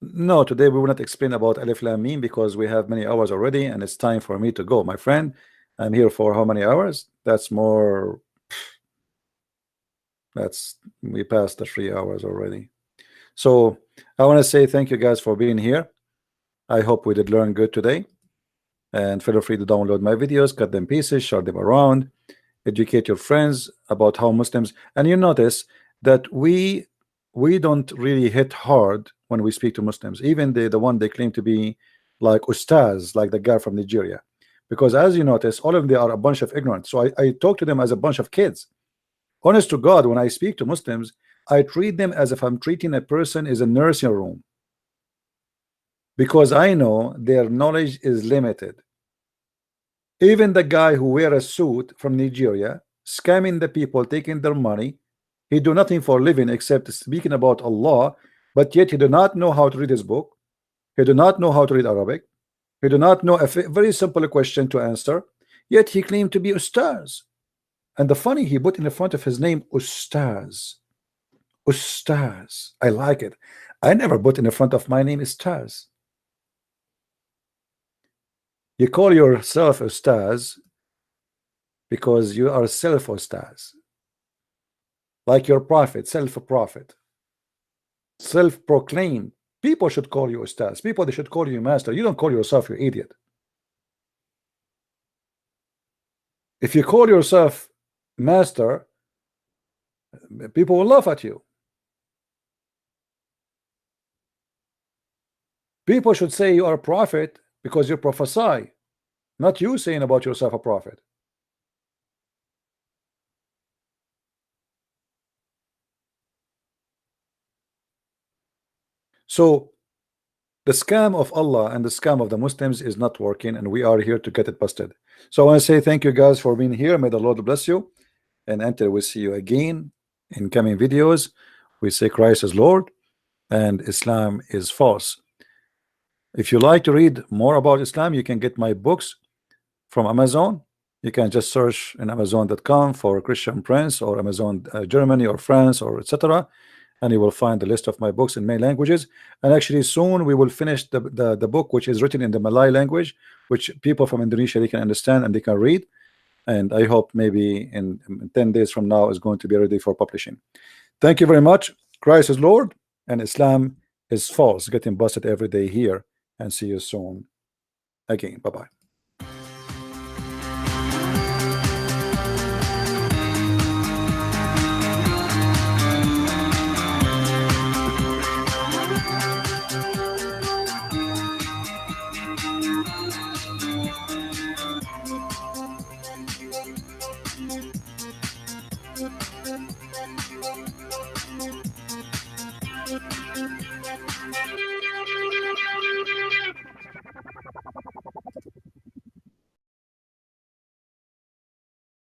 Speaker 1: No, today we will not explain about Alif Lam Mim because we have many hours already and it's time for me to go. My friend, I'm here for how many hours? We passed the 3 hours already. So I want to say thank you guys for being here. I hope we did learn good today. And feel free to download my videos, cut them pieces, share them around, educate your friends about how Muslims. And you notice that we don't really hit hard when we speak to Muslims, even the one they claim to be like ustaz, like the guy from Nigeria. Because as you notice, all of them are a bunch of ignorant. So I talk to them as a bunch of kids. Honest to God, when I speak to Muslims, I treat them as if I'm treating a person in a nursing room, because I know their knowledge is limited. Even the guy who wear a suit from Nigeria scamming the people, taking their money. He do nothing for living except speaking about Allah, but yet he do not know how to read his book. He do not know how to read Arabic. He do not know a very simple question to answer. Yet he claimed to be Ustaz. And the funny, he put in the front of his name Ustaz. Ustaz. I like it. I never put in the front of my name Ustaz. You call yourself Ustaz because you are self-Ustaz. Like your prophet, self-prophet. Self-proclaimed. People should call you Ustaz. People, they should call you master. You don't call yourself, you idiot. If you call yourself master, people will laugh at you. People should say you are a prophet because you prophesy, not you saying about yourself a prophet. So the scam of Allah and the scam of the Muslims is not working, and we are here to get it busted. So I want to say thank you guys for being here. May the Lord bless you, and until we see you again in coming videos, we say Christ is Lord and Islam is false. If you like to read more about Islam, you can get my books from Amazon. You can just search in Amazon.com for Christian Prince, or Amazon Germany or France, or etc., and you will find the list of my books in many languages. And actually soon we will finish the book which is written in the Malay language, which people from Indonesia, they can understand and they can read. And I hope maybe in 10 days from now is going to be ready for publishing. Thank you very much. Christ is Lord and Islam is false. Getting busted every day here, and see you soon again. Bye-bye.